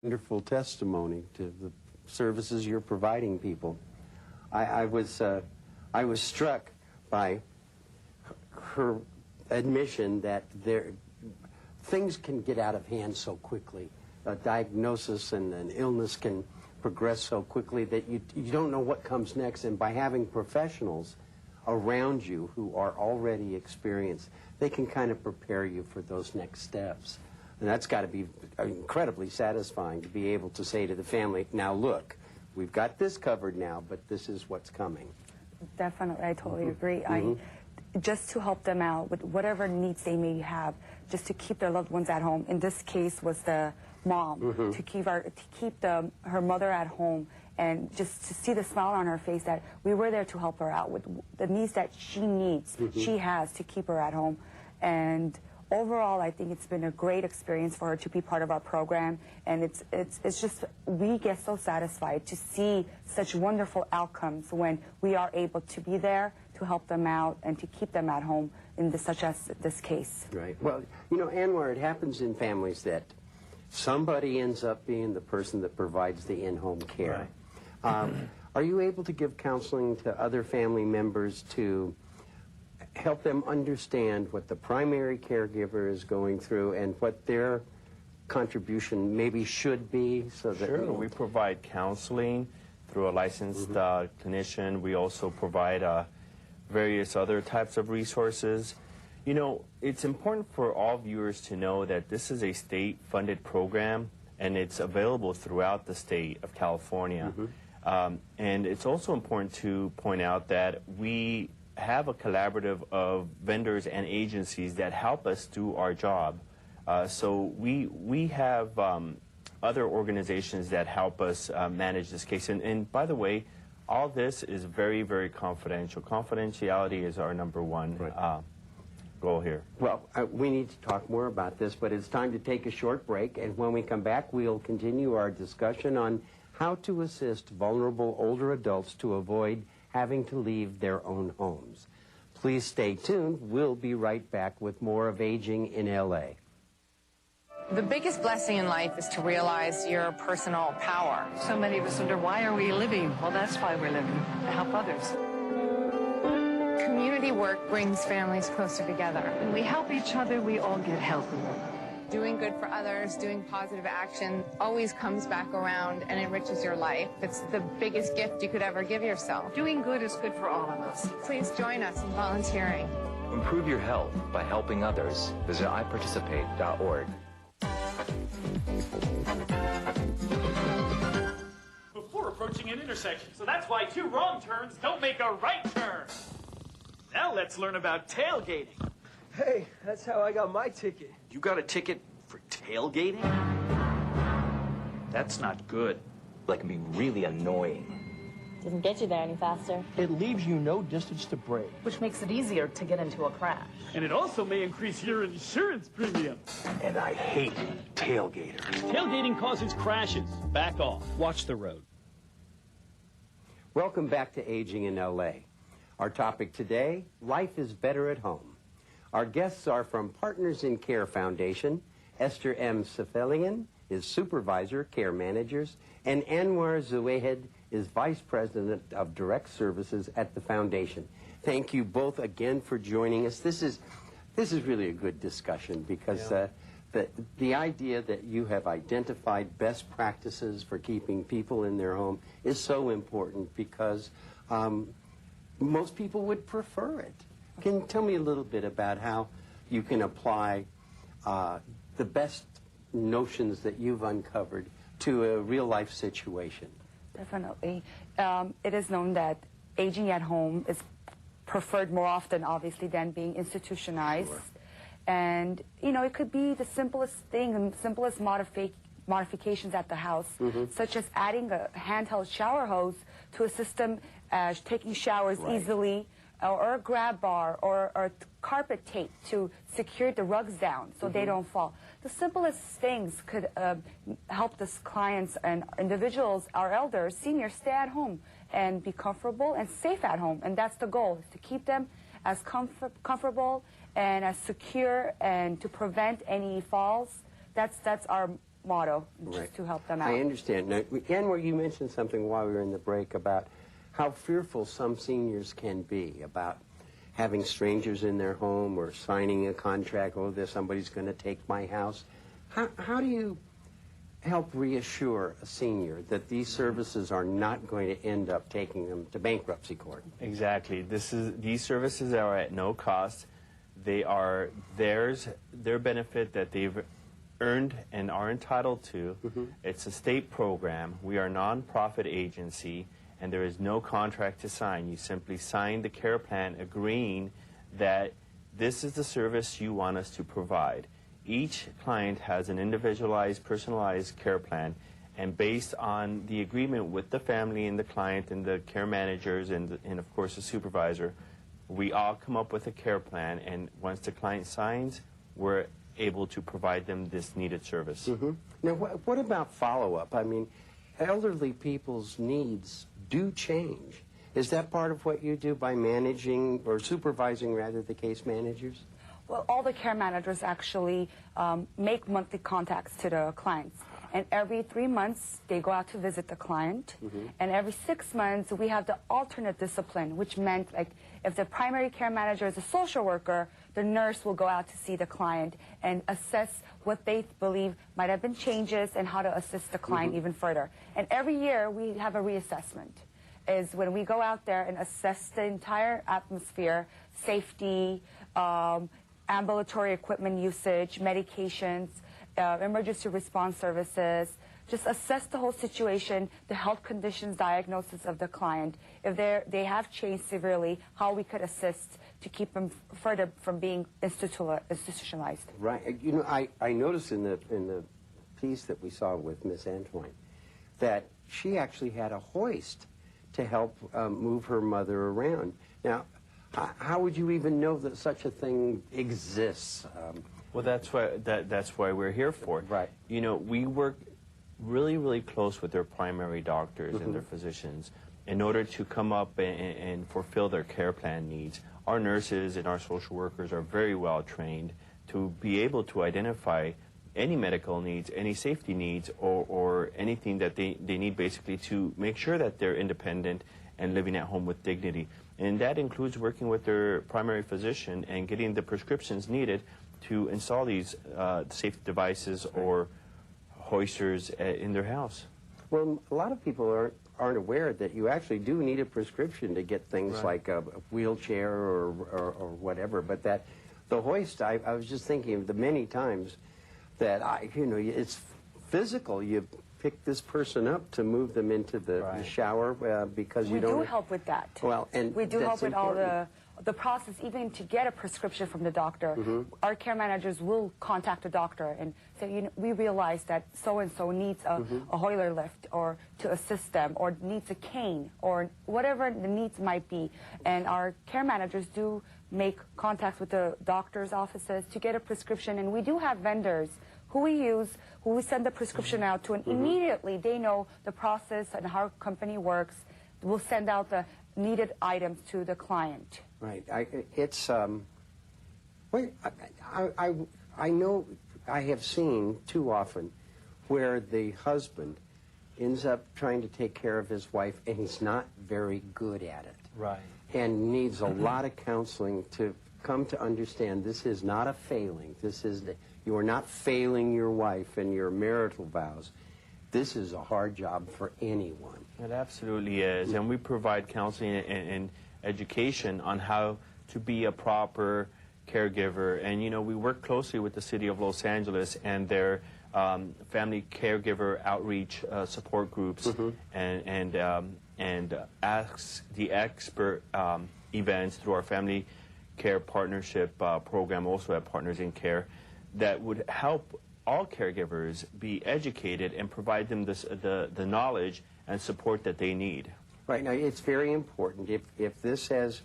Wonderful testimony to the services you're providing people. I was struck by her admission that things can get out of hand so quickly. A diagnosis and an illness can progress so quickly that you don't know what comes next. And by having professionals around you who are already experienced, they can kind of prepare you for those next steps. And that's got to be incredibly satisfying to be able to say to the family, now look, we've got this covered now, but this is what's coming. Definitely, I totally agree. Just to help them out with whatever needs they may have, just to keep their loved ones at home. In this case was the mom, to keep her mother at home, and just to see the smile on her face that we were there to help her out with the needs that she needs, she has to keep her at home. And overall, I think it's been a great experience for her to be part of our program, and it's just, we get so satisfied to see such wonderful outcomes when we are able to be there to help them out and to keep them at home in such as this case. Right. Well, you know, Anwar, it happens in families that somebody ends up being the person that provides the in-home care. Right. Are you able to give counseling to other family members to help them understand what the primary caregiver is going through and what their contribution maybe should be? So that Sure, we provide counseling through a licensed clinician. We also provide various other types of resources. You know, it's important for all viewers to know that this is a state-funded program, and it's available throughout the state of California. And it's also important to point out that we have a collaborative of vendors and agencies that help us do our job. So we have other organizations that help us manage this case. And by the way, all this is very, very confidential. Confidentiality is our #1 goal here. Well, we need to talk more about this, but it's time to take a short break. And when we come back, we'll continue our discussion on how to assist vulnerable older adults to avoid having to leave their own homes. Please stay tuned. We'll be right back with more of Aging in LA. The biggest blessing in life is to realize your personal power. So many of us wonder, why are we living? Well, that's why we're living, to help others. Community work brings families closer together. When we help each other, we all get healthier. Doing good for others, doing positive action always comes back around and enriches your life. It's the biggest gift you could ever give yourself. Doing good is good for all of us. Please join us in volunteering. Improve your health by helping others. Visit iparticipate.org. Before approaching an intersection, so that's why 2 wrong turns don't make a right turn. Now let's learn about tailgating. Hey, that's how I got my ticket. You got a ticket for tailgating? That's not good. That can be really annoying. Doesn't get you there any faster. It leaves you no distance to brake. Which makes it easier to get into a crash. And it also may increase your insurance premium. And I hate tailgaters. Tailgating causes crashes. Back off. Watch the road. Welcome back to Aging in LA. Our topic today, life is better at home. Our guests are from Partners in Care Foundation. Esther M. Sefelian is Supervisor, Care Managers, and Anwar Zuwahed is Vice President of Direct Services at the Foundation. Thank you both again for joining us. This is really a good discussion because the idea that you have identified best practices for keeping people in their home is so important because most people would prefer it. Can you tell me a little bit about how you can apply the best notions that you've uncovered to a real-life situation? Definitely. It is known that aging at home is preferred more often, obviously, than being institutionalized. Sure. And, you know, it could be the simplest thing, and simplest modifications at the house, such as adding a handheld shower hose to assist them taking showers easily, or a grab bar, or carpet tape to secure the rugs down so they don't fall. The simplest things could help the clients and individuals, our elders, seniors, stay at home and be comfortable and safe at home. And that's the goal, is to keep them as comfortable and as secure and to prevent any falls. That's our motto, just Right. to help them out. I understand. Now, Anwar, you mentioned something while we were in the break about how fearful some seniors can be about having strangers in their home or signing a contract, oh, somebody's going to take my house. How do you help reassure a senior that these services are not going to end up taking them to bankruptcy court? Exactly. These services are at no cost. They are their benefit that they've earned and are entitled to. It's a state program. We are a nonprofit agency, and there is no contract to sign. You simply sign the care plan agreeing that this is the service you want us to provide. Each client has an individualized, personalized care plan, and based on the agreement with the family and the client and the care managers and of course the supervisor, we all come up with a care plan, and once the client signs, we're able to provide them this needed service. Now, what about follow-up? I mean, elderly people's needs do change. Is that part of what you do by managing or supervising, rather, the case managers? Well, all the care managers actually make monthly contacts to the clients. And every 3 months, they go out to visit the client. And every 6 months, we have the alternate discipline, which meant, like, if the primary care manager is a social worker, the nurse will go out to see the client and assess what they believe might have been changes and how to assist the client even further. And every year, we have a reassessment, is when we go out there and assess the entire atmosphere, safety, ambulatory equipment usage, medications, emergency response services, just assess the whole situation, the health conditions diagnosis of the client. If they have changed severely, how we could assist to keep them further from being institutionalized. Right. You know, I noticed in the piece that we saw with Miss Antoine that she actually had a hoist to help move her mother around. Now, how would you even know that such a thing exists? Well, that's why we're here for it. Right. You know, we work really, really close with their primary doctors and their physicians in order to come up and fulfill their care plan needs. Our nurses and our social workers are very well trained to be able to identify any medical needs, any safety needs, or anything that they need basically to make sure that they're independent and living at home with dignity. And that includes working with their primary physician and getting the prescriptions needed to install these safety devices or hoisters in their house. Well, a lot of people aren't aware that you actually do need a prescription to get things like a wheelchair or whatever. But that the hoist, I was just thinking of the many times that it's physical. You pick this person up to move them into the shower because you don't. We do help with that. Well, and we do help with important. all the process, even to get a prescription from the doctor. Our care managers will contact the doctor and say, we realize that so-and-so needs a Hoiler lift or to assist them, or needs a cane, or whatever the needs might be. And our care managers do make contacts with the doctor's offices to get a prescription. And we do have vendors who we use, who we send the prescription out to, and immediately they know the process and how our company works. We'll send out the needed items to the client. Right. I know I have seen too often where the husband ends up trying to take care of his wife and he's not very good at it. Right. And needs a lot of counseling to come to understand this is not a failing. You are not failing your wife and your marital vows. This is a hard job for anyone. It absolutely is. And we provide counseling and education on how to be a proper caregiver. And, we work closely with the City of Los Angeles and their family caregiver outreach support groups and Ask the Expert events through our Family Care Partnership program, also at Partners in Care, that would help all caregivers be educated and provide them the knowledge and support that they need. Right. Now, it's very important. If this has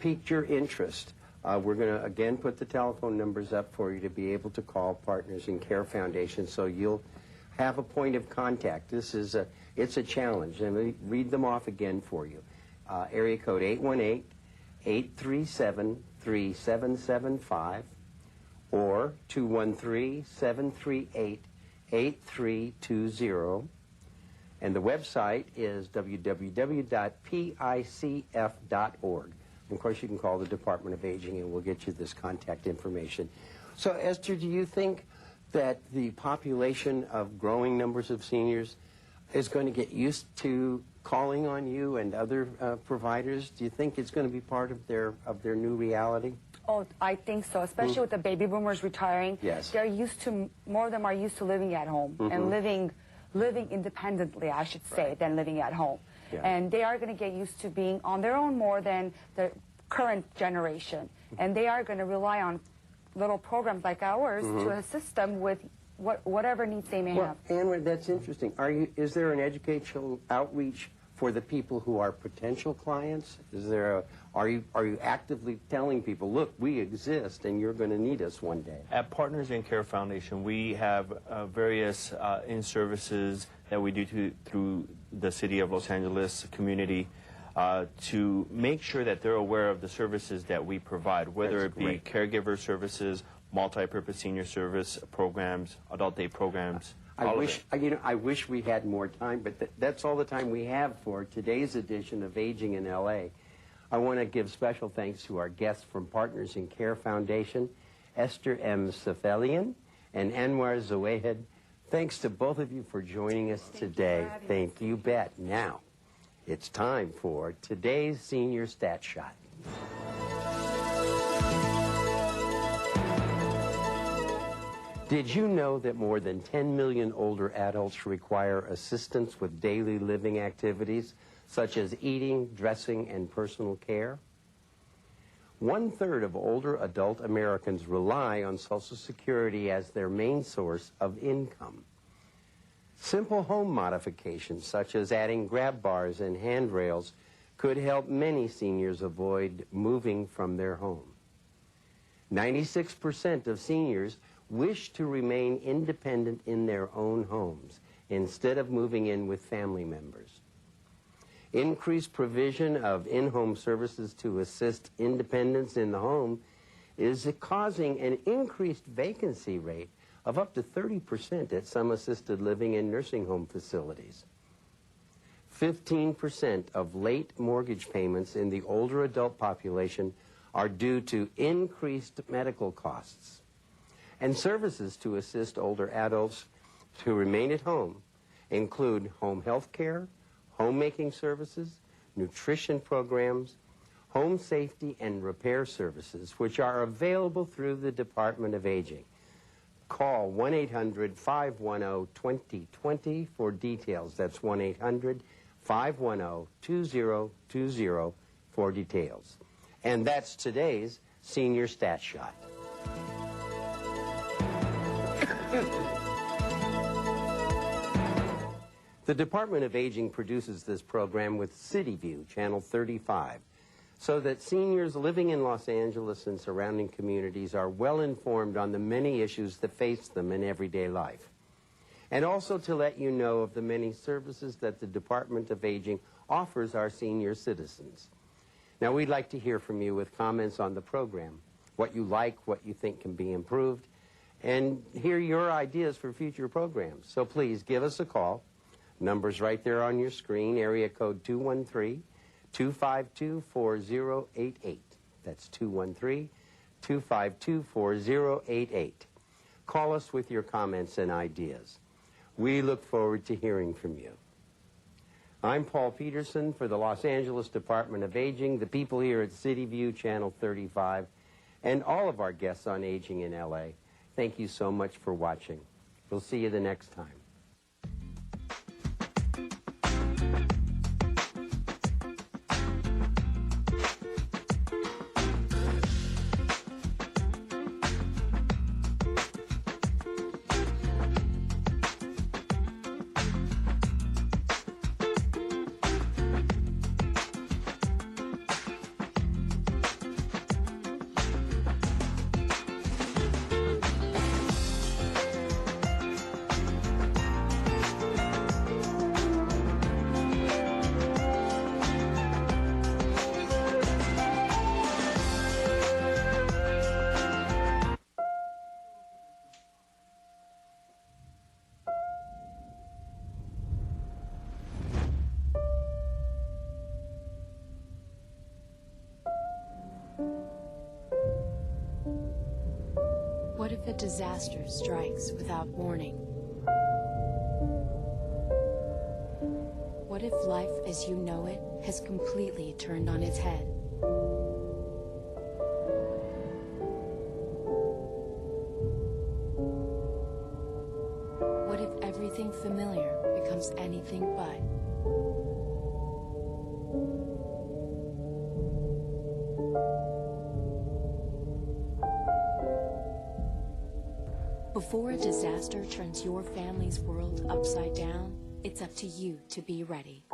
piqued your interest, we're going to, again, put the telephone numbers up for you to be able to call Partners in Care Foundation, so you'll have a point of contact. It's a challenge. Let me read them off again for you. Area code 818-837-3775 or 213-738-8888. 8320. And the website is www.picf.org. And of course, you can call the Department of Aging and we'll get you this contact information. So, Esther, do you think that the population of growing numbers of seniors is going to get used to calling on you and other providers? Do you think it's going to be part of their new reality? Oh, I think so, especially with the baby boomers retiring. Yes. They're used to, more of them are used to living at home and living independently, I should say, than living at home. Yeah. And they are going to get used to being on their own more than the current generation. And they are going to rely on little programs like ours to assist them with whatever needs they may have. Anne, that's interesting. Is there an educational outreach for the people who are potential clients? Are you actively telling people, look, we exist and you're going to need us one day? At Partners in Care Foundation, we have various in-services that we do through the City of Los Angeles community to make sure that they're aware of the services that we provide, whether it be caregiver services, multi-purpose senior service programs, adult day programs. I wish we had more time, but that's all the time we have for today's edition of Aging in LA. I want to give special thanks to our guests from Partners in Care Foundation, Esther M. Sefelian and Anwar Zawahed. Thanks to both of you for joining us today. Thank you, bet. Now, it's time for today's Senior Stat Shot. Did you know that more than 10 million older adults require assistance with daily living activities, such as eating, dressing, and personal care? 1/3 of older adult Americans rely on Social Security as their main source of income. Simple home modifications, such as adding grab bars and handrails, could help many seniors avoid moving from their home. 96% of seniors wish to remain independent in their own homes instead of moving in with family members. Increased provision of in-home services to assist independence in the home is causing an increased vacancy rate of up to 30% at some assisted living and nursing home facilities. 15% of late mortgage payments in the older adult population are due to increased medical costs. And services to assist older adults to remain at home include home health care, homemaking services, nutrition programs, home safety and repair services, which are available through the Department of Aging. Call 1-800-510-2020 for details. That's 1-800-510-2020 for details. And that's today's Senior Stat Shot. The Department of Aging produces this program with CityView, Channel 35, so that seniors living in Los Angeles and surrounding communities are well informed on the many issues that face them in everyday life. And also to let you know of the many services that the Department of Aging offers our senior citizens. Now, we'd like to hear from you with comments on the program, what you like, what you think can be improved, and hear your ideas for future programs. So please give us a call. Number's right there on your screen, area code 213-252-4088. That's 213-252-4088. Call us with your comments and ideas. We look forward to hearing from you. I'm Paul Peterson for the Los Angeles Department of Aging, the people here at CityView Channel 35, and all of our guests on Aging in LA. Thank you so much for watching. We'll see you the next time. a disaster strikes without warning? What if life as you know it has completely turned on its head? What if everything familiar becomes anything but? Before a disaster turns your family's world upside down, it's up to you to be ready.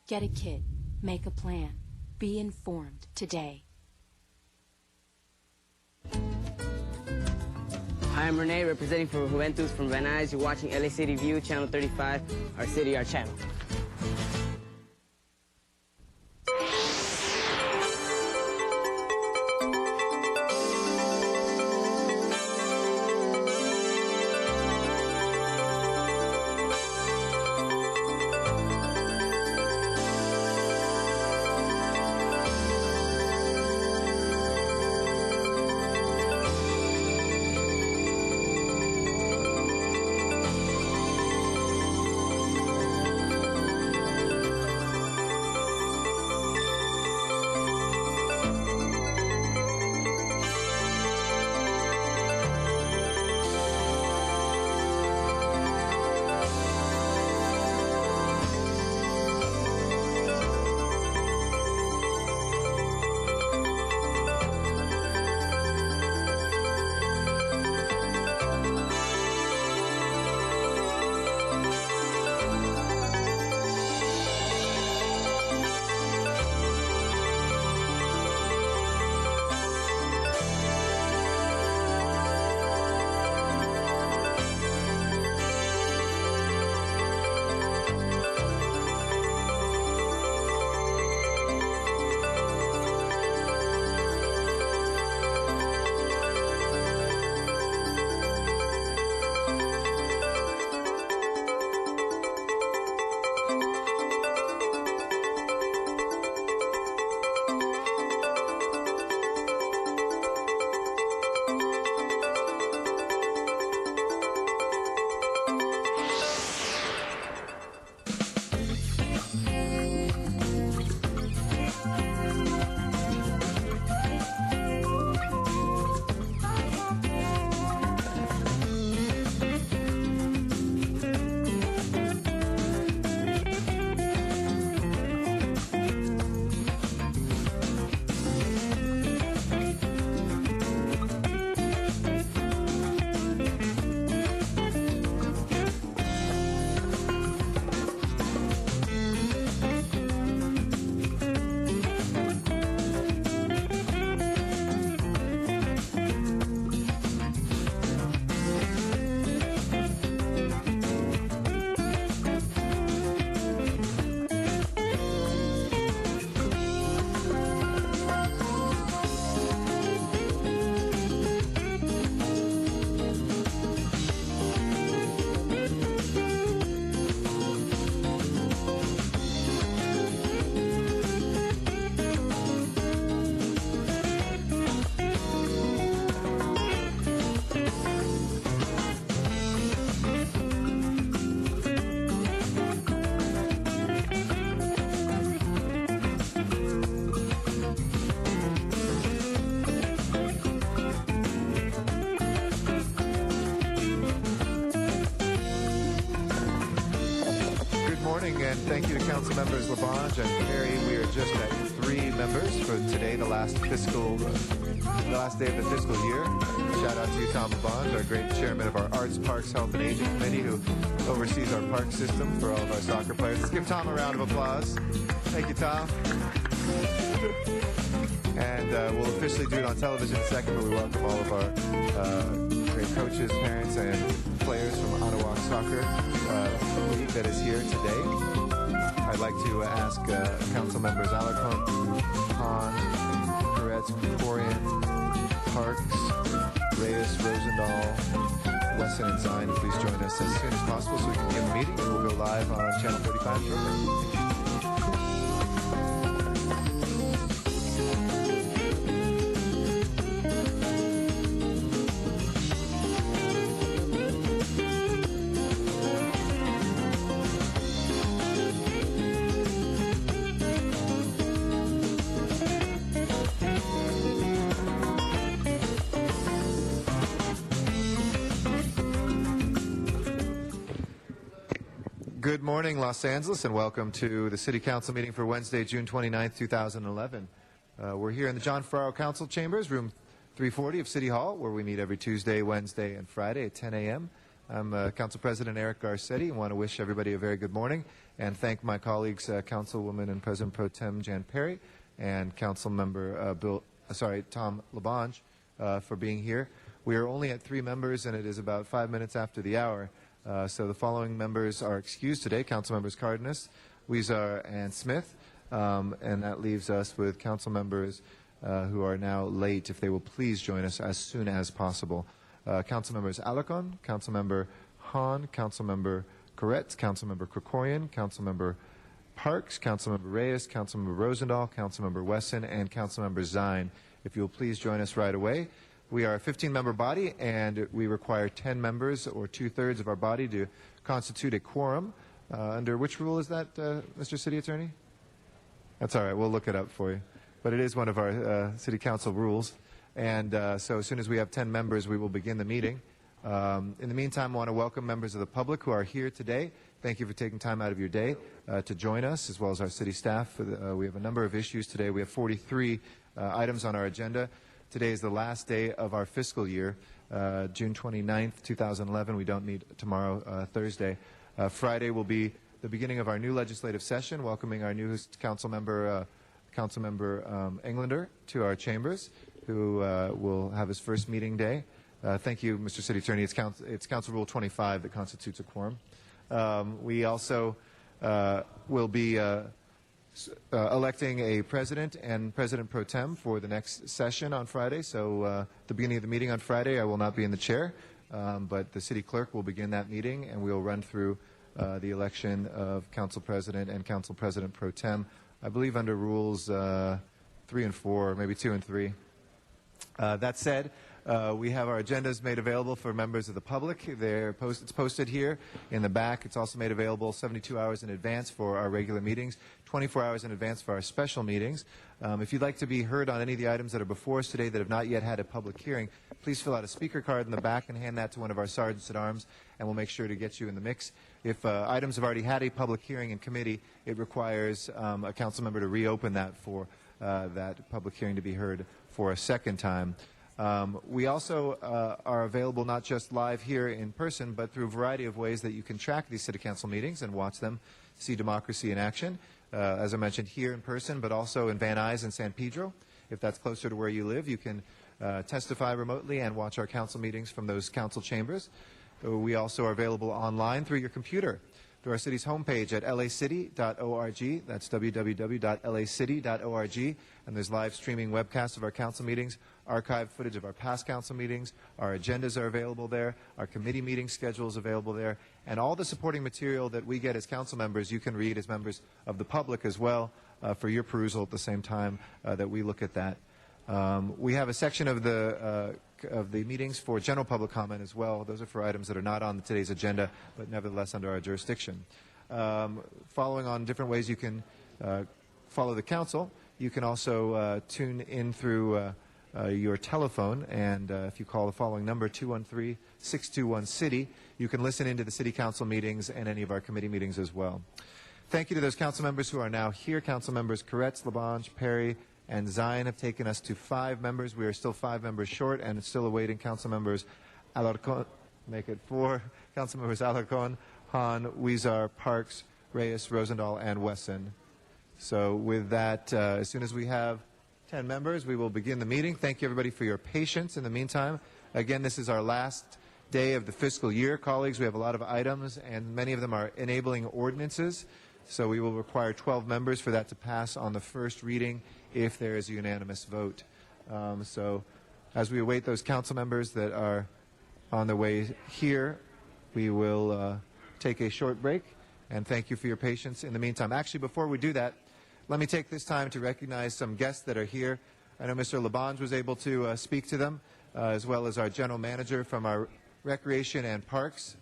Get a kit, make a plan, be informed today. Hi, I'm Renee, representing for Juventus from Van Nuys. You're watching LA City View, Channel 35, our city, our channel. And thank you to Council Members Labange and Perry. We are just at 3 members for today, the last day of the fiscal year. Shout out to you, Tom Labange, our great chairman of our Arts, Parks, Health and Aging Committee, who oversees our park system for all of our soccer players. Let's give Tom a round of applause. Thank you, Tom. And we'll officially do it on television in a second, but we welcome all of our great coaches, parents, and players from Ottawa Soccer League that is here today. I'd like to ask Council Members Alarcon, Hahn, Peretz, Krikorian, Parks, Reyes, Rosendahl, Wesson, and Zine to please join us as soon as possible so we can begin the meeting, and we'll go live on Channel 35 shortly. Thank you. Good morning, Los Angeles, and welcome to the City Council meeting for Wednesday, June 29th, 2011. We're here in the John Ferraro Council Chambers, room 340 of City Hall, where we meet every Tuesday, Wednesday, and Friday at 10 a.m. I'm Council President Eric Garcetti, and want to wish everybody a very good morning and thank my colleagues, Councilwoman and President Pro Tem Jan Perry and Council Member Tom Labange for being here. We are only at 3 members, and it is about 5 minutes after the hour. So the following members are excused today: Council Members Cardenas, Huizar, and Smith, and that leaves us with Council Members who are now late. If they will please join us as soon as possible. Council Members Alarcon, Council Member Hahn, Council Member Koretz, Council Member Krikorian, Council Member Parks, Council Member Reyes, Council Member Rosendahl, Council Member Wesson, and Council Member Zine. If you will please join us right away. We are a 15-member body, and we require 10 members, or 2/3 of our body, to constitute a quorum. Under which rule is that, Mr. City Attorney? That's all right. We'll look it up for you. But it is one of our City Council rules. And so as soon as we have 10 members, we will begin the meeting. In the meantime, I want to welcome members of the public who are here today. Thank you for taking time out of your day to join us, as well as our city staff. We have a number of issues today. We have 43 items on our agenda. Today is the last day of our fiscal year, June 29th, 2011. We don't meet tomorrow, Thursday. Friday will be the beginning of our new legislative session, welcoming our newest council member, Englander, to our chambers, who will have his first meeting day. Thank you, Mr. City Attorney. It's Council Rule 25 that constitutes a quorum. We also will be electing a president and president pro tem for the next session on Friday. So the beginning of the meeting on Friday, I will not be in the chair, but the city clerk will begin that meeting, and we will run through the election of council president and council president pro tem, I believe under rules 3 and 4, maybe 2 and 3. That said, we have our agendas made available for members of the public. It's posted here in the back. It's also made available 72 hours in advance for our regular meetings, 24 hours in advance for our special meetings. If you'd like to be heard on any of the items that are before us today that have not yet had a public hearing, please fill out a speaker card in the back and hand that to one of our sergeants at arms, and we'll make sure to get you in the mix. If items have already had a public hearing in committee, it requires a council member to reopen that for that public hearing to be heard for a second time. We also are available not just live here in person, but through a variety of ways that you can track these City Council meetings and watch them, see democracy in action. As I mentioned, here in person, but also in Van Nuys and San Pedro. If that's closer to where you live, you can testify remotely and watch our council meetings from those council chambers. We also are available online through your computer, through our city's homepage at lacity.org. That's www.lacity.org. And there's live streaming webcasts of our council meetings, archived footage of our past council meetings. Our agendas are available there. Our committee meeting schedule is available there. And all the supporting material that we get as council members, you can read as members of the public as well for your perusal at the same time that we look at that. We have a section of the meetings for general public comment as well. Those are for items that are not on today's agenda, but nevertheless under our jurisdiction. Following on different ways you can follow the council, you can also tune in through your telephone, and if you call the following number, 213-621-CITY, you can listen into the City Council meetings and any of our committee meetings as well. Thank you to those council members who are now here. Council members Koretz, Labange, Perry, and Zine have taken us to 5 members. We are still 5 members short and still awaiting council members Alarcon, make it 4, council members Alarcon, Hahn, Huizar, Parks, Reyes, Rosendahl, and Wesson. So with that, as soon as we have 10 members, we will begin the meeting. Thank you, everybody, for your patience in the meantime. Again, this is our last day of the fiscal year, colleagues. We have a lot of items, and many of them are enabling ordinances. So we will require 12 members for that to pass on the first reading if there is a unanimous vote. So as we await those council members that are on their way here, we will take a short break, and thank you for your patience in the meantime. Actually, before we do that, let me take this time to recognize some guests that are here. I know Mr. Labange was able to speak to them, as well as our general manager from our Recreation and Parks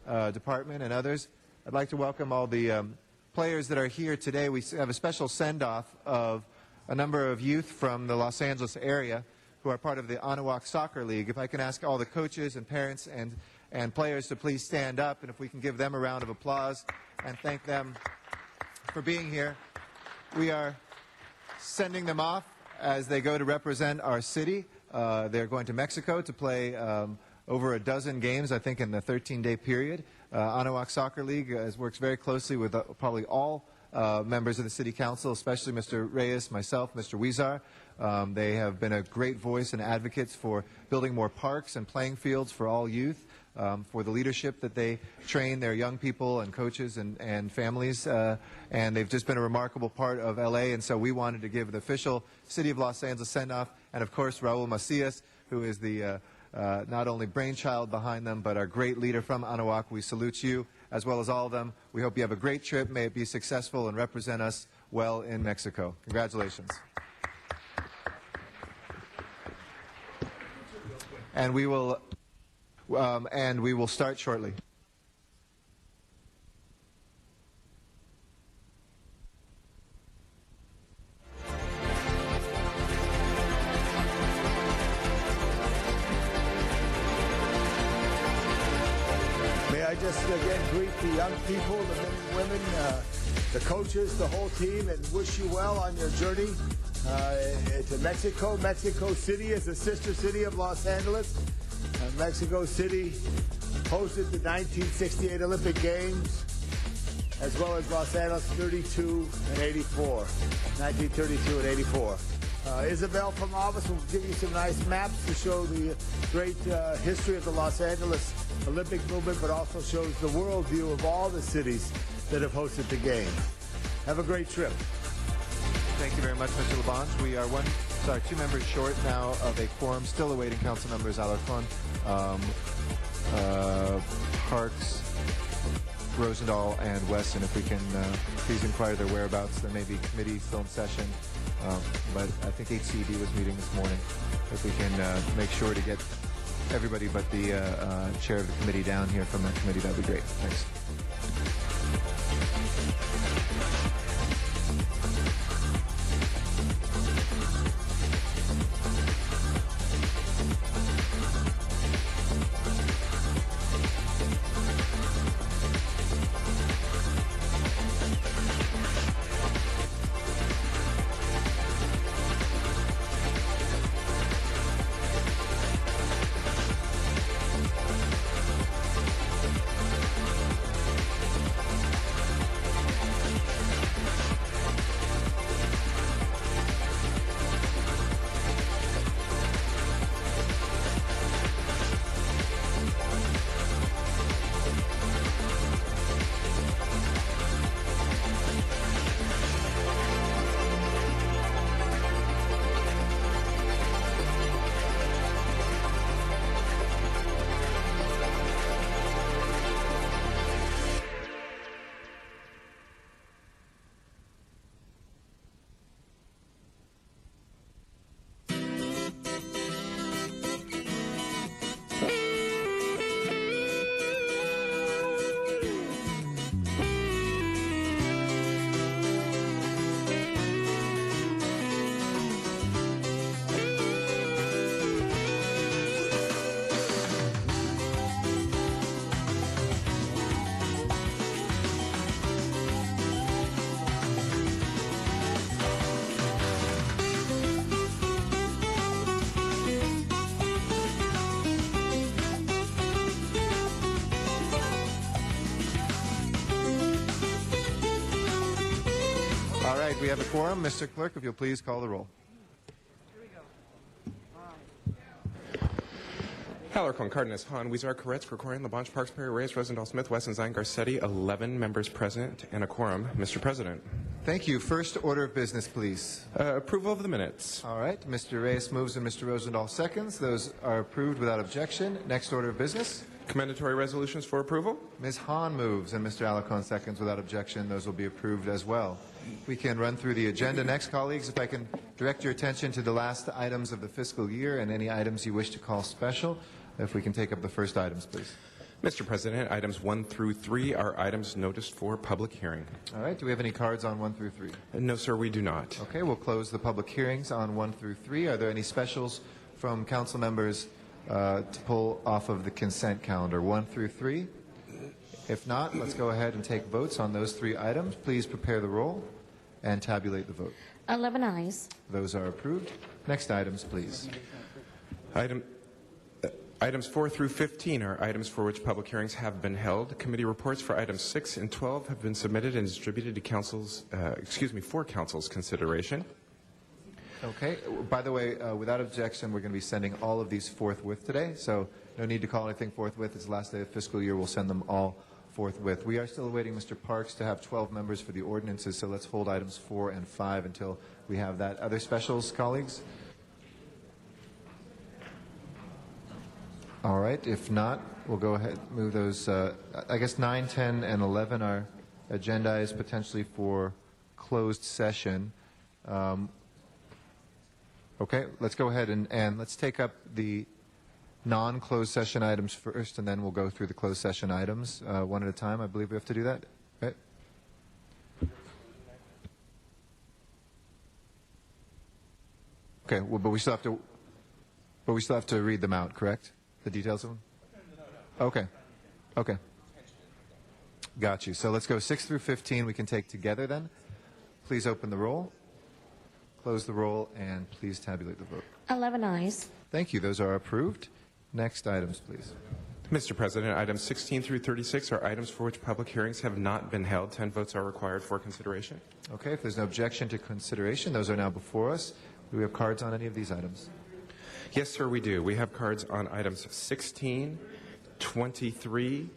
Department and others. I'd like to welcome all the players that are here today. We have a special send-off of a number of youth from the Los Angeles area who are part of the Anahuac Soccer League. If I can ask all the coaches and parents and and players to please stand up, and if we can give them a round of applause and thank them for being here. We are sending them off as they go to represent our city. They're going to Mexico to play over a dozen games, I think, in the 13-day period. Anahuac Soccer League works very closely with probably all members of the City Council, especially Mr. Reyes, myself, Mr. Huizar. They have been a great voice and advocates for building more parks and playing fields for all youth, for the leadership that they train their young people and coaches and families. And they've just been a remarkable part of LA, and so we wanted to give the official City of Los Angeles send-off, and of course Raul Macias, who is the not only brainchild behind them, but our great leader from Anahuac. We salute you, as well as all of them. We hope you have a great trip. May it be successful and represent us well in Mexico. Congratulations. And we will start shortly. May I just again greet the young people, the men and women, the coaches, the whole team, and wish you well on your journey to Mexico. Mexico City is a sister city of Los Angeles. Mexico City hosted the 1968 Olympic Games, as well as Los Angeles 32 and 84, 1932 and 84. Isabel from office will give you some nice maps to show the great history of the Los Angeles Olympic movement, but also shows the world view of all the cities that have hosted the game. Have a great trip. Thank you very much, Mr. Labange. We are 2 members short now of a quorum, still awaiting council members Alarcon, Parks, Rosendahl, and Weston. If we can please inquire their whereabouts. There may be committee still in session, but I think HCD was meeting this morning. If we can make sure to get everybody but the chair of the committee down here from that committee, that would be great. Thanks. We have a quorum. Mr. Clerk, if you'll please call the roll. Alarcon, Cardenas, Hahn, Huizar, Koretz, Krikorian, Labange, Parks, Perry, Reyes, Rosendahl, Smith, Wesson, Zine, Garcetti, 11 members present and a quorum. Mr. President. Thank you. First order of business, please. Approval of the minutes. All right. Mr. Reyes moves and Mr. Rosendahl seconds. Those are approved without objection. Next order of business. Commendatory resolutions for approval. Ms. Hahn moves and Mr. Alarcon seconds without objection. Those will be approved as well. We can run through the agenda next, colleagues. If I can direct your attention to the last items of the fiscal year and any items you wish to call special. If we can take up the first items, please. Mr. President, items 1 through 3 are items noticed for public hearing. All right. Do we have any cards on 1 through 3? No, sir, we do not. Okay. We'll close the public hearings on 1 through 3. Are there any specials from council members to pull off of the consent calendar, 1 through 3? If not, let's go ahead and take votes on those 3 items. Please prepare the roll and tabulate the vote. 11 ayes. Those are approved. Next items, please. Items 4 through 15 are items for which public hearings have been held. Committee reports for items 6 and 12 have been submitted and distributed to for council's consideration. Okay. By the way, without objection, we're going to be sending all of these forthwith today, so no need to call anything forthwith. It's the last day of the fiscal year. We'll send them all forthwith. We are still awaiting Mr. Parks to have 12 members for the ordinances, so let's hold items 4 and 5 until we have that. Other specials, colleagues? All right. If not, we'll go ahead and move those. I guess 9, 10, and 11 are agendized potentially for closed session. Okay, let's go ahead and let's take up the non-closed session items first, and then we'll go through the closed session items one at a time. I believe we have to do that, right? Okay, well, but we still have to read them out, correct? The details of them? Okay. Okay. Got you. So let's go 6 through 15 we can take together then. Please open the roll, close the roll, and please tabulate the vote. 11 ayes. Thank you. Those are approved. Next items, please. Mr. President, items 16 through 36 are items for which public hearings have not been held. 10 votes are required for consideration. Okay, if there's no objection to consideration, those are now before us. Do we have cards on any of these items? Yes, sir, we do. We have cards on items 16, 23,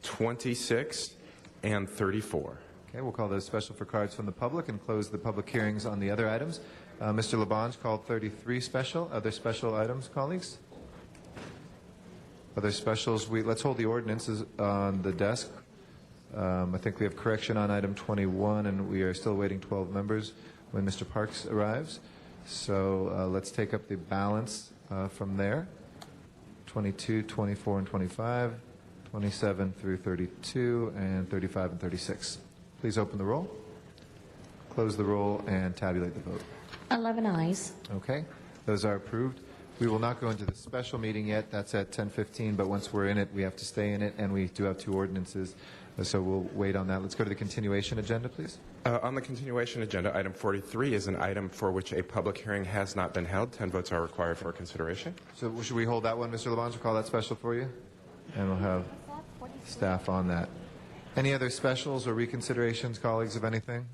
26, and 34. Okay, we'll call those special for cards from the public and close the public hearings on the other items. Mr. Labange called 33 special. Other special items, colleagues? Other specials? Let's hold the ordinances on the desk. I think we have correction on item 21, and we are still waiting 12 members when Mr. Parks arrives. So let's take up the balance from there. 22, 24, and 25, 27 through 32, and 35 and 36. Please open the roll, close the roll, and tabulate the vote. 11 ayes. Okay, those are approved. We will not go into the special meeting yet. That's at 10:15, but once we're in it, we have to stay in it, and we do have 2 ordinances, so we'll wait on that. Let's go to the continuation agenda, please. On the continuation agenda, item 43 is an item for which a public hearing has not been held. 10 votes are required for consideration. So should we hold that one, Mr. Labange? We'll call that special for you, and we'll have staff on that. Any other specials or reconsiderations, colleagues, of anything?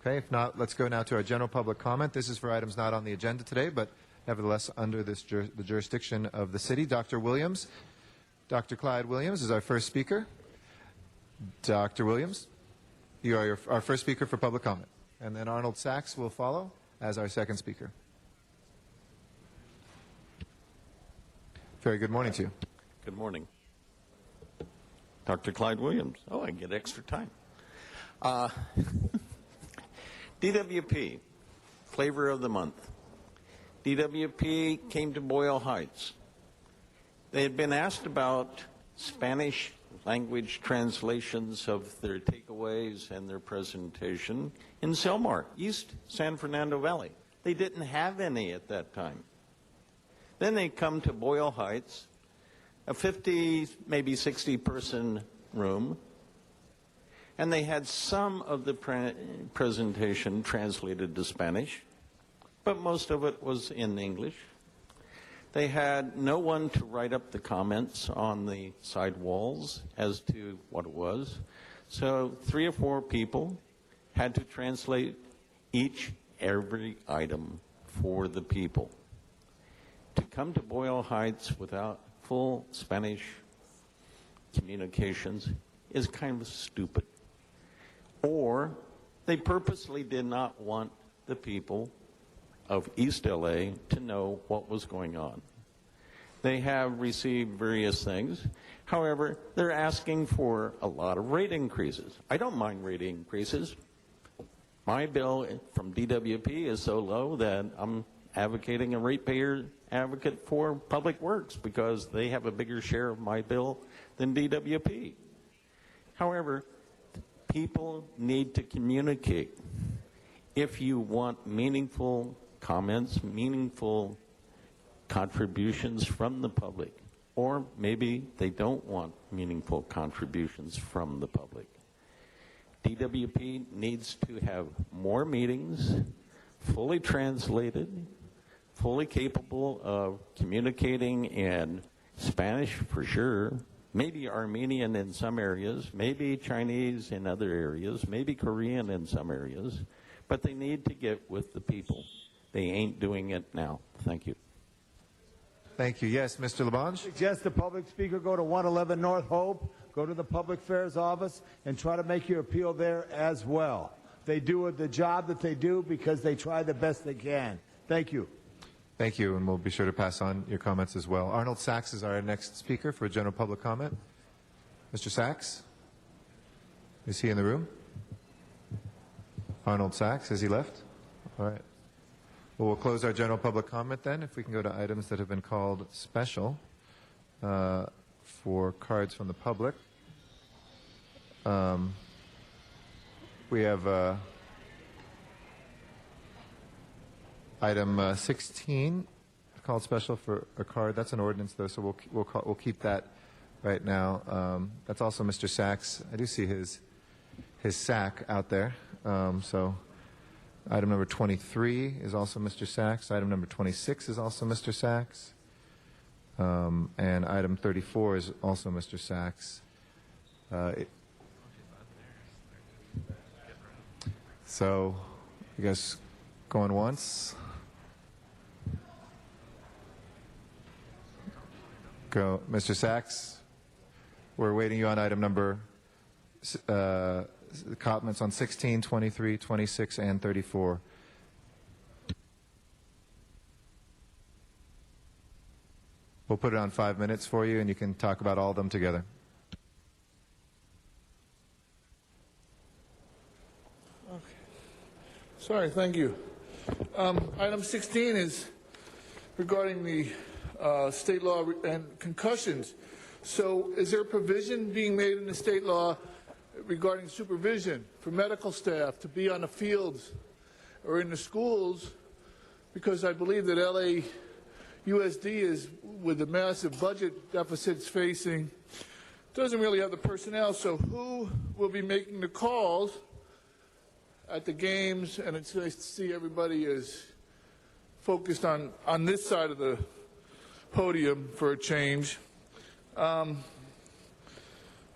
Okay, if not, let's go now to our general public comment. This is for items not on the agenda today, but nevertheless under the jurisdiction of the city. Dr. Williams, Dr. Clyde Williams is our first speaker. Dr. Williams, you are our first speaker for public comment. And then Arnold Sachs will follow as our second speaker. Very good morning to you. Good morning. Dr. Clyde Williams. Oh, I get extra time. DWP, flavor of the month. DWP came to Boyle Heights. They had been asked about Spanish language translations of their takeaways and their presentation in Selmar, East San Fernando Valley. They didn't have any at that time. Then they come to Boyle Heights, a 50, maybe 60-person room, and they had some of the presentation translated to Spanish, but most of it was in English. They had no one to write up the comments on the side walls as to what it was. So 3 or 4 people had to translate every item for the people. To come to Boyle Heights without full Spanish communications is kind of stupid. Or they purposely did not want the people of East LA to know what was going on. They have received various things. However, they're asking for a lot of rate increases. I don't mind rate increases. My bill from DWP is so low that I'm advocating a ratepayer advocate for Public Works because they have a bigger share of my bill than DWP. However, people need to communicate. If you want meaningful comments, meaningful contributions from the public. Or maybe they don't want meaningful contributions from the public. DWP needs to have more meetings, fully translated, fully capable of communicating in Spanish for sure, maybe Armenian in some areas, maybe Chinese in other areas, maybe Korean in some areas, but they need to get with the people. They ain't doing it now. Thank you. Thank you. Yes, Mr. Labange? Suggest the public speaker go to 111 North Hope, go to the public affairs office, and try to make your appeal there as well. They do the job that they do because they try the best they can. Thank you. Thank you, and we'll be sure to pass on your comments as well. Arnold Sachs is our next speaker for general public comment. Mr. Sachs? Is he in the room? Arnold Sachs, has he left? All right. Well, we'll close our general public comment then, if we can go to items that have been called special for cards from the public. We have item 16 called special for a card. That's an ordinance, though, so we'll keep that right now. That's also Mr. Sachs. I do see his sack out there. So item number 23 is also Mr. Sachs. Item number 26 is also Mr. Sachs. And item 34 is also Mr. Sachs. So, you guys going once? Go, Mr. Sachs. We're waiting you on item number comments on 16, 23, 26, and 34. We'll put it on 5 minutes for you, and you can talk about all of them together. Okay. Sorry, thank you. Item 16 is regarding the state law and concussions. So is there a provision being made in the state law regarding supervision for medical staff to be on the fields or in the schools? Because I believe that LAUSD is, with the massive budget deficits facing, doesn't really have the personnel. So who will be making the calls at the games? And it's nice to see everybody is focused on this side of the podium for a change.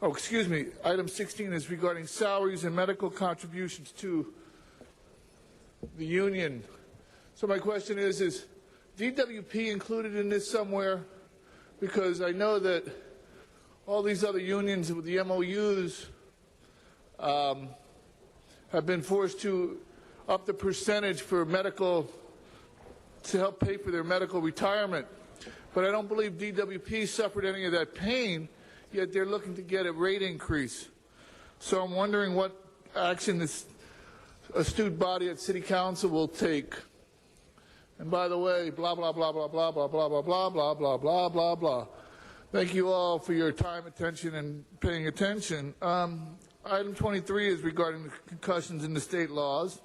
Excuse me. Item 16 is regarding salaries and medical contributions to the union. So my question is DWP included in this somewhere? Because I know that all these other unions with the MOUs have been forced to up the percentage for medical, to help pay for their medical retirement. But I don't believe DWP suffered any of that pain, yet they're looking to get a rate increase. So I'm wondering what action this astute body at City Council will take. And by the way, blah, blah, blah, blah, blah, blah, blah, blah, blah, blah, blah, blah, blah, blah. Thank you all for your time, attention, and paying attention. Item 23 is regarding the concussions in the state laws.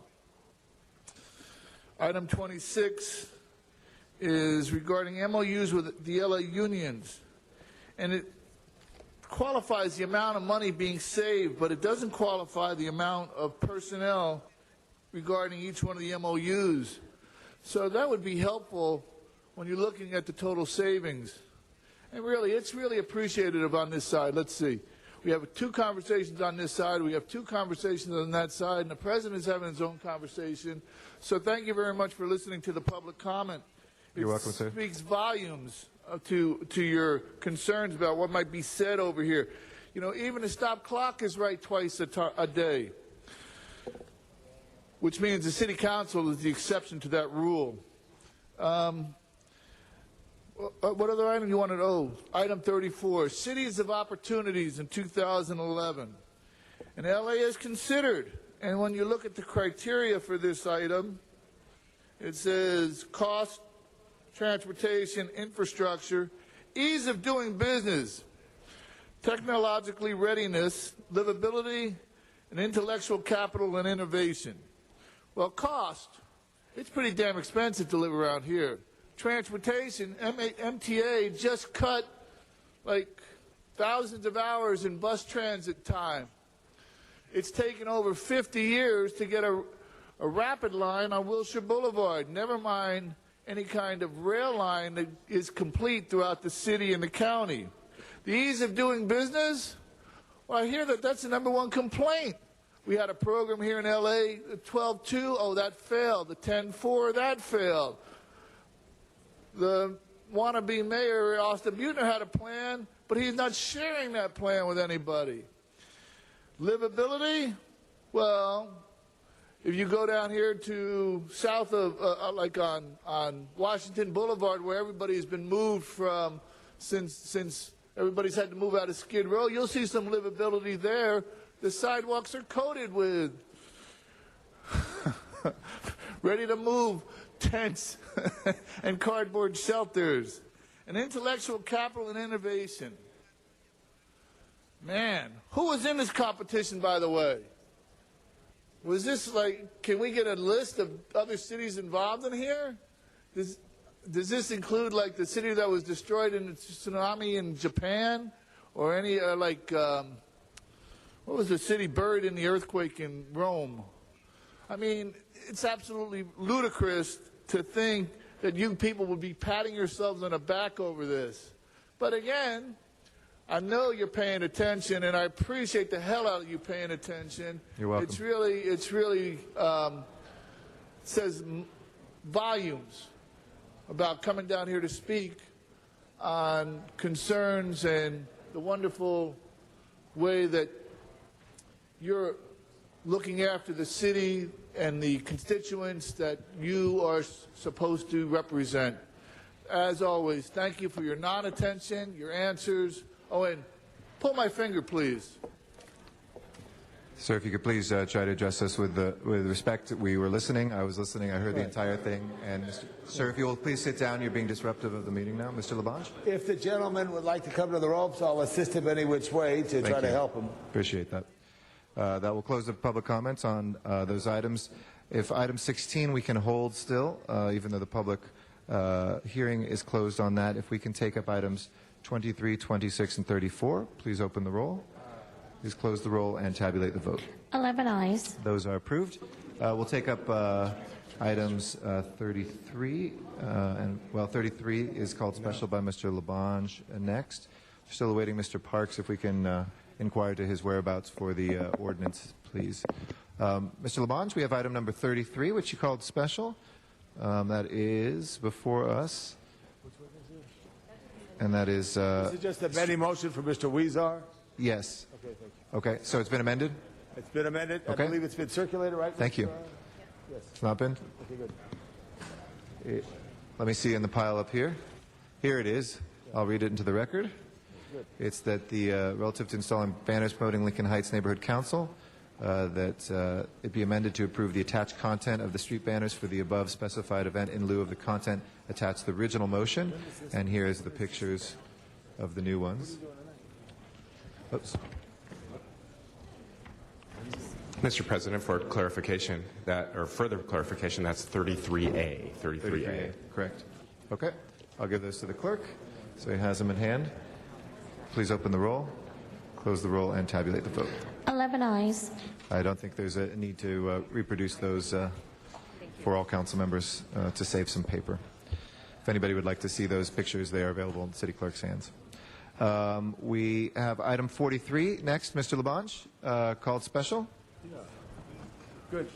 Item 26 is regarding MOUs with the LA unions. And it qualifies the amount of money being saved, but it doesn't qualify the amount of personnel regarding each one of the MOUs. So that would be helpful when you're looking at the total savings. And really, it's really appreciative on this side. Let's see. We have 2 conversations on this side. We have 2 conversations on that side. And the president is having his own conversation. So thank you very much for listening to the public comment. You're welcome, sir. It speaks volumes to your concerns about what might be said over here. You know, even a stop clock is right twice a day, which means the city council is the exception to that rule. What other item you wanted? Oh, item 34, cities of opportunities in 2011. And LA is considered. And when you look at the criteria for this item, it says cost, transportation, infrastructure, ease of doing business, technologically readiness, livability, and intellectual capital and innovation. Well, cost, it's pretty damn expensive to live around here. Transportation, MTA, just cut like thousands of hours in bus transit time. It's taken over 50 years to get a rapid line on Wilshire Boulevard, never mind any kind of rail line that is complete throughout the city and the county. The ease of doing business, well, I hear that that's the #1 complaint. We had a program here in L.A., the 12-2, oh, that failed. The 10-4, that failed. The wannabe mayor, Austin Butner, had a plan, but he's not sharing that plan with anybody. Livability, well, if you go down here to south of, like on Washington Boulevard, where everybody's been moved from since everybody's had to move out of Skid Row, you'll see some livability there. The sidewalks are coated with ready to move tents and cardboard shelters. And intellectual capital and innovation. Man, who was in this competition, by the way? Was this like, can we get a list of other cities involved in here? Does this include like the city that was destroyed in the tsunami in Japan? Or any what was the city buried in the earthquake in Rome? I mean, it's absolutely ludicrous to think that you people would be patting yourselves on the back over this. But again, I know you're paying attention, and I appreciate the hell out of you paying attention. You're welcome. It's really says volumes about coming down here to speak on concerns and the wonderful way that you're looking after the city and the constituents that you are supposed to represent. As always, thank you for your non-attention, your answers. Oh, and pull my finger, please. Sir, if you could please try to address us with respect. We were listening. I was listening. I heard the entire thing. And sir, if you will please sit down. You're being disruptive of the meeting now. Mr. Labange? If the gentleman would like to come to the ropes, I'll assist him any which way to try to help him. Appreciate that. That will close the public comments on those items. If item 16 we can hold still, even though the public hearing is closed on that. If we can take up items 23, 26, and 34, please open the roll. Please close the roll and tabulate the vote. 11 ayes. Those are approved. We'll take up items 33, and 33 is called special by Mr. Labange next. Still awaiting Mr. Parks, if we can inquire to his whereabouts for the ordinance, please. Mr. Labange, we have item number 33, which you called special. That is before us. And that is... Is it just a amending motion for Mr. Weezar? Yes. Okay, thank you. Okay, so it's been amended? It's been amended. Okay. I believe it's been circulated, right? Thank you. Yes. It's not been? Okay, good. Let me see in the pile up here. Here it is. I'll read it into the record. Good. It's that the relative to installing banners promoting Lincoln Heights Neighborhood Council, that it be amended to approve the attached content of the street banners for the above specified event in lieu of the content attached to the original motion. And here is the pictures of the new ones. Oops. Mr. President, for clarification, or further clarification, that's 33A. 33A. Correct. Okay. I'll give those to the clerk so he has them in hand. Please open the roll, close the roll, and tabulate the vote. 11 ayes. I don't think there's a need to reproduce those for all council members to save some paper. If anybody would like to see those pictures, they are available in the city clerk's hands. We have item 43 next, Mr. Labange, called special. Yeah. Good.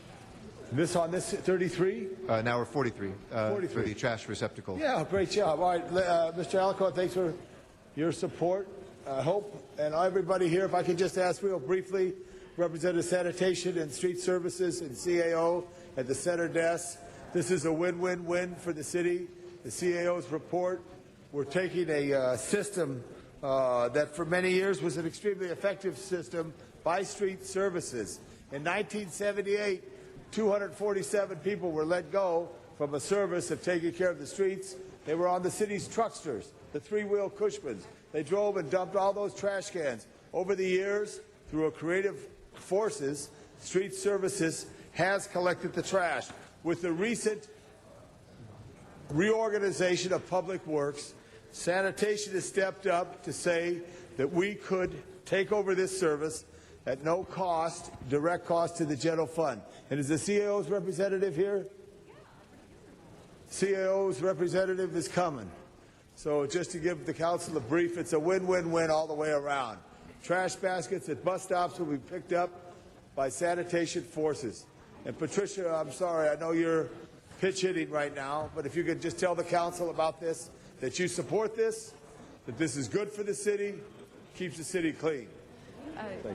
This on this 33? Now we're 43, 43 for the trash receptacle. Yeah, great job. All right, Mr. Alcoa, thanks for your support. I hope, and everybody here, if I could just ask real briefly, Representative Sanitation and Street Services and CAO at the center desk. This is a win-win-win for the city. The CAO's report, we're taking a system that for many years was an extremely effective system by Street Services. In 1978, 247 people were let go from a service of taking care of the streets. They were on the city's trucksters, the three-wheel Cushmans. They drove and dumped all those trash cans. Over the years, through a creative forces, Street Services has collected the trash. With the recent reorganization of public works, sanitation has stepped up to say that we could take over this service at no cost, direct cost to the general fund. And is the CAO's representative here? CAO's representative is coming. So just to give the council a brief, it's a win-win-win all the way around. Trash baskets at bus stops will be picked up by sanitation forces. And Patricia, I'm sorry, I know you're pitch hitting right now, but if you could just tell the council about this, that you support this, that this is good for the city, keeps the city clean. Thank you.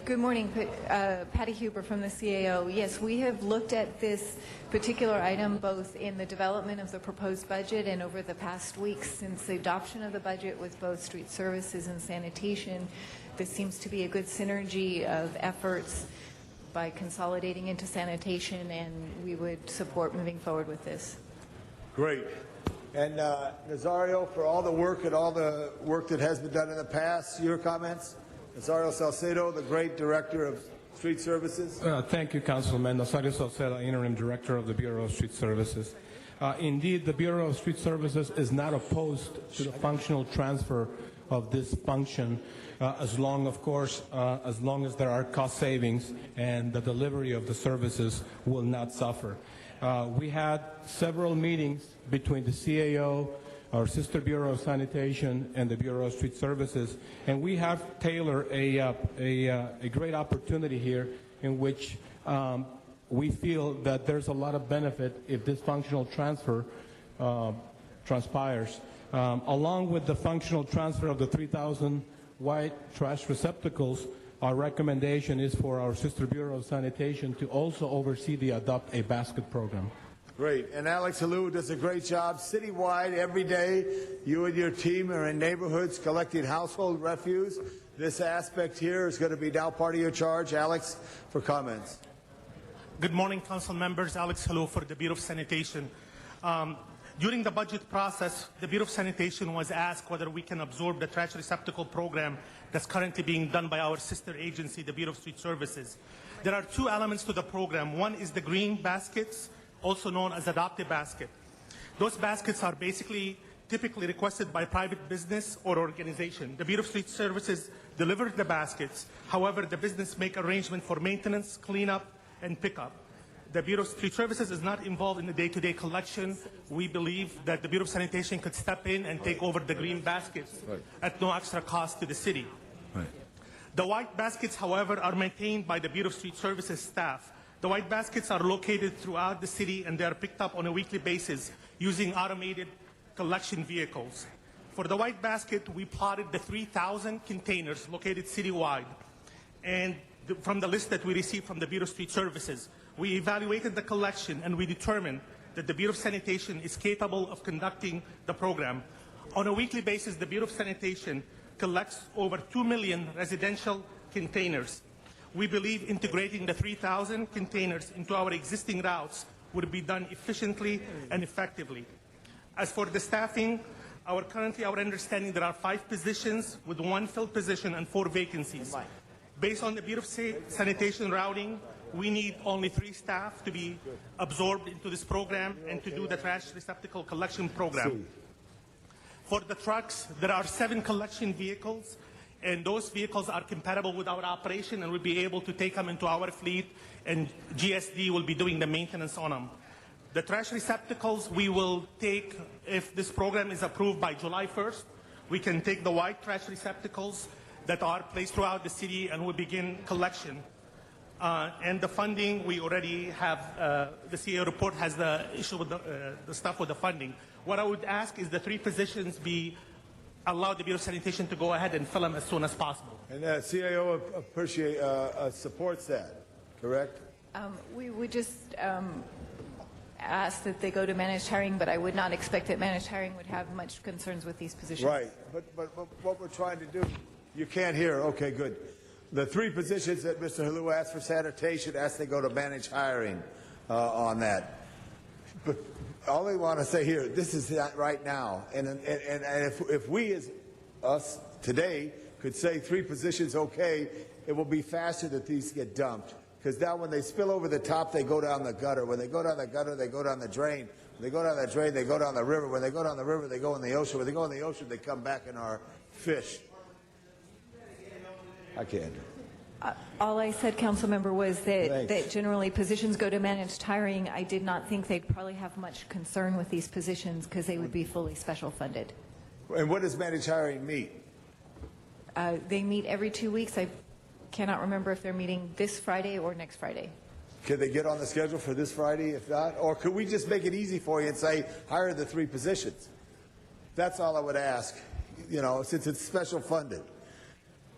Good morning, Patty Huber from the CAO. Yes, we have looked at this particular item both in the development of the proposed budget and over the past weeks since the adoption of the budget with both street services and sanitation. This seems to be a good synergy of efforts by consolidating into sanitation, and we would support moving forward with this. Great. And Nazario, for all the work that has been done in the past, your comments? Nazario Salcedo, the great director of Street Services. Thank you, Councilman. Nazario Salcedo, interim director of the Bureau of Street Services. Indeed, the Bureau of Street Services is not opposed to the functional transfer of this function, as long, of course, as long as there are cost savings and the delivery of the services will not suffer. We had several meetings between the CAO, our sister Bureau of Sanitation, and the Bureau of Street Services, and we have tailored a great opportunity here in which we feel that there's a lot of benefit if this functional transfer transpires. Along with the functional transfer of the 3,000 white trash receptacles, our recommendation is for our sister Bureau of Sanitation to also oversee the Adopt a Basket program. Great. And Alex Halou does a great job citywide every day. You and your team are in neighborhoods collecting household refuse. This aspect here is going to be now part of your charge. Alex, for comments. Good morning, council members. Alex Halou for the Bureau of Sanitation. During the budget process, the Bureau of Sanitation was asked whether we can absorb the trash receptacle program that's currently being done by our sister agency, the Bureau of Street Services. There are two elements to the program. One is the green baskets, also known as Adopt a Basket. Those baskets are typically requested by private business or organization. The Bureau of Street Services delivers the baskets. However, the business make arrangement for maintenance, cleanup, and pickup. The Bureau of Street Services is not involved in the day-to-day collection. We believe that the Bureau of Sanitation could step in and take over the green baskets at no extra cost to the city. Right. The white baskets, however, are maintained by the Bureau of Street Services staff. The white baskets are located throughout the city, and they are picked up on a weekly basis using automated collection vehicles. For the white basket, we plotted the 3,000 containers located citywide. And from the list that we received from the Bureau of Street Services, we evaluated the collection, and we determined that the Bureau of Sanitation is capable of conducting the program. On a weekly basis, the Bureau of Sanitation collects over 2 million residential containers. We believe integrating the 3,000 containers into our existing routes would be done efficiently and effectively. As for the staffing, currently our understanding there are 5 positions with 1 filled position and 4 vacancies. Based on the Bureau of Sanitation routing, we need only 3 staff to be absorbed into this program and to do the trash receptacle collection program. For the trucks, there are 7 collection vehicles, and those vehicles are compatible with our operation, and we'll be able to take them into our fleet, and GSD will be doing the maintenance on them. The trash receptacles we will take, if this program is approved by July 1st, we can take the white trash receptacles that are placed throughout the city, and we'll begin collection. And the funding, we already have, the CAO report has the issue with the stuff with the funding. What I would ask is the 3 positions be allowed the Bureau of Sanitation to go ahead and fill them as soon as possible. And CAO supports that, correct? We would just ask that they go to managed hiring, but I would not expect that managed hiring would have much concerns with these positions. Right, but what we're trying to do, you can't hear, okay, good. The 3 positions that Mr. Halou asked for sanitation, asked they go to managed hiring on that. But all I want to say here, this is that right now, and if we as us today could say 3 positions okay, it will be faster that these get dumped. Because now when they spill over the top, they go down the gutter. When they go down the gutter, they go down the drain. They go down that drain, they go down the river. When they go down the river, they go in the ocean. When they go in the ocean, they come back and are fish. I can't. All I said, Councilmember, was that generally positions go to managed hiring. I did not think they'd probably have much concern with these positions because they would be fully special funded. And what does managed hiring mean? They meet every 2 weeks. I cannot remember if they're meeting this Friday or next Friday. Could they get on the schedule for this Friday, if not? Or could we just make it easy for you and say, hire the 3 positions? That's all I would ask, you know, since it's special funded.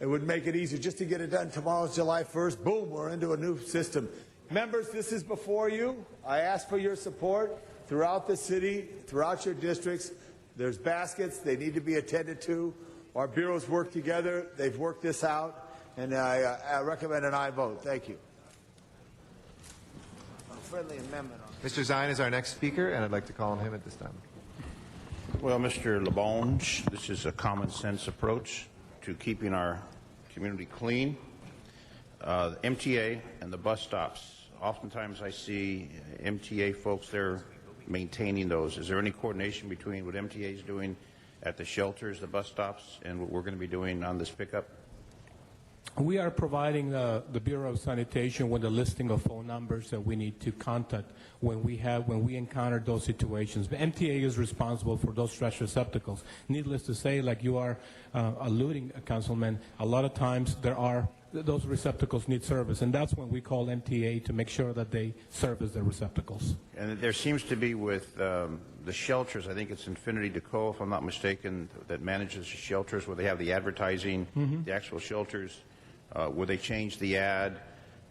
It would make it easier just to get it done. Tomorrow's July 1st. Boom, we're into a new system. Members, this is before you. I ask for your support throughout the city, throughout your districts. There's baskets. They need to be attended to. Our bureaus work together. They've worked this out. And I recommend an aye vote. Thank you. A friendly amendment. Mr. Zine is our next speaker, and I'd like to call on him at this time. Well, Mr. LaBonge, this is a common sense approach to keeping our community clean. The MTA and the bus stops, oftentimes I see MTA folks there maintaining those. Is there any coordination between what MTA is doing at the shelters, the bus stops, and what we're going to be doing on this pickup? We are providing the Bureau of Sanitation with a listing of phone numbers that we need to contact when we encounter those situations. The MTA is responsible for those trash receptacles. Needless to say, like you are alluding, Councilman, a lot of times those receptacles need service, and that's when we call MTA to make sure that they service the receptacles. And there seems to be with the shelters, I think it's Infinity Deco, if I'm not mistaken, that manages the shelters where they have the advertising, the actual shelters. Where they change the ad,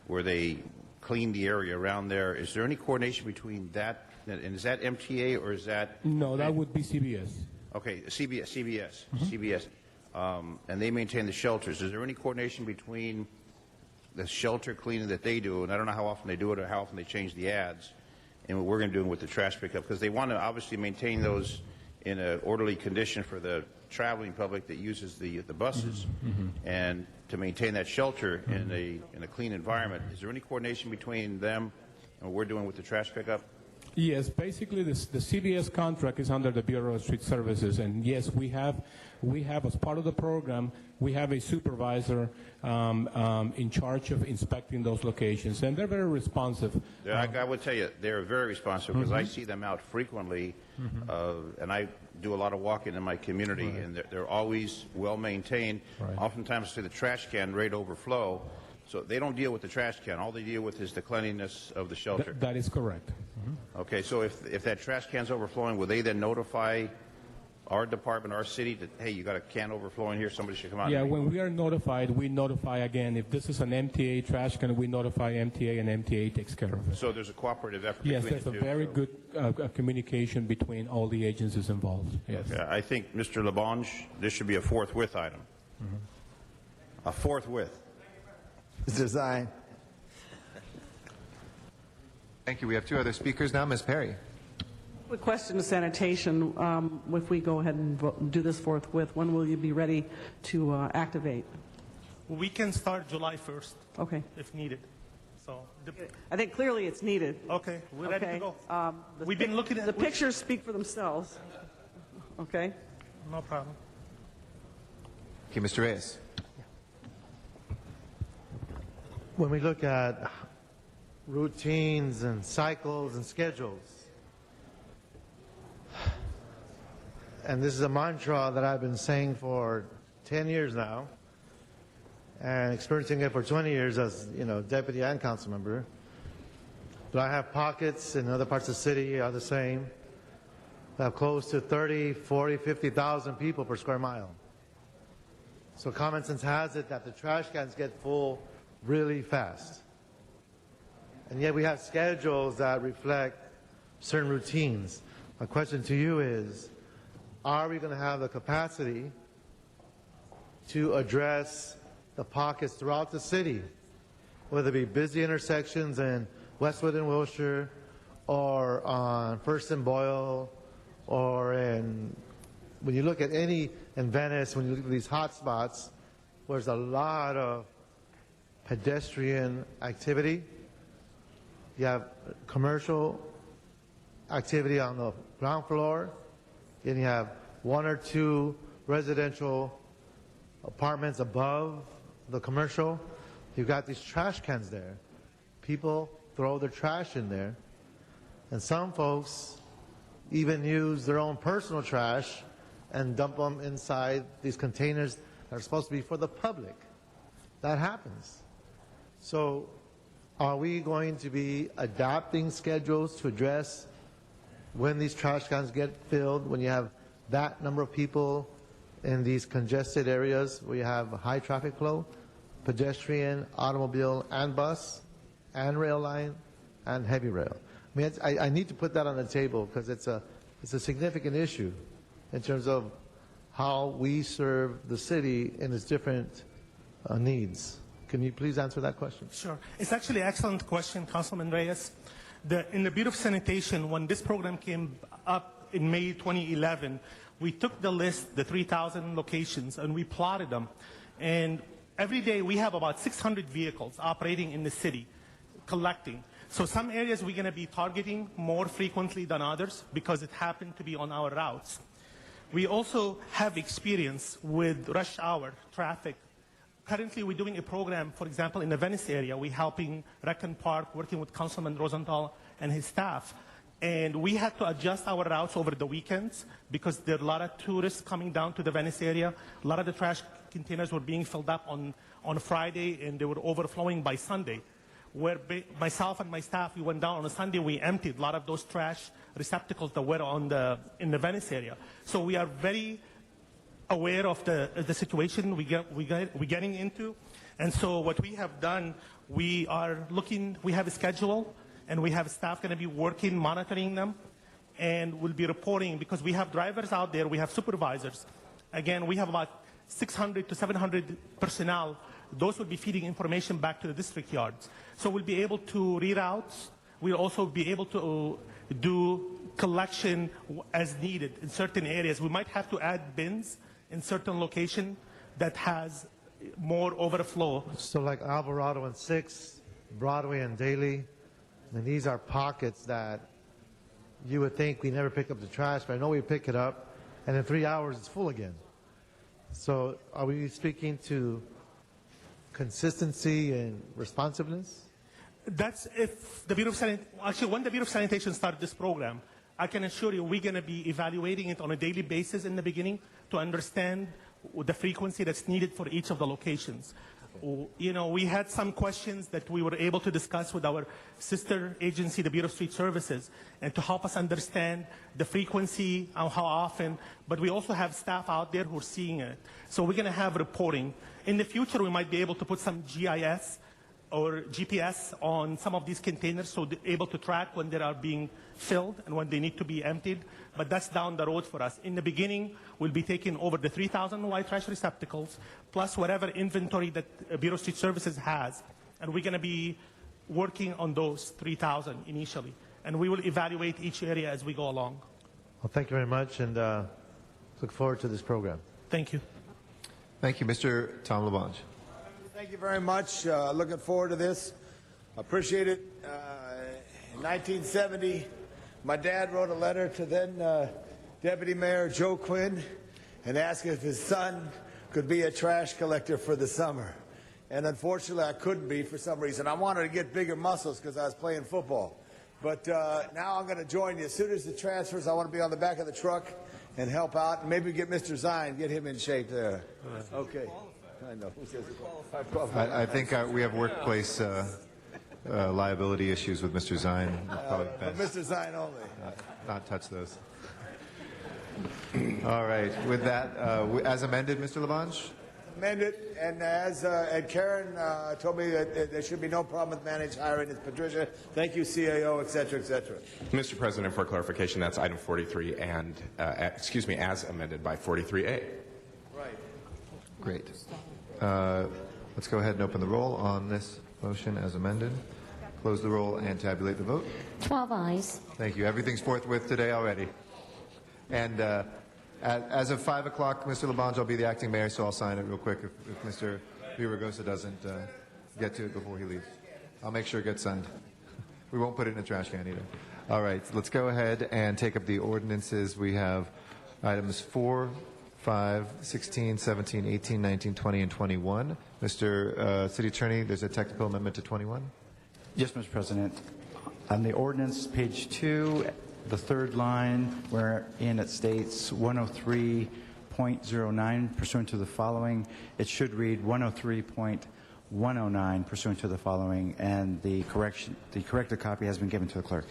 where they clean the area around there. Is there any coordination between that, and is that MTA or is that? No, that would be CBS. Okay, CBS. And they maintain the shelters. Is there any coordination between the shelter cleaning that they do, and I don't know how often they do it or how often they change the ads, and what we're going to do with the trash pickup? Because they want to obviously maintain those in an orderly condition for the traveling public that uses the buses, and to maintain that shelter in a clean environment. Is there any coordination between them and what we're doing with the trash pickup? Yes, basically the CBS contract is under the Bureau of Street Services, and yes, we have as part of the program, we have a supervisor in charge of inspecting those locations, and they're very responsive. I would tell you, they're very responsive because I see them out frequently, and I do a lot of walking in my community, and they're always well maintained. Oftentimes, I see the trash can rate overflow, so they don't deal with the trash can. All they deal with is the cleanliness of the shelter. That is correct. Okay, so if that trash can's overflowing, will they then notify our department, our city, that, hey, you got a can overflowing here, somebody should come out? Yeah, when we are notified, we notify again. If this is an MTA trash can, we notify MTA, and MTA takes care of it. So there's a cooperative effort Yes, between there's the a two. very good communication between all the agencies involved. Yes. Okay, I think, Mr. LaBonge, this should be a forthwith item. A forthwith. Mr. Zine. Thank you. We have 2 other speakers now. Ms. Perry. Quick question to sanitation. If we go ahead and do this forthwith, when will you be ready to activate? We can start July 1st. Okay. If needed. So I think clearly it's needed. Okay, we're ready to go. We've been looking at the pictures speak for themselves. Okay. No problem. Okay, Mr. Reyes. When we look at routines and cycles and schedules, and this is a mantra that I've been saying for 10 years now, and experiencing it for 20 years as, deputy and council member. But I have pockets in other parts of the city are the same. We have close to 30, 40, 50,000 people per square mile. So common sense has it that the trash cans get full really fast. And yet we have schedules that reflect certain routines. My question to you is, are we going to have the capacity to address the pockets throughout the city, whether it be busy intersections in Westwood and Wilshire, or on First and Boyle, or when you look at in Venice, when you look at these hot spots, where there's a lot of pedestrian activity, you have commercial activity on the ground floor, and you have 1 or 2 residential apartments above the commercial. You've got these trash cans there. People throw their trash in there, and some folks even use their own personal trash and dump them inside these containers that are supposed to be for the public. That happens. So are we going to be adopting schedules to address when these trash cans get filled, when you have that number of people in these congested areas where you have high traffic flow, pedestrian, automobile, and bus, and rail line, and heavy rail? I mean, I need to put that on the table because it's a significant issue in terms of how we serve the city in its different needs. Can you please answer that question? Sure. It's actually an excellent question, Councilman Reyes. In the Bureau of Sanitation, when this program came up in May 2011, we took the list, the 3,000 locations, and we plotted them. And every day we have about 600 vehicles operating in the city, collecting. So some areas we're going to be targeting more frequently than others because it happened to be on our routes. We also have experience with rush hour traffic. Currently, we're doing a program, for example, in the Venice area. We're helping Recon Park, working with Councilman Rosenthal and his staff. And we had to adjust our routes over the weekends because there are a lot of tourists coming down to the Venice area. A lot of the trash containers were being filled up on Friday, and they were overflowing by Sunday. Where myself and my staff, we went down on a Sunday, we emptied a lot of those trash receptacles that were in the Venice area. So we are very aware of the situation we're getting into. And so what we have done, we have a schedule, and we have staff going to be working, monitoring them, and we'll be reporting because we have drivers out there, we have supervisors. Again, we have about 600 to 700 personnel. Those will be feeding information back to the district yards. So we'll be able to reroute. We'll also be able to do collection as needed in certain areas. We might have to add bins in certain location that has more overflow. So like Alvarado and 6, Broadway and Daly, and these are pockets that you would think we never pick up the trash, but I know we pick it up, and in 3 hours it's full again. So are we speaking to consistency and responsiveness? That's if the Bureau of Sanitation, actually when the Bureau of Sanitation started this program, I can assure you we're going to be evaluating it on a daily basis in the beginning to understand the frequency that's needed for each of the locations. You know, we had some questions that we were able to discuss with our sister agency, the Bureau of Street Services, and to help us understand the frequency, how often, but we also have staff out there who are seeing it. So we're going to have reporting. In the future, we might be able to put some GIS or GPS on some of these containers so they're able to track when they are being filled and when they need to be emptied, but that's down the road for us. In the beginning, we'll be taking over the 3,000 white trash receptacles, plus whatever inventory that Bureau of Street Services has, and we're going to be working on those 3,000 initially, and we will evaluate each area as we go along. Well, thank you very much, and look forward to this program. Thank you. Thank you, Mr. Tom LaBonge. Thank you very much. Looking forward to this. Appreciate it. In 1970, my dad wrote a letter to then Deputy Mayor Joe Quinn and asked if his son could be a trash collector for the summer. And unfortunately, I couldn't be for some reason. I wanted to get bigger muscles because I was playing football. But now I'm going to join you. As soon as the transfers, I want to be on the back of the truck and help out. And maybe get Mr. Zine, get him in shape there. Okay. I know. I think we have workplace liability issues with Mr. Zine. But Mr. Zine only. Not touch those. All right. With that, as amended, Mr. LaBonge? Amended, and as Karen told me that there should be no problem with managed hiring. It's Patricia. Thank you, CAO, et cetera, et cetera. Mr. President, for clarification, that's item 43 and, as amended by 43A. Right. Great. Let's go ahead and open the roll on this motion as amended. Close the roll and tabulate the vote. 12 ayes. Thank you. Everything's forthwith today already. And as of 5 o'clock, Mr. LaBonge, I'll be the acting mayor, so I'll sign it real quick if Mr. Villaraigosa doesn't get to it before he leaves. I'll make sure it gets signed. We won't put it in a trash can either. All right, let's go ahead and take up the ordinances. We have items 4, 5, 16, 17, 18, 19, 20, and 21. Mr. City Attorney, there's a technical amendment to 21. Yes, Mr. President. On the ordinance, page 2, the third line, wherein it states 103.09 pursuant to the following, it should read 103.109 pursuant to the following, and the corrected copy has been given to the clerk.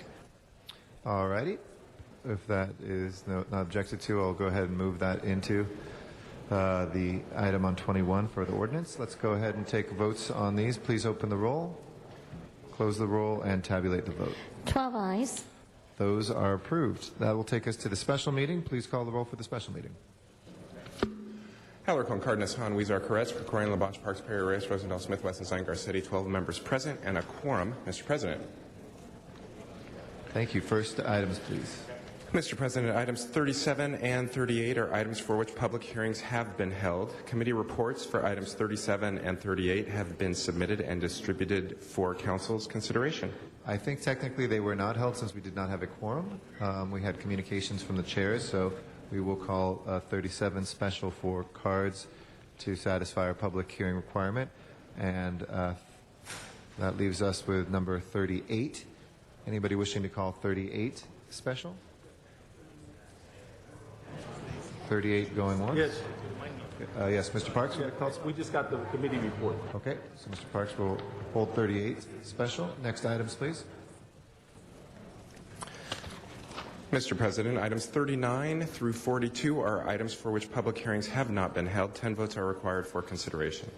All righty. If that is not objected to, I'll go ahead and move that into the item on 21 for the ordinance. Let's go ahead and take votes on these. Please open the roll, close the roll, and tabulate the vote. 12 ayes. Those are approved. That will take us to the special meeting. Please call the roll for the special meeting. Alarcon, Cardenas, Han, Weezer, Koretz, Krikorian, Labange, Parks, Perry, Reyes, Rosendale, Smith, West, and Zion City. 12 members present and a quorum. Mr. President. Thank you. First items, please. Mr. President, items 37 and 38 are items for which public hearings have been held. Committee reports for items 37 and 38 have been submitted and distributed for Council's consideration. I think technically they were not held since we did not have a quorum. We had communications from the chairs, so we will call 37 special for cards to satisfy our public hearing requirement. And that leaves us with number 38. Anybody wishing to call 38 special? 38 going once? Yes. Yes, Mr. Parks? We just got the committee report. Okay, so Mr. Parks will hold 38 special. Next items, please. Mr. President, items 39 through 42 are items for which public hearings have not been held. 10 votes are required for consideration.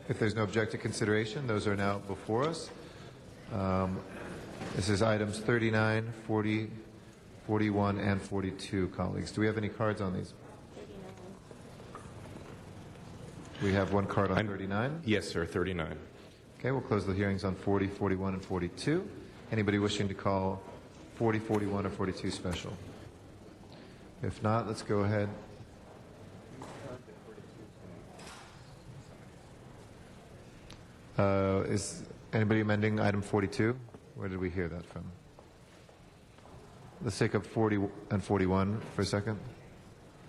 If there's no object to consideration, those are now before us. This is items 39, 40, 41, and 42, colleagues. Do we have any cards on these? We have one card on 39? Yes, sir, 39. Okay, we'll close the hearings on 40, 41, and 42. Anybody wishing to call 40, 41, or 42 special? If not, let's go ahead. Is anybody amending item 42? Where did we hear that from? Let's take up 40 and 41 for a second.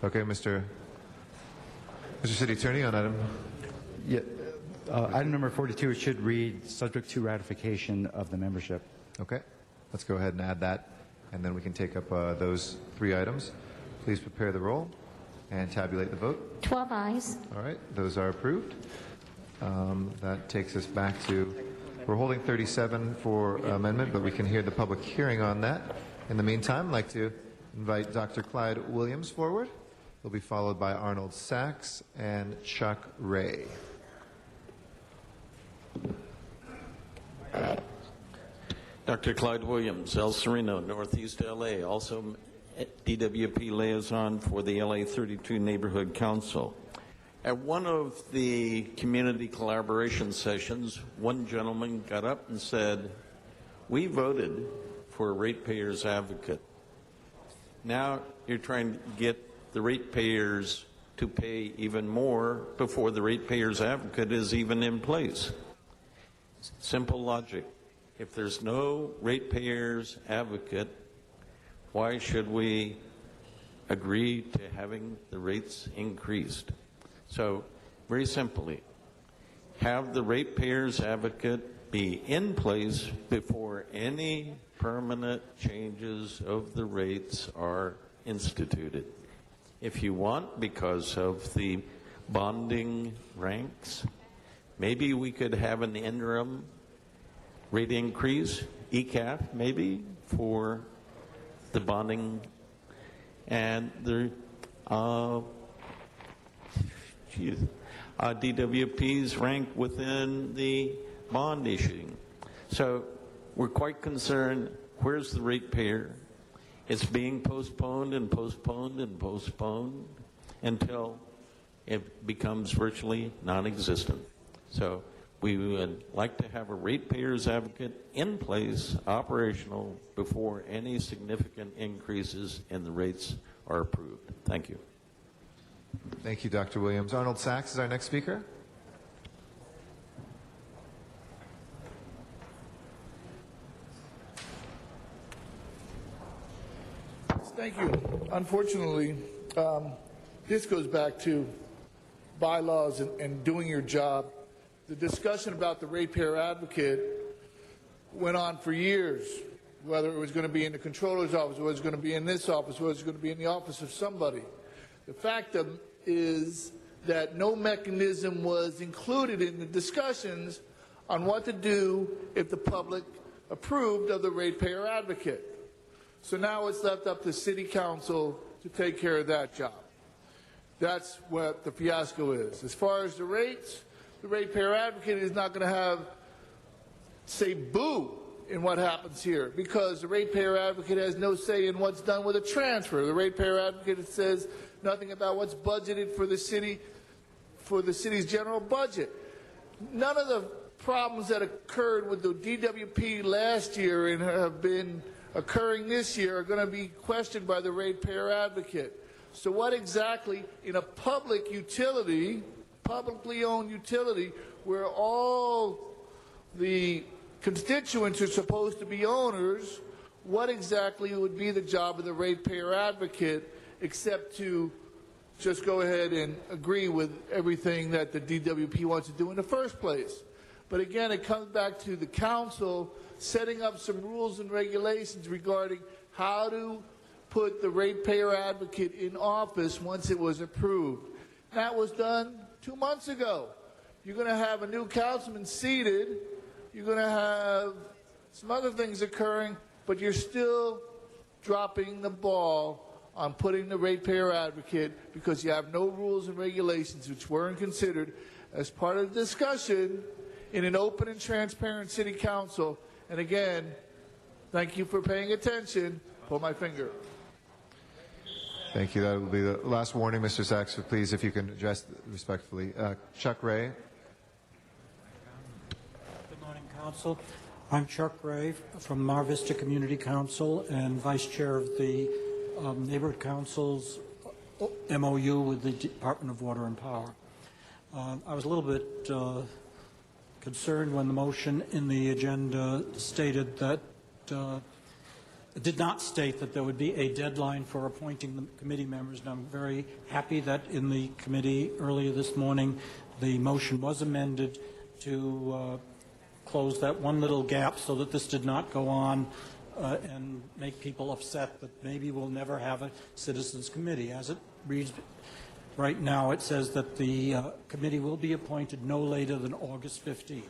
Okay, Mr. City Attorney on item. Yeah, item number 42 should read subject to ratification of the membership. Okay, let's go ahead and add that, and then we can take up those 3 items. Please prepare the roll and tabulate the vote. 12 ayes. All right, those are approved. That takes us back to, we're holding 37 for amendment, but we can hear the public hearing on that. In the meantime, I'd like to invite Dr. Clyde Williams forward. He'll be followed by Arnold Sachs and Chuck Ray. Dr. Clyde Williams, El Sereno, Northeast LA, also DWP liaison for the LA 32 Neighborhood Council. At one of the community collaboration sessions, one gentleman got up and said, "We voted for a ratepayers advocate. Now you're trying to get the ratepayers to pay even more before the ratepayers advocate is even in place." Simple logic. If there's no ratepayers advocate, why should we agree to having the rates increased? So, very simply, have the ratepayers advocate be in place before any permanent changes of the rates are instituted. If you want, because of the bonding ranks, maybe we could have an interim rate increase, ECAF maybe, for the bonding and the DWP's rank within the bond issuing. So we're quite concerned, where's the ratepayer? It's being postponed and postponed and postponed until it becomes virtually non-existent. So we would like to have a ratepayers advocate in place, operational, before any significant increases in the rates are approved. Thank you. Thank you, Dr. Williams. Arnold Sachs is our next speaker. Thank you. Unfortunately, this goes back to bylaws and doing your job. The discussion about the ratepayer advocate went on for years, whether it was going to be in the controller's office, whether it was going to be in this office, whether it was going to be in the office of somebody. The fact is that no mechanism was included in the discussions on what to do if the public approved of the ratepayer advocate. So now it's left up to City Council to take care of that job. That's what the fiasco is. As far as the rates, the ratepayer advocate is not going to say boo in what happens here, because the ratepayer advocate has no say in what's done with a transfer. The ratepayer advocate says nothing about what's budgeted for the city's general budget. None of the problems that occurred with the DWP last year and have been occurring this year are going to be questioned by the ratepayer advocate. So what exactly, in a public utility, publicly owned utility, where all the constituents are supposed to be owners, what exactly would be the job of the ratepayer advocate except to just go ahead and agree with everything that the DWP wants to do in the first place? But again, it comes back to the council setting up some rules and regulations regarding how to put the ratepayer advocate in office once it was approved. That was done 2 months ago. You're going to have a new councilman seated. You're going to have some other things occurring, but you're still dropping the ball on putting the ratepayer advocate because you have no rules and regulations which weren't considered as part of the discussion in an open and transparent city council. And again, thank you for paying attention. Pull my finger. Thank you. That will be the last warning, Mr. Sachs. So please, if you can address respectfully. Chuck Ray. Good morning, Council. I'm Chuck Ray from Mar Vista Community Council and Vice Chair of the Neighborhood Council's MOU with the Department of Water and Power. I was a little bit concerned when the motion in the agenda stated that it did not state that there would be a deadline for appointing the committee members, and I'm very happy that in the committee earlier this morning the motion was amended to close that one little gap so that this did not go on and make people upset that maybe we'll never have a citizens committee. As it reads right now, it says that the committee will be appointed no later than August 15th.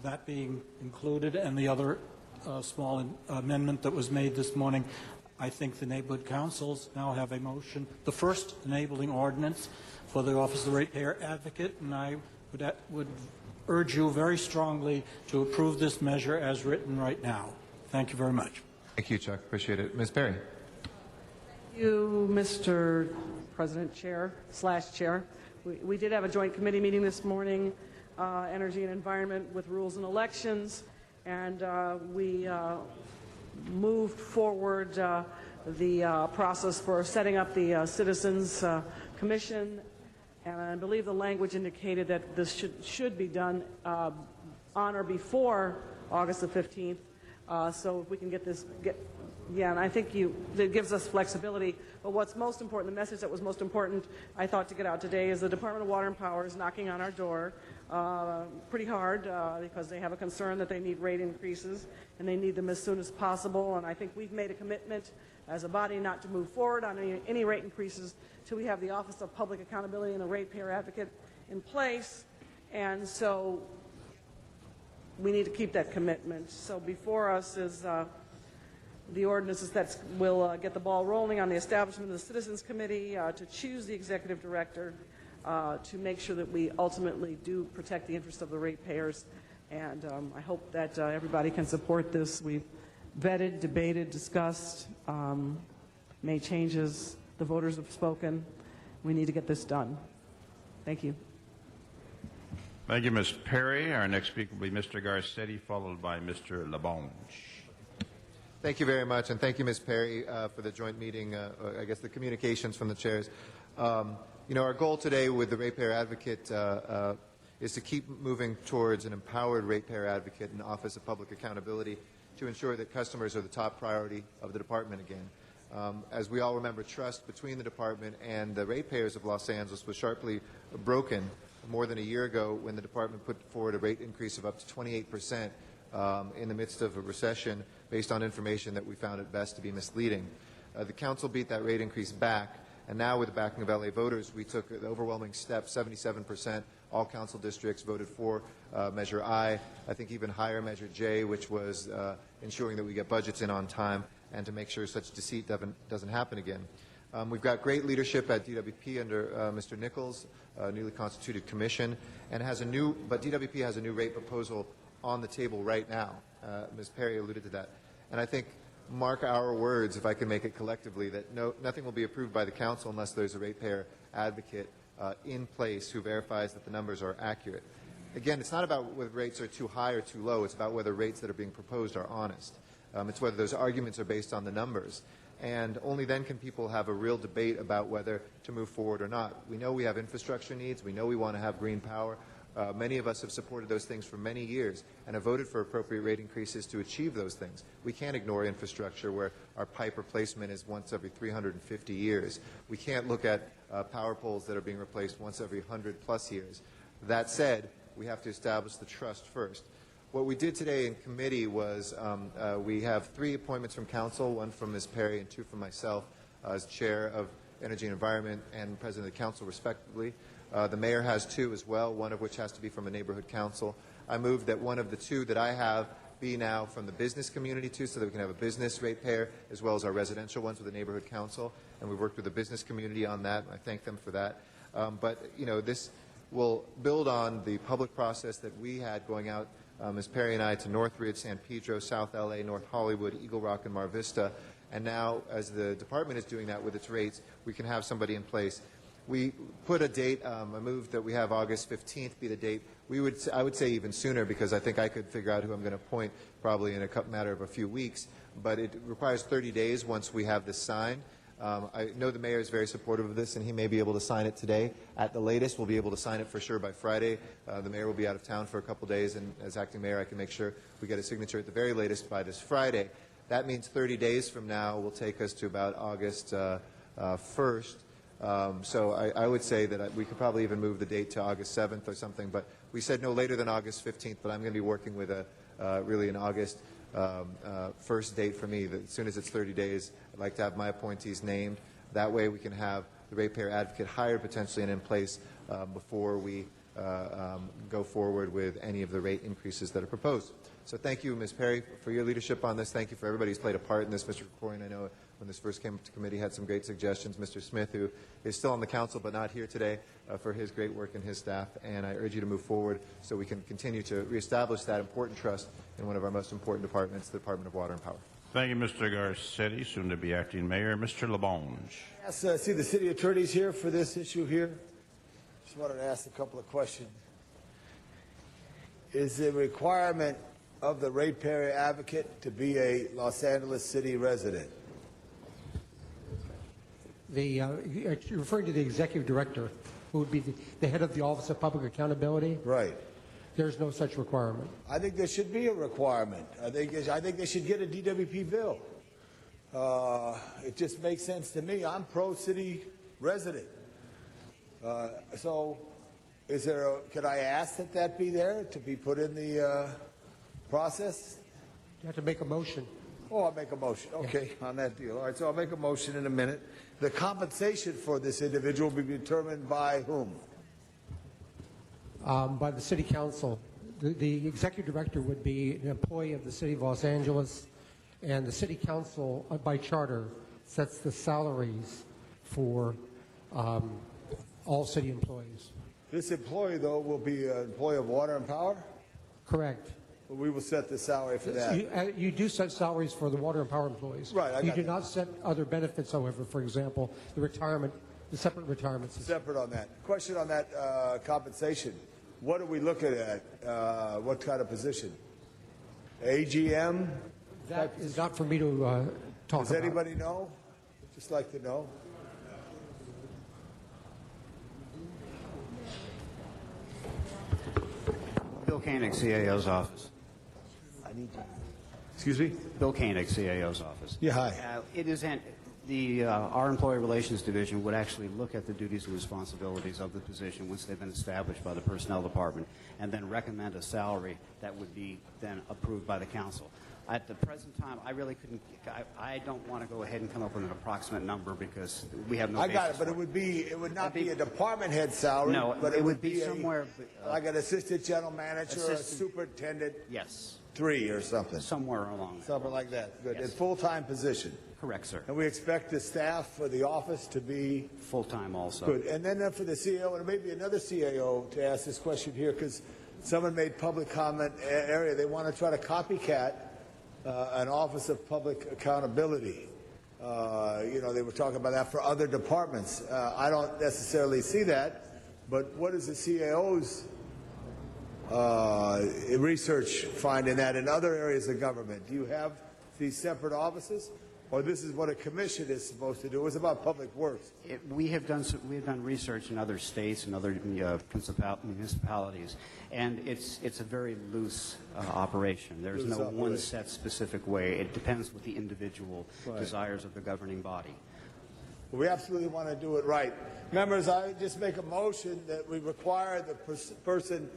That being included, and the other small amendment that was made this morning, I think the neighborhood councils now have a motion, the first enabling ordinance for the Office of the Ratepayer Advocate, and I would urge you very strongly to approve this measure as written right now. Thank you very much. Thank you, Chuck. Appreciate it. Ms. Perry. Thank you, Mr. President, Chair. We did have a joint committee meeting this morning, Energy and Environment with Rules and Elections, and we moved forward the process for setting up the Citizens Commission, and I believe the language indicated that this should be done on or before August the 15th. So if we can get this, and I think it gives us flexibility. But what's most important, the message that was most important, I thought, to get out today is the Department of Water and Power is knocking on our door pretty hard because they have a concern that they need rate increases, and they need them as soon as possible. And I think we've made a commitment as a body not to move forward on any rate increases till we have the Office of Public Accountability and the Ratepayer Advocate in place. And so we need to keep that commitment. So before us is the ordinances that will get the ball rolling on the establishment of the Citizens Committee to choose the executive director to make sure that we ultimately do protect the interests of the ratepayers. And I hope that everybody can support this. We've vetted, debated, discussed, made changes. The voters have spoken. We need to get this done. Thank you. Thank you, Ms. Perry. Our next speaker will be Mr. Garcetti, followed by Mr. LaBonge. Thank you very much, and thank you, Ms. Perry, for the joint meeting, I guess the communications from the chairs. You know, our goal today with the Ratepayer Advocate is to keep moving towards an empowered Ratepayer Advocate and Office of Public Accountability to ensure that customers are the top priority of the department again. As we all remember, trust between the department and the ratepayers of Los Angeles was sharply broken more than a year ago when the department put forward a rate increase of up to 28% in the midst of a recession based on information that we found at best to be misleading. The council beat that rate increase back, and now with the backing of LA voters, we took the overwhelming step. 77%, all council districts voted for Measure I. I think even higher, Measure J, which was ensuring that we get budgets in on time and to make sure such deceit doesn't happen again. We've got great leadership at DWP under Mr. Nichols, newly constituted commission, and but DWP has a new rate proposal on the table right now. Ms. Perry alluded to that. And I think, mark our words, if I can make it collectively, that nothing will be approved by the council unless there's a ratepayer advocate in place who verifies that the numbers are accurate. Again, it's not about whether rates are too high or too low. It's about whether rates that are being proposed are honest. It's whether those arguments are based on the numbers. And only then can people have a real debate about whether to move forward or not. We know we have infrastructure needs. We know we want to have green power. Many of us have supported those things for many years and have voted for appropriate rate increases to achieve those things. We can't ignore infrastructure where our pipe replacement is once every 350 years. We can't look at power poles that are being replaced once every 100+ years. That said, we have to establish the trust first. What we did today in committee was we have 3 appointments from council, 1 from Ms. Perry and 2 from myself as chair of Energy and Environment and president of the council, respectively. The mayor has 2 as well, 1 of which has to be from a neighborhood council. I moved that 1 of the 2 that I have be now from the business community too, so that we can have a business ratepayer as well as our residential ones with a neighborhood council. And we've worked with the business community on that. I thank them for that. But you know, this will build on the public process that we had going out, Ms. Perry and I, to Northridge, San Pedro, South LA, North Hollywood, Eagle Rock, and Mar Vista. And now, as the department is doing that with its rates, we can have somebody in place. We put a date, I moved that we have August 15th be the date. I would say even sooner, because I think I could figure out who I'm going to appoint probably in a matter of a few weeks. But it requires 30 days once we have this signed. I know the mayor is very supportive of this, and he may be able to sign it today. At the latest, we'll be able to sign it for sure by Friday. The mayor will be out of town for a couple days, and as acting mayor, I can make sure we get a signature at the very latest by this Friday. That means 30 days from now will take us to about August 1st. So I would say that we could probably even move the date to August 7th or something, but we said no later than August 15th, but I'm going to be working with really an August first date for me. As soon as it's 30 days, I'd like to have my appointees named. That way we can have the ratepayer advocate hired potentially and in place before we go forward with any of the rate increases that are proposed. So thank you, Ms. Perry, for your leadership on this. Thank you for everybody who's played a part in this. Mr. Krikorian, I know when this first came to committee, had some great suggestions. Mr. Smith, who is still on the council but not here today, for his great work and his staff. And I urge you to move forward so we can continue to reestablish that important trust in one of our most important departments, the Department of Water and Power. Thank you, Mr. Garcetti, soon to be acting mayor. Mr. LaBonge. Yes, I see the city attorney's here for this issue here. Just wanted to ask a couple of questions. Is the requirement of the ratepayer advocate to be a Los Angeles City resident? You're referring to the executive director, who would be the head of the Office of Public Accountability? Right. There's no such requirement. I think there should be a requirement. I think they should get a DWP bill. It just makes sense to me. I'm pro-city resident. So could I ask that be there to be put in the process? You have to make a motion. Oh, I'll make a motion. Okay, on that deal. All right, so I'll make a motion in a minute. The compensation for this individual will be determined by whom? By the city council. The executive director would be an employee of the city of Los Angeles, and the city council, by charter, sets the salaries for all city employees. This employee, though, will be an employee of Water and Power? Correct. Well, we will set the salary for that. You do set salaries for the Water and Power employees. Right. You do not set other benefits, however, for example, the separate retirement system. Separate on that. Question on that compensation. What are we looking at? What kind of position? AGM? That is not for me to talk about. Does anybody know? Just like to know. Bill Koenig, CAO's office. I need you. Excuse me? Bill Koenig, CAO's office. Yeah, hi. It is Our Employee Relations Division would actually look at the duties and responsibilities of the position once they've been established by the Personnel Department and then recommend a salary that would be then approved by the council. At the present time, I really couldn't, I don't want to go ahead and come up with an approximate number because we have no I got it, basis but for it would not be a department head salary. No, but it would be a- somewhere, like an assistant general manager or a Assistant- superintendent. Yes. 3 or something. Somewhere along there. Something like that. Good. Yes. A full-time position. Correct, sir. And we expect the staff for the office to be Full-time also. good. And then for the CAO, and maybe another CAO to ask this question here, because someone made public comment area. They want to try to copycat an Office of Public Accountability. They were talking about that for other departments. I don't necessarily see that, but what is the CAO's research finding that in other areas of government? Do you have these separate offices? Or this is what a commission is supposed to do? It was about public works. We have done research in other states and other municipalities, and it's a very loose operation. There's Loose no one operation. set specific way. It depends what the individual Right. desires of the governing body. We absolutely want to do it right. Members, I just make a motion that we require the person,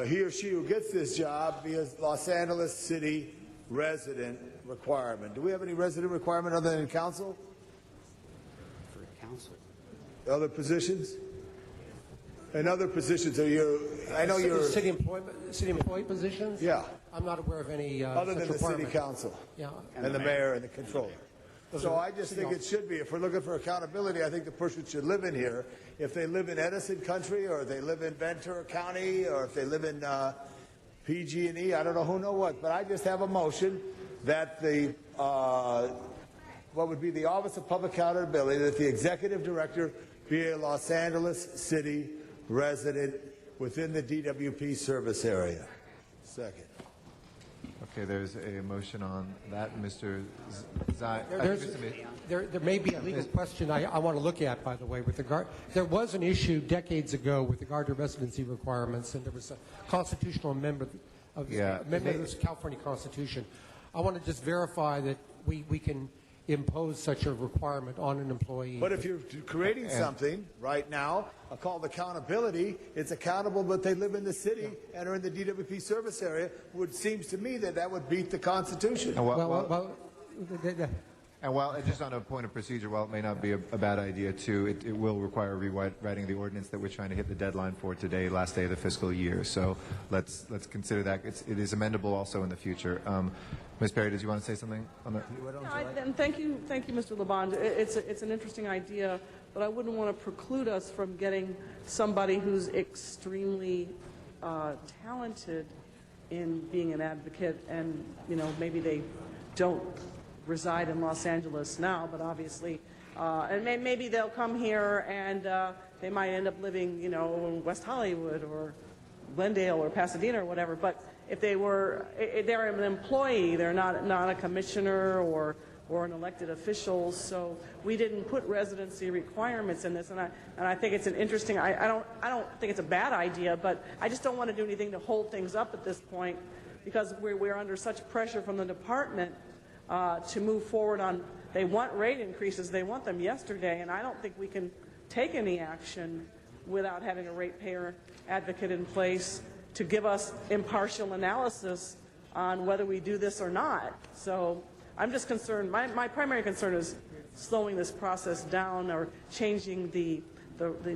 he or she who gets this job, be a Los Angeles City resident requirement. Do we have any resident requirement other than council? For council. Other positions? And other positions, are you, I know you're... City employee positions? Yeah. I'm not aware of any Other such than the city requirement. council? Yeah. And the mayor and the controller. Those So are I just city think it should be, if we're looking for accountability, I think the person should live in here. If they live in Edison Country, or they live in Ventura County, or if they live in PG&E, I don't know who know what, but I just have a motion that the, what would be the Office of Public Accountability, that the executive director be a Los Angeles City resident within the DWP service area. Second. Okay, there's a motion on that. Mr. Zai. There may be a legal question I want to look at, by the way, with regard. There was an issue decades ago with regard to residency requirements, and there was a constitutional amendment of the California Constitution. I want to just verify that we can impose such a requirement on an employee. But if you're creating something right now called accountability, it's accountable, but they live in the city and are in the DWP service area, which seems to me that would beat the Constitution. And while, just on a point of procedure, while it may not be a bad idea too, it will require rewriting the ordinance that we're trying to hit the deadline for today, last day of the fiscal year. So let's consider that. It is amendable also in the future. Ms. Perry, did you want to say something on that? And thank you, Mr. Labange. It's an interesting idea, but I wouldn't want to preclude us from getting somebody who's extremely talented in being an advocate, and maybe they don't reside in Los Angeles now, but obviously, and maybe they'll come here and they might end up living, in West Hollywood or Glendale or Pasadena or whatever. But if they're an employee, they're not a commissioner or an elected official. So we didn't put residency requirements in this, and I think it's an interesting. I don't think it's a bad idea, but I just don't want to do anything to hold things up at this point because we're under such pressure from the department to move forward on. They want rate increases. They want them yesterday, and I don't think we can take any action without having a ratepayer advocate in place to give us impartial analysis on whether we do this or not. So I'm just concerned. My primary concern is slowing this process down or changing the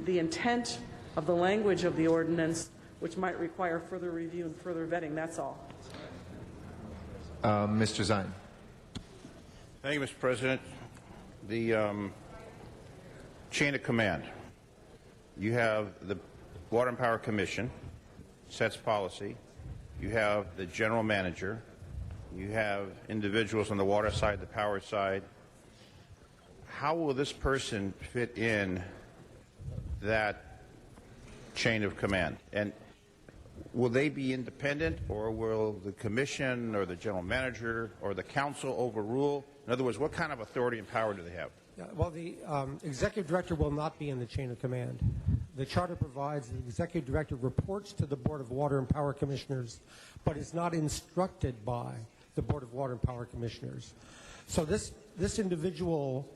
intent of the language of the ordinance, which might require further review and further vetting. That's all. Mr. Zine. Thank you, Mr. President. The chain of command. You have the Water and Power Commission, sets policy. You have the general manager. You have individuals on the water side, the power side. How will this person fit in that chain of command? And will they be independent, or will the commission or the general manager or the council overrule? In other words, what kind of authority and power do they have? Yeah, well, the executive director will not be in the chain of command. The charter provides the executive director reports to the Board of Water and Power Commissioners, but is not instructed by the Board of Water and Power Commissioners. So this individual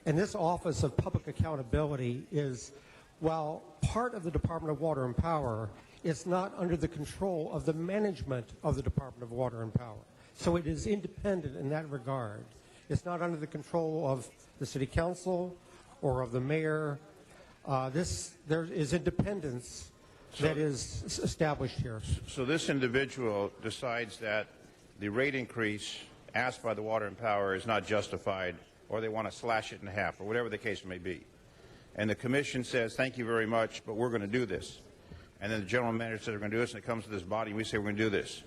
and this Office of Public Accountability is, while part of the Department of Water and Power, it's not under the control of the management of the Department of Water and Power. So it is independent in that regard. It's not under the control of the City Council or of the mayor. There is independence that is established here. So this individual decides that the rate increase asked by the Water and Power is not justified, or they want to slash it in half, or whatever the case may be. And the commission says, thank you very much, but we're going to do this. And then the general manager says we're going to do this, and it comes to this body, and we say we're going to do this.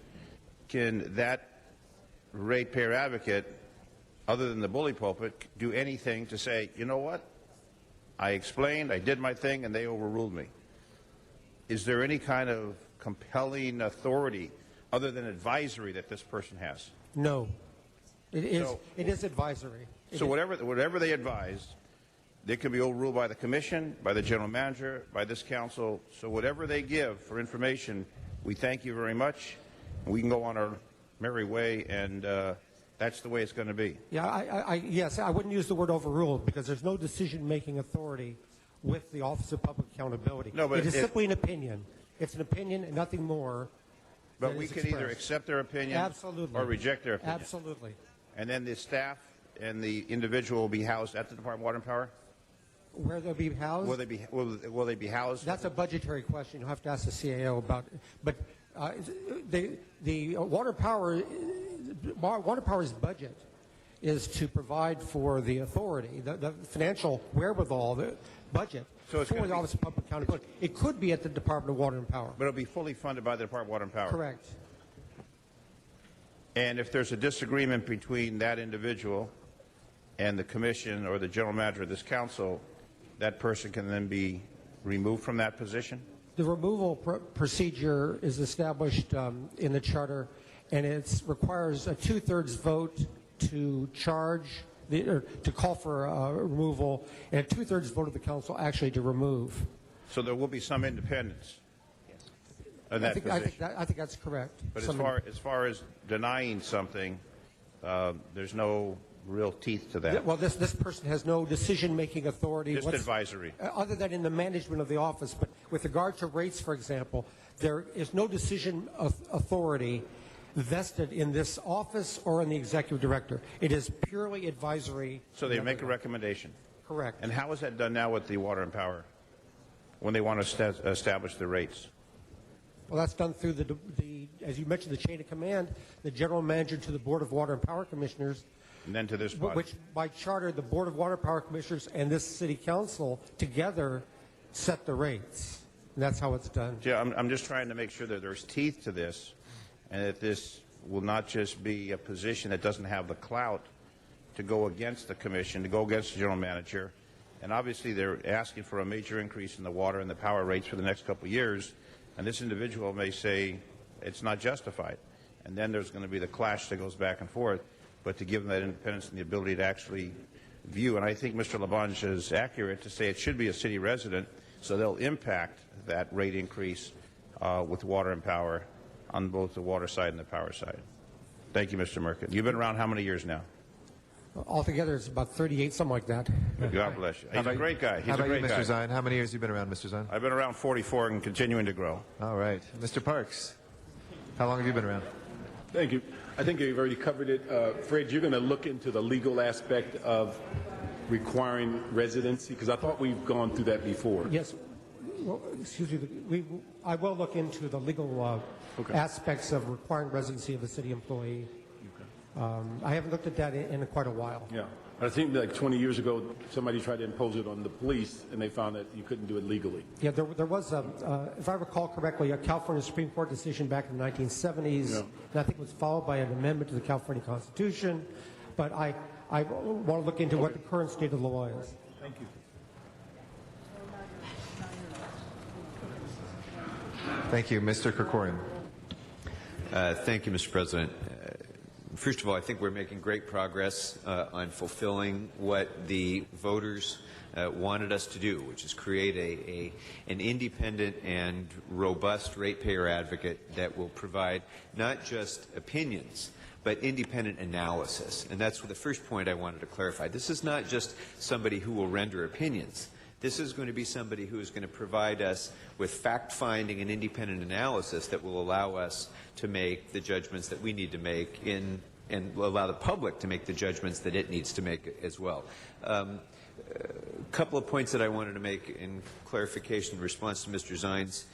Can that ratepayer advocate, other than the bully pulpit, do anything to say, you know what? I explained, I did my thing, and they overruled me. Is there any kind of compelling authority other than advisory that this person has? No. It is advisory. So whatever they advise, they can be overruled by the commission, by the general manager, by this council. So whatever they give for information, we thank you very much. We can go on our merry way, and that's the way it's going to be. Yeah, yes, I wouldn't use the word overruled because there's no decision-making authority with the Office of Public Accountability. No, but it is simply an opinion. It's an opinion and nothing more. But we can either accept their opinion or reject their opinion. Absolutely. And then the staff and the individual will be housed at the Department of Water and Power? Where they'll be housed? Will they be housed? That's a budgetary question. You'll have to ask the CAO about it. But the Water Power's budget is to provide for the authority, the financial wherewithal, the budget for the Office of Public Accountability. It could be at the Department of Water and Power. But it'll be fully funded by the Department of Water and Power. Correct. And if there's a disagreement between that individual and the commission or the general manager of this council, that person can then be removed from that position? The removal procedure is established in the charter, and it requires a two-thirds vote to charge, to call for removal, and a two-thirds vote of the council actually to remove. So there will be some independence in that position. I think that's correct. But as far as denying something, there's no real teeth to that. Well, this person has no decision-making authority. Just advisory. Other than in the management of the office. But with regard to rates, for example, there is no decision authority vested in this office or in the executive director. It is purely advisory. So they make a recommendation. Correct. And how is that done now with the Water and Power when they want to establish the rates? Well, that's done through as you mentioned, the chain of command, the general manager to the Board of Water and Power Commissioners. And then to this body. Which, by charter, the Board of Water and Power Commissioners and this City Council together set the rates. And that's how it's done. Yeah, I'm just trying to make sure that there's teeth to this and that this will not just be a position that doesn't have the clout to go against the commission, to go against the general manager. And obviously they're asking for a major increase in the water and the power rates for the next couple of years. And this individual may say it's not justified. And then there's going to be the clash that goes back and forth. But to give them that independence and the ability to actually view, and I think Mr. LaBonge is accurate to say it should be a city resident, so they'll impact that rate increase with water and power on both the water side and the power side. Thank you, Mr. Merkin. You've been around how many years now? Altogether, it's about 38, something like that. God bless you. He's a great guy. He's how about a great you, guy. Mr. Zine? How many years have you been around, Mr. Zine? I've been around 44 and continuing to grow. All right. Mr. Parks, how long have you been around? Thank you. I think you've already covered it. Fred, you're going to look into the legal aspect of requiring residency, because I thought we've gone through that before. Yes. Well, excuse me. I will look into the legal aspects of requiring residency of a city employee. I haven't looked at that in quite a while. Yeah. I think like 20 years ago, somebody tried to impose it on the police, and they found that you couldn't do it legally. Yeah, there was, if I recall correctly, a California Supreme Court decision back in the 1970s, and I think it was followed by an amendment to the California Constitution. But I want to look into what the current state of the law is. Thank you. Thank you. Mr. Krikorian. Thank you, Mr. President. First of all, I think we're making great progress on fulfilling what the voters wanted us to do, which is create an independent and robust ratepayer advocate that will provide not just opinions, but independent analysis. And that's the first point I wanted to clarify. This is not just somebody who will render opinions. This is going to be somebody who is going to provide us with fact-finding and independent analysis that will allow us to make the judgments that we need to make and will allow the public to make the judgments that it needs to make as well. A couple of points that I wanted to make in clarification in response to Mr. Zine's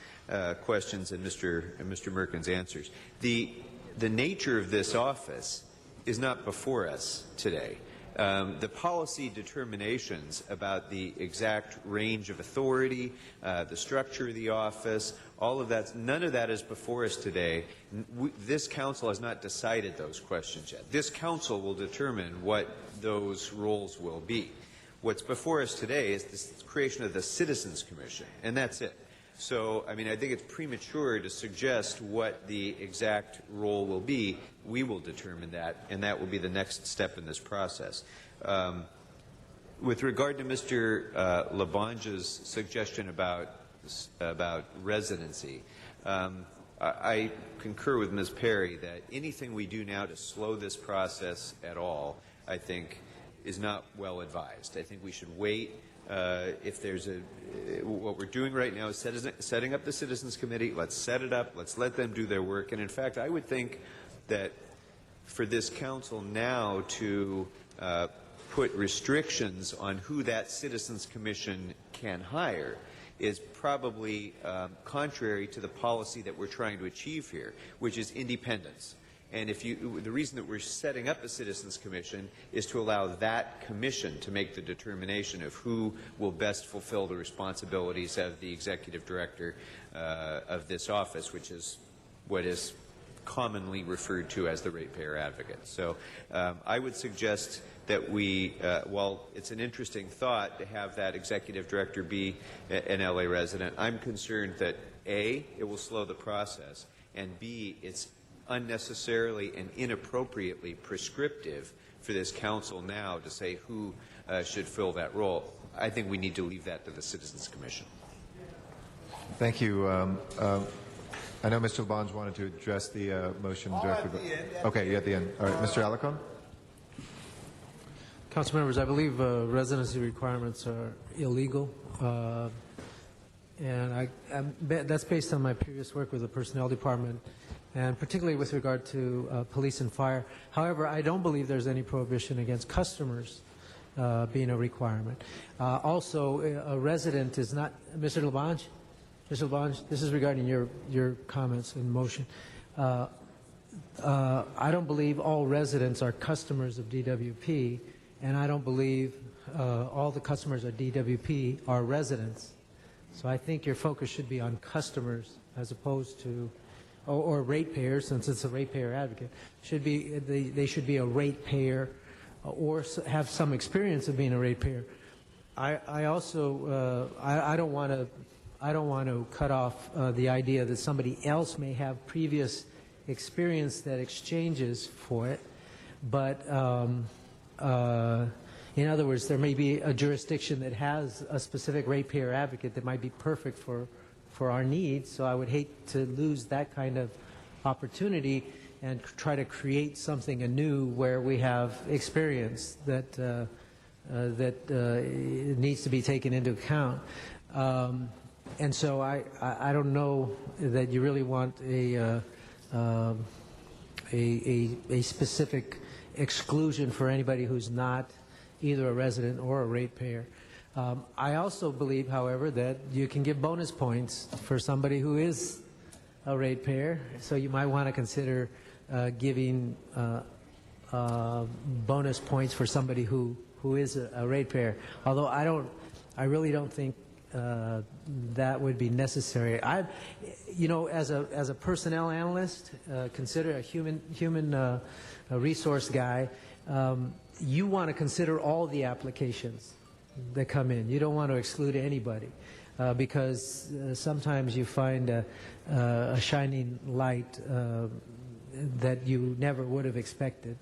questions and Mr. Merkin's answers. The nature of this office is not before us today. The policy determinations about the exact range of authority, the structure of the office, all of that, none of that is before us today. This council has not decided those questions yet. This council will determine what those roles will be. What's before us today is the creation of the Citizens Commission, and that's it. So, I mean, I think it's premature to suggest what the exact role will be. We will determine that, and that will be the next step in this process. With regard to Mr. Labange's suggestion about residency, I concur with Ms. Perry that anything we do now to slow this process at all, I think, is not well advised. I think we should wait. If there's what we're doing right now is setting up the Citizens Committee. Let's set it up. Let's let them do their work. And in fact, I would think that for this council now to put restrictions on who that Citizens Commission can hire is probably contrary to the policy that we're trying to achieve here, which is independence. And the reason that we're setting up a Citizens Commission is to allow that commission to make the determination of who will best fulfill the responsibilities of the executive director of this office, which is what is commonly referred to as the ratepayer advocate. So I would suggest that we, while it's an interesting thought to have that executive director be an LA resident, I'm concerned that A, it will slow the process, and B, it's unnecessarily and inappropriately prescriptive for this council now to say who should fill that role. I think we need to leave that to the Citizens Commission. Thank you. I know Mr. Labange wanted to address the motion directly. Okay, you're at the end. All right, Mr. Alarcon. Council members, I believe residency requirements are illegal. And that's based on my previous work with the Personnel Department, and particularly with regard to police and fire. However, I don't believe there's any prohibition against customers being a requirement. Also, a resident is not, Mr. Labange, this is regarding your comments in motion. I don't believe all residents are customers of DWP, and I don't believe all the customers of DWP are residents. So I think your focus should be on customers as opposed to or ratepayers, since it's a ratepayer advocate. They should be a ratepayer or have some experience of being a ratepayer. I also I don't want to cut off the idea that somebody else may have previous experience that exchanges for it, but in other words, there may be a jurisdiction that has a specific ratepayer advocate that might be perfect for our needs, so I would hate to lose that kind of opportunity and try to create something anew where we have experience that needs to be taken into account. And so I don't know that you really want a specific exclusion for anybody who's not either a resident or a ratepayer. I also believe, however, that you can give bonus points for somebody who is a ratepayer, so you might want to consider giving bonus points for somebody who is a ratepayer. Although I really don't think that would be necessary. You know, as a personnel analyst, consider a human resource guy. You want to consider all the applications that come in. You don't want to exclude anybody because sometimes you find a shining light that you never would have expected.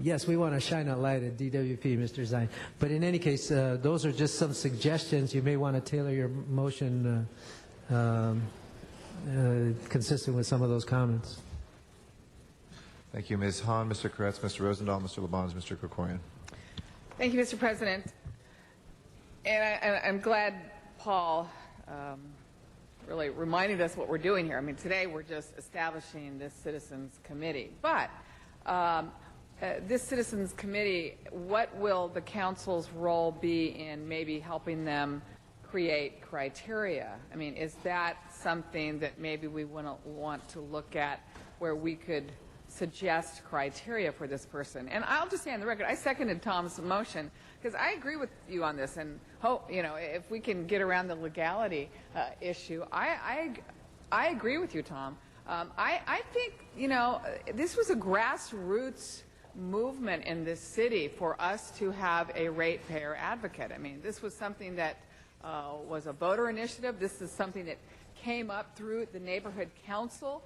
Yes, we want to shine a light at DWP, Mr. Zine. But in any case, those are just some suggestions. You may want to tailor your motion consistent with some of those comments. Thank you, Ms. Hahn, Mr. Koretz, Mr. Rosendahl, Mr. Labange, Mr. Krikorian. Thank you, Mr. President. And I'm glad Paul really reminded us what we're doing here. I mean, today we're just establishing this Citizens Committee. But this Citizens Committee, what will the council's role be in maybe helping them create criteria? I mean, is that something that maybe we want to look at where we could suggest criteria for this person? And I'll just say on the record, I seconded Tom's motion because I agree with you on this, and hope, you know, if we can get around the legality issue, I agree with you, Tom. I think, you know, this was a grassroots movement in this city for us to have a ratepayer advocate. I mean, this was something that was a voter initiative. This is something that came up through the neighborhood council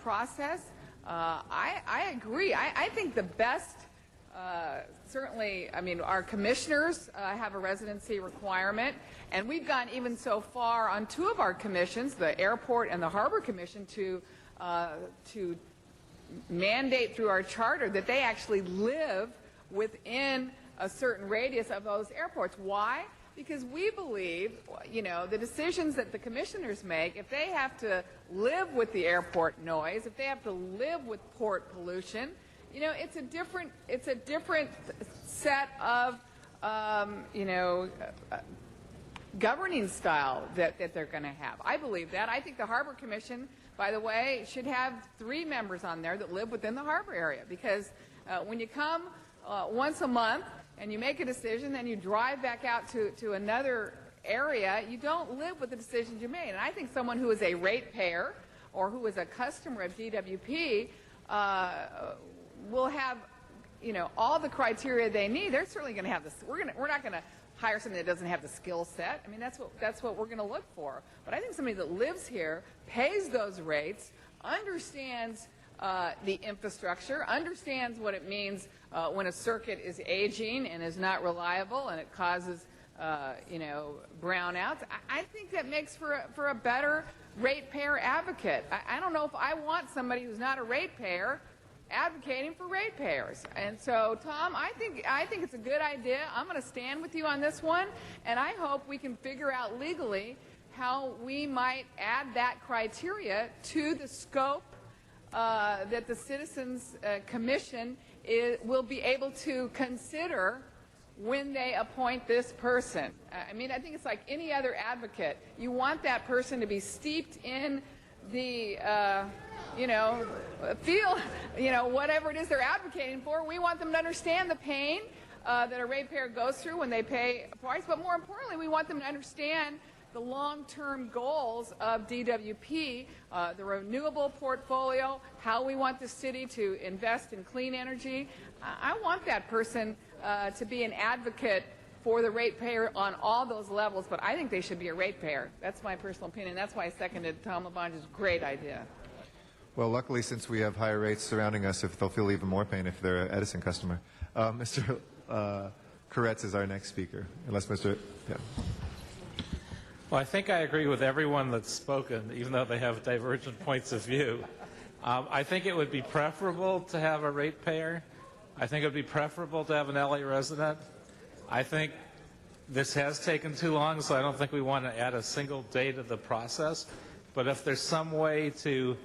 process. I agree. I think the best, certainly, I mean, our commissioners have a residency requirement, and we've gone even so far on two of our commissions, the Airport and the Harbor Commission, to mandate through our charter that they actually live within a certain radius of those airports. Why? Because we believe, you know, the decisions that the commissioners make, if they have to live with the airport noise, if they have to live with port pollution, you know, it's a different set of, you know, governing style that they're going to have. I believe that. I think the Harbor Commission, by the way, should have 3 members on there that live within the harbor area, because when you come once a month and you make a decision, then you drive back out to another area, you don't live with the decisions you made. And I think someone who is a ratepayer or who is a customer of DWP will have, you know, all the criteria they need. They're certainly going to have this. We're not going to hire somebody that doesn't have the skill set. I mean, that's what we're going to look for. But I think somebody that lives here, pays those rates, understands the infrastructure, understands what it means when a circuit is aging and is not reliable and it causes, you know, brownouts. I think that makes for a better ratepayer advocate. I don't know if I want somebody who's not a ratepayer advocating for ratepayers. And so, Tom, I think it's a good idea. I'm going to stand with you on this one, and I hope we can figure out legally how we might add that criteria to the scope that the Citizens Commission will be able to consider when they appoint this person. I mean, I think it's like any other advocate. You want that person to be steeped in the, you know, feel, you know, whatever it is they're advocating for. We want them to understand the pain that a ratepayer goes through when they pay a price, but more importantly, we want them to understand the long-term goals of DWP, the renewable portfolio, how we want the city to invest in clean energy. I want that person to be an advocate for the ratepayer on all those levels, but I think they should be a ratepayer. That's my personal opinion. That's why I seconded Tom Labange's great idea. Well, luckily, since we have higher rates surrounding us, if they'll feel even more pain if they're an Edison customer. Mr. Koretz is our next speaker, unless Mr. Yeah. Well, I think I agree with everyone that's spoken, even though they have divergent points of view. I think it would be preferable to have a ratepayer. I think it would be preferable to have an LA resident. I think this has taken too long, so I don't think we want to add a single day to the process. But if there's some way to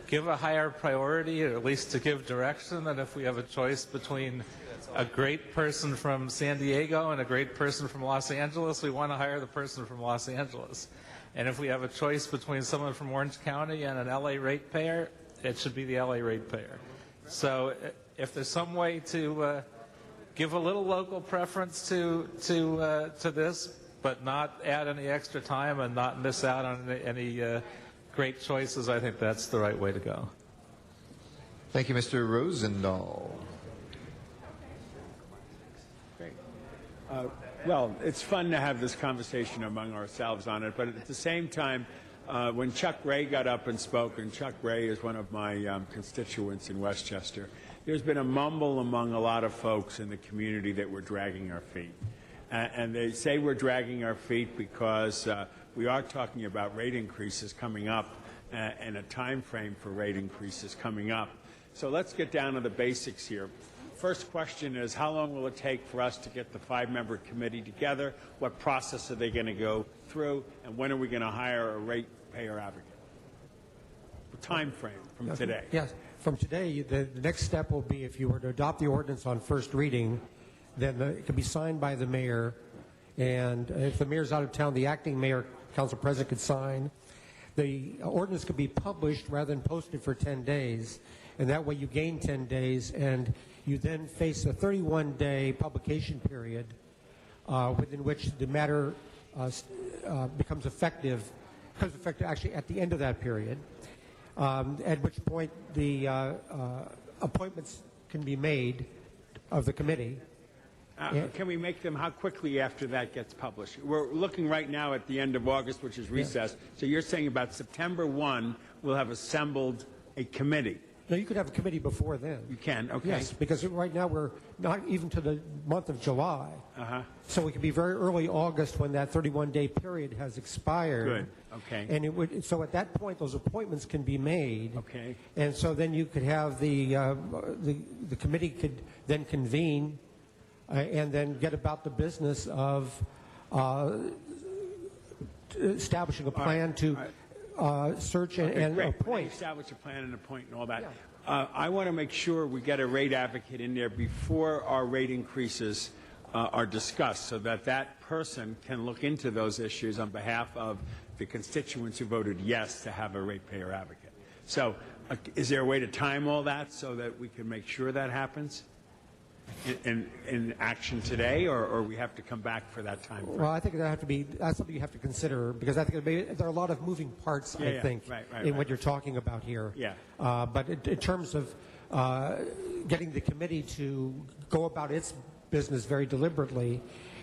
give a higher priority, or at least to give direction, and if we have a choice between a great person from San Diego and a great person from Los Angeles, we want to hire the person from Los Angeles. And if we have a choice between someone from Orange County and an LA ratepayer, it should be the LA ratepayer. So if there's some way to give a little local preference to this, but not add any extra time and not miss out on any great choices, I think that's the right way to go. Thank you, Mr. Rosendahl. Well, it's fun to have this conversation among ourselves on it, but at the same time, when Chuck Ray got up and spoke, and Chuck Ray is one of my constituents in Westchester, there's been a mumble among a lot of folks in the community that we're dragging our feet. And they say we're dragging our feet because we are talking about rate increases coming up and a time frame for rate increases coming up. So let's get down to the basics here. First question is, how long will it take for us to get the 5-member committee together? What process are they going to go through? And when are we going to hire a ratepayer advocate? The time frame from today. Yes, from today, the next step will be if you were to adopt the ordinance on first reading, then it can be signed by the mayor. And if the mayor's out of town, the acting mayor, council president, could sign. The ordinance could be published rather than posted for 10 days. And that way you gain 10 days, and you then face a 31-day publication period within which the matter becomes effective actually at the end of that period, at which point the appointments can be made of the committee. Can we make them, how quickly after that gets published? We're looking right now at the end of August, which is recess. So you're saying about September 1, we'll have assembled a committee. No, you could have a committee before then. You can, okay. Yes, because right now we're not even to the month of July. So we could be very early August when that 31-day period has expired. Good, okay. And it would, so at that point, those appointments can be made. Okay. And so then you could have the committee could then convene and then get about the business of establishing a plan to search and appoint. Establish a plan and appoint and all that. Yeah. I want to make sure we get a rate advocate in there before our rate increases are discussed, so that that person can look into those issues on behalf of the constituents who voted yes to have a ratepayer advocate. So is there a way to time all that so that we can make sure that happens in action today, or we have to come back for that time frame? Well, I think that's something you have to consider, because I think there are a lot of moving parts, in what you're talking about here. Yeah. But in terms of getting the committee to go about its business very deliberately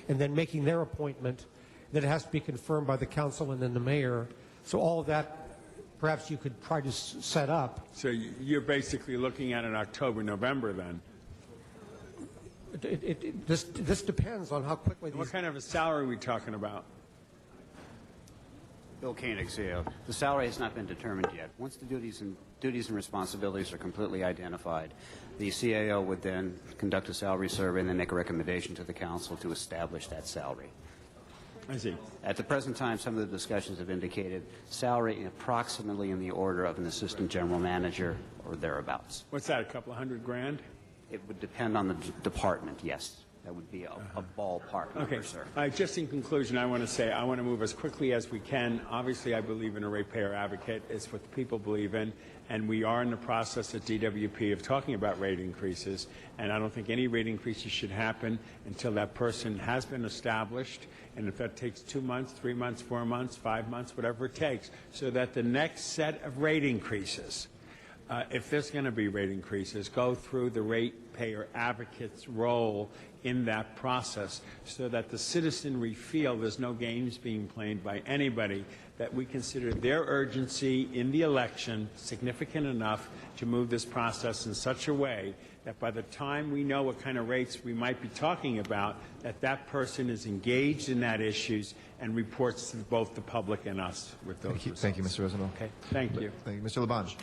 and then making their appointment, that it has to be confirmed by the council and then the mayor. So all of that, perhaps you could try to set up. So you're basically looking at an October, November then? This depends on how quickly. What kind of a salary are we talking about? Bill Koenig, CEO. The salary has not been determined yet. Once the duties and responsibilities are completely identified, the CAO would then conduct a salary survey and then make a recommendation to the council to establish that salary. I see. At the present time, some of the discussions have indicated salary approximately in the order of an assistant general manager or thereabouts. What's that, a couple of $100,000? It would depend on the department, yes. That would be a ballpark number, sir. Just in conclusion, I want to say I want to move as quickly as we can. Obviously, I believe in a ratepayer advocate. It's what the people believe in. And we are in the process at DWP of talking about rate increases. And I don't think any rate increases should happen until that person has been established. And if that takes 2 months, 3 months, 4 months, 5 months, whatever it takes, so that the next set of rate increases, if there's going to be rate increases, go through the ratepayer advocate's role in that process, so that the citizenry feel there's no games being played by anybody, that we consider their urgency in the election significant enough to move this process in such a way that by the time we know what kind of rates we might be talking about, that person is engaged in that issues and reports to both the public and us with those results. Thank you, Mr. Rosenthal. Okay. Thank you. Thank you. Mr. Labange.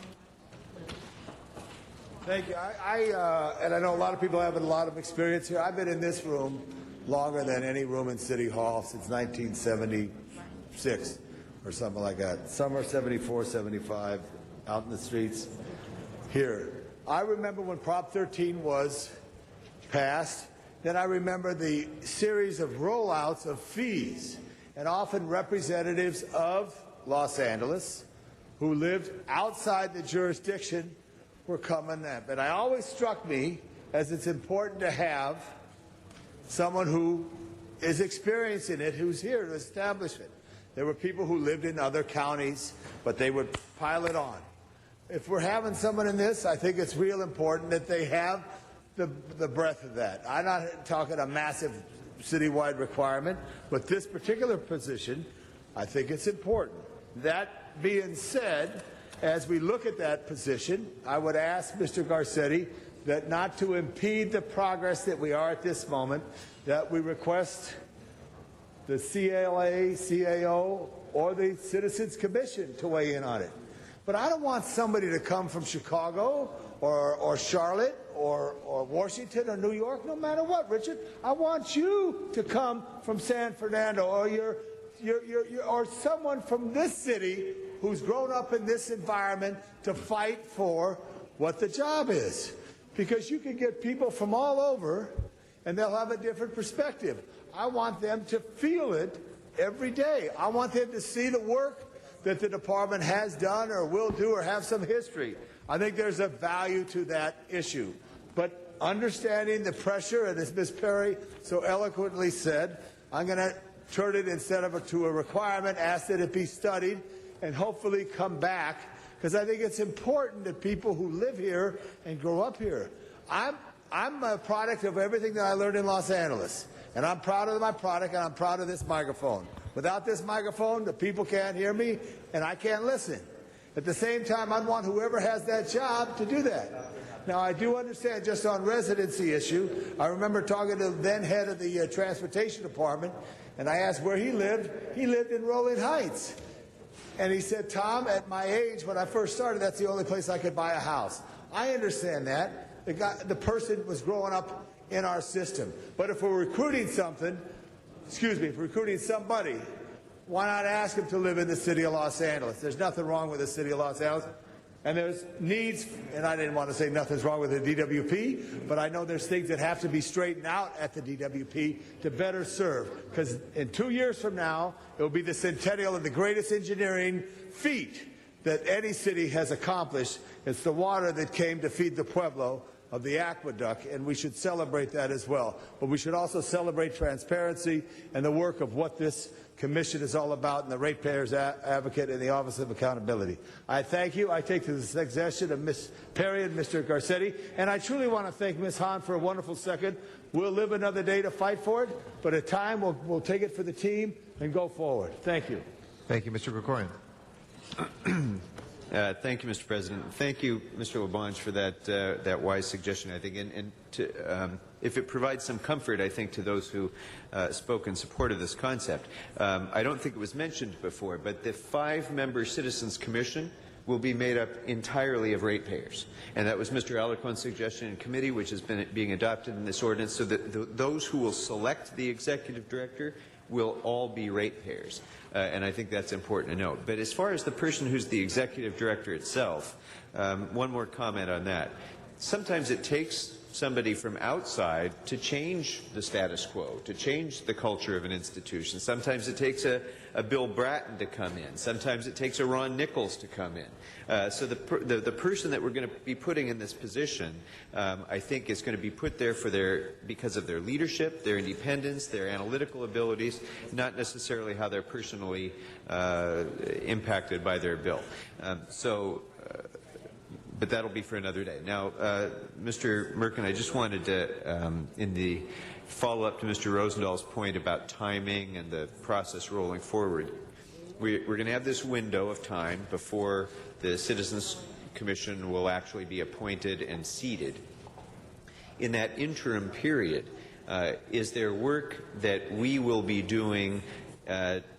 Thank you. And I know a lot of people have a lot of experience here. I've been in this room longer than any room in City Hall since 1976 or something like that. Summer 74, 75, out in the streets here. I remember when Prop 13 was passed. Then I remember the series of rollouts of fees, and often representatives of Los Angeles who lived outside the jurisdiction were coming in. But it always struck me as it's important to have someone who is experiencing it, who's here to establish it. There were people who lived in other counties, but they would pile it on. If we're having someone in this, I think it's real important that they have the breadth of that. I'm not talking a massive citywide requirement, but this particular position, I think it's important. That being said, as we look at that position, I would ask Mr. Garcetti that not to impede the progress that we are at this moment, that we request the CLA, CAO, or the Citizens Commission to weigh in on it. But I don't want somebody to come from Chicago or Charlotte or Washington or New York, no matter what, Richard. I want you to come from San Fernando or someone from this city who's grown up in this environment to fight for what the job is. Because you can get people from all over and they'll have a different perspective. I want them to feel it every day. I want them to see the work that the department has done or will do or have some history. I think there's a value to that issue. But understanding the pressure, and as Ms. Perry so eloquently said, I'm going to turn it instead of to a requirement, ask that it be studied, and hopefully come back, because I think it's important that people who live here and grow up here. I'm a product of everything that I learned in Los Angeles, and I'm proud of my product, and I'm proud of this microphone. Without this microphone, the people can't hear me, and I can't listen. At the same time, I want whoever has that job to do that. Now, I do understand just on residency issue, I remember talking to the then head of the transportation department, and I asked where he lived. He lived in Rolling Heights. And he said, Tom, at my age, when I first started, that's the only place I could buy a house. I understand that. The person was growing up in our system. But if we're recruiting somebody, why not ask him to live in the city of Los Angeles? There's nothing wrong with the city of Los Angeles. And there's needs, and I didn't want to say nothing's wrong with the DWP, but I know there's things that have to be straightened out at the DWP to better serve. Because in 2 years from now, it will be the centennial of the greatest engineering feat that any city has accomplished. It's the water that came to feed the Pueblo of the aqueduct, and we should celebrate that as well. But we should also celebrate transparency and the work of what this Commission is all about, and the Ratepayers Advocate and the Office of Accountability. I thank you. I take to the suggestion of Ms. Perry and Mr. Garcetti, and I truly want to thank Ms. Hahn for a wonderful second. We'll live another day to fight for it, but at time we'll take it for the team and go forward. Thank you. Thank you, Mr. Krikorian. Thank you, Mr. President. Thank you, Mr. LaBonge, for that wise suggestion, I think. And if it provides some comfort, I think, to those who spoke in support of this concept. I don't think it was mentioned before, but the 5-member Citizens Commission will be made up entirely of ratepayers. And that was Mr. Alarcon's suggestion in committee, which has been being adopted in this ordinance, so that those who will select the executive director will all be ratepayers. And I think that's important to note. But as far as the person who's the executive director itself, one more comment on that. Sometimes it takes somebody from outside to change the status quo, to change the culture of an institution. Sometimes it takes a Bill Bratton to come in. Sometimes it takes a Ron Nichols to come in. So the person that we're going to be putting in this position, I think, is going to be put there because of their leadership, their independence, their analytical abilities, not necessarily how they're personally impacted by their bill. But that'll be for another day. Now, Mr. Merkin, I just wanted to, in the follow-up to Mr. Rosenthal's point about timing and the process rolling forward, we're going to have this window of time before the Citizens Commission will actually be appointed and seated. In that interim period, is there work that we will be doing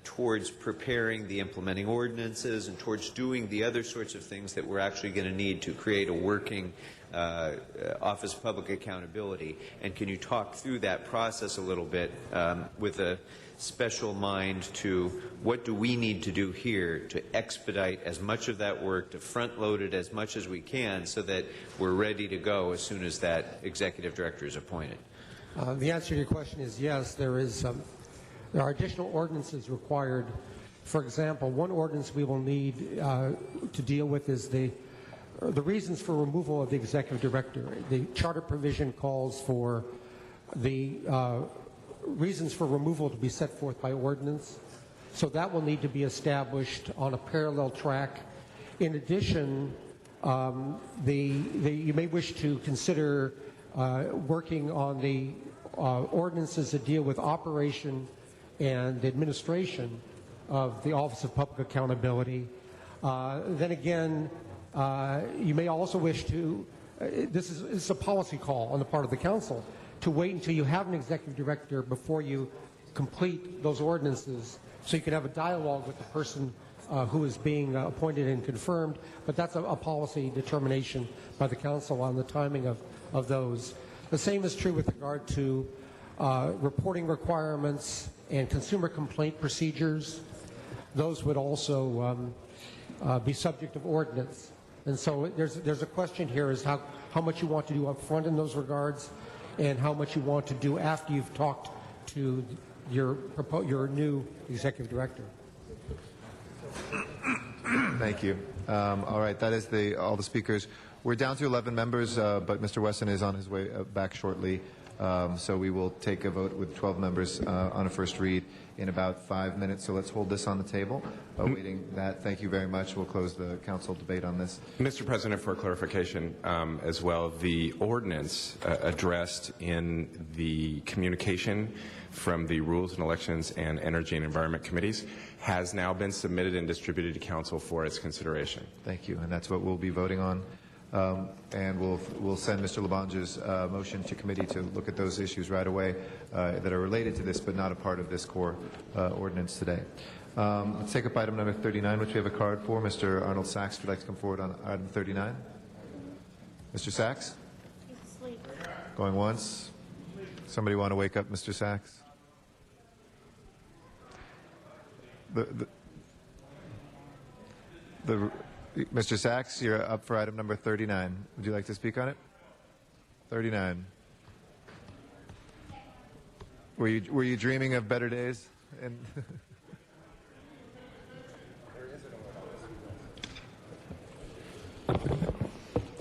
towards preparing the implementing ordinances and towards doing the other sorts of things that we're actually going to need to create a working Office of Public Accountability? And can you talk through that process a little bit with a special mind to what do we need to do here to expedite as much of that work, to front load it as much as we can so that we're ready to go as soon as that executive director is appointed? The answer to your question is yes. There are additional ordinances required. For example, one ordinance we will need to deal with is the reasons for removal of the executive director. The charter provision calls for the reasons for removal to be set forth by ordinance. So that will need to be established on a parallel track. In addition, you may wish to consider working on the ordinances that deal with operation and the administration of the Office of Public Accountability. Then again, you may also wish to, this is a policy call on the part of the council, to wait until you have an executive director before you complete those ordinances so you can have a dialogue with the person who is being appointed and confirmed. But that's a policy determination by the council on the timing of those. The same is true with regard to reporting requirements and consumer complaint procedures. Those would also be subject of ordinance. And so there's a question here is how much you want to do up front in those regards and how much you want to do after you've talked to your new executive director. Thank you. All right, that is all the speakers. We're down to 11 members, but Mr. Wesson is on his way back shortly. So we will take a vote with 12 members on a first read in about 5 minutes. So let's hold this on the table. Awaiting that. Thank you very much. We'll close the council debate on this. Mr. President, for clarification as well, the ordinance addressed in the communication from the Rules and Elections and Energy and Environment Committees has now been submitted and distributed to council for its consideration. Thank you. And that's what we'll be voting on. And we'll send Mr. Labange's motion to committee to look at those issues right away that are related to this but not a part of this core ordinance today. Let's take up item number 39, which we have a card for. Mr. Arnold Sachs, would you like to come forward on item 39? Mr. Sachs? He's asleep. Going once. Somebody want to wake up Mr. Sachs? Mr. Sachs, you're up for item number 39. Would you like to speak on it? 39. Were you dreaming of better days? And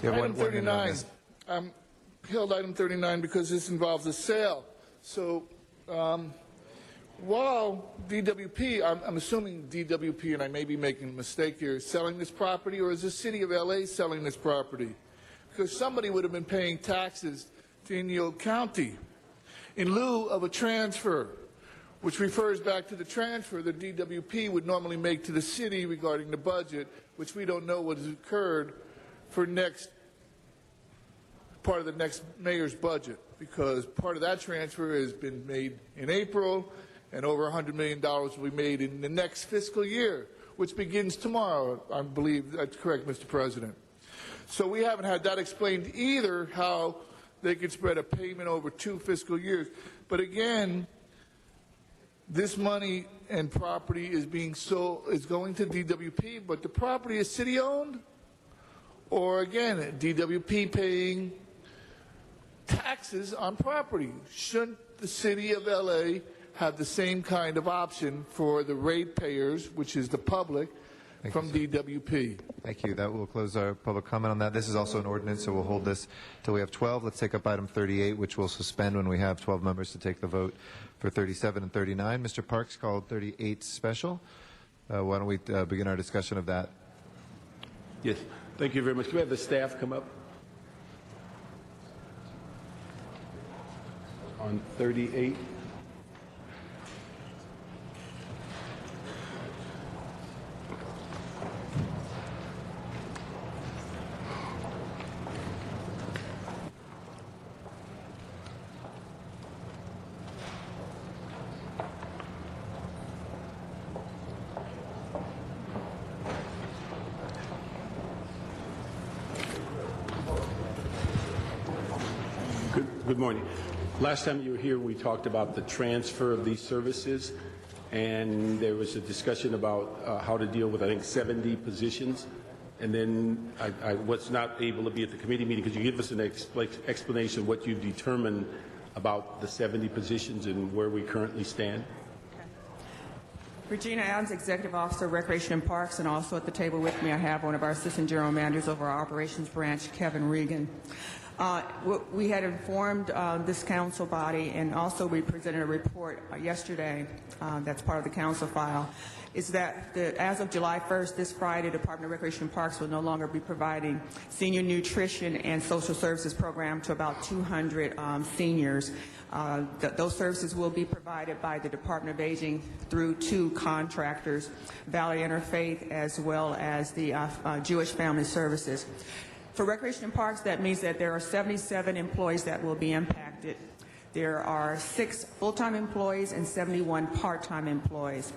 Item 39. Held item 39 because this involves a sale. So while DWP, I'm assuming DWP, and I may be making a mistake here, is selling this property, or is the city of LA selling this property? Because somebody would have been paying taxes to Inyo County in lieu of a transfer, which refers back to the transfer that DWP would normally make to the city regarding the budget, which we don't know what has occurred for part of the next mayor's budget, because part of that transfer has been made in April, and over $100 million will be made in the next fiscal year, which begins tomorrow, I believe that's correct, Mr. President. So we haven't had that explained either, how they could spread a payment over 2 fiscal years. But again, this money and property is going to DWP, but the property is city-owned? Or again, DWP paying taxes on property? Shouldn't the city of LA have the same kind of option for the ratepayers, which is the public, from DWP? Thank you. That will close our public comment on that. This is also an ordinance, so we'll hold this till we have 12. Let's take up item 38, which we'll suspend when we have 12 members to take the vote for 37 and 39. Mr. Parks called 38 special. Why don't we begin our discussion of that? Yes. Thank you very much. Can we have the staff come up? On 38. Good morning. Last time you were here, we talked about the transfer of these services, and there was a discussion about how to deal with, I think, 70 positions. And then I was not able to be at the committee meeting. Could you give us an explanation of what you've determined about the 70 positions and where we currently stand? Regina Adams, Executive Officer, Recreation and Parks, and also at the table with me I have one of our Assistant General Managers over our Operations Branch, Kevin Regan. We had informed this council body, and also we presented a report yesterday that's part of the council file, is that as of July 1st, this Friday, Department of Recreation and Parks will no longer be providing senior nutrition and social services program to about 200 seniors. Those services will be provided by the Department of Aging through 2 contractors, Valley Interfaith as well as the Jewish Family Services. For Recreation and Parks, that means that there are 77 employees that will be impacted. There are 6 full-time employees and 71 part-time employees.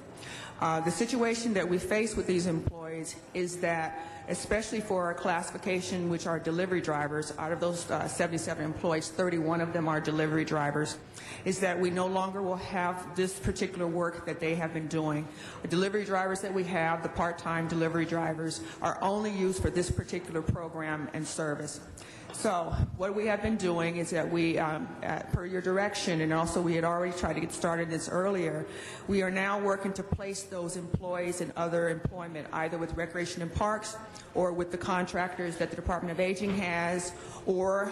The situation that we face with these employees is that, especially for our classification, which are delivery drivers, out of those 77 employees, 31 of them are delivery drivers, is that we no longer will have this particular work that they have been doing. The delivery drivers that we have, the part-time delivery drivers, are only used for this particular program and service. So what we have been doing is that we, per your direction, and also we had already tried to get started this earlier, we are now working to place those employees in other employment, either with Recreation and Parks or with the contractors that the Department of Aging has, or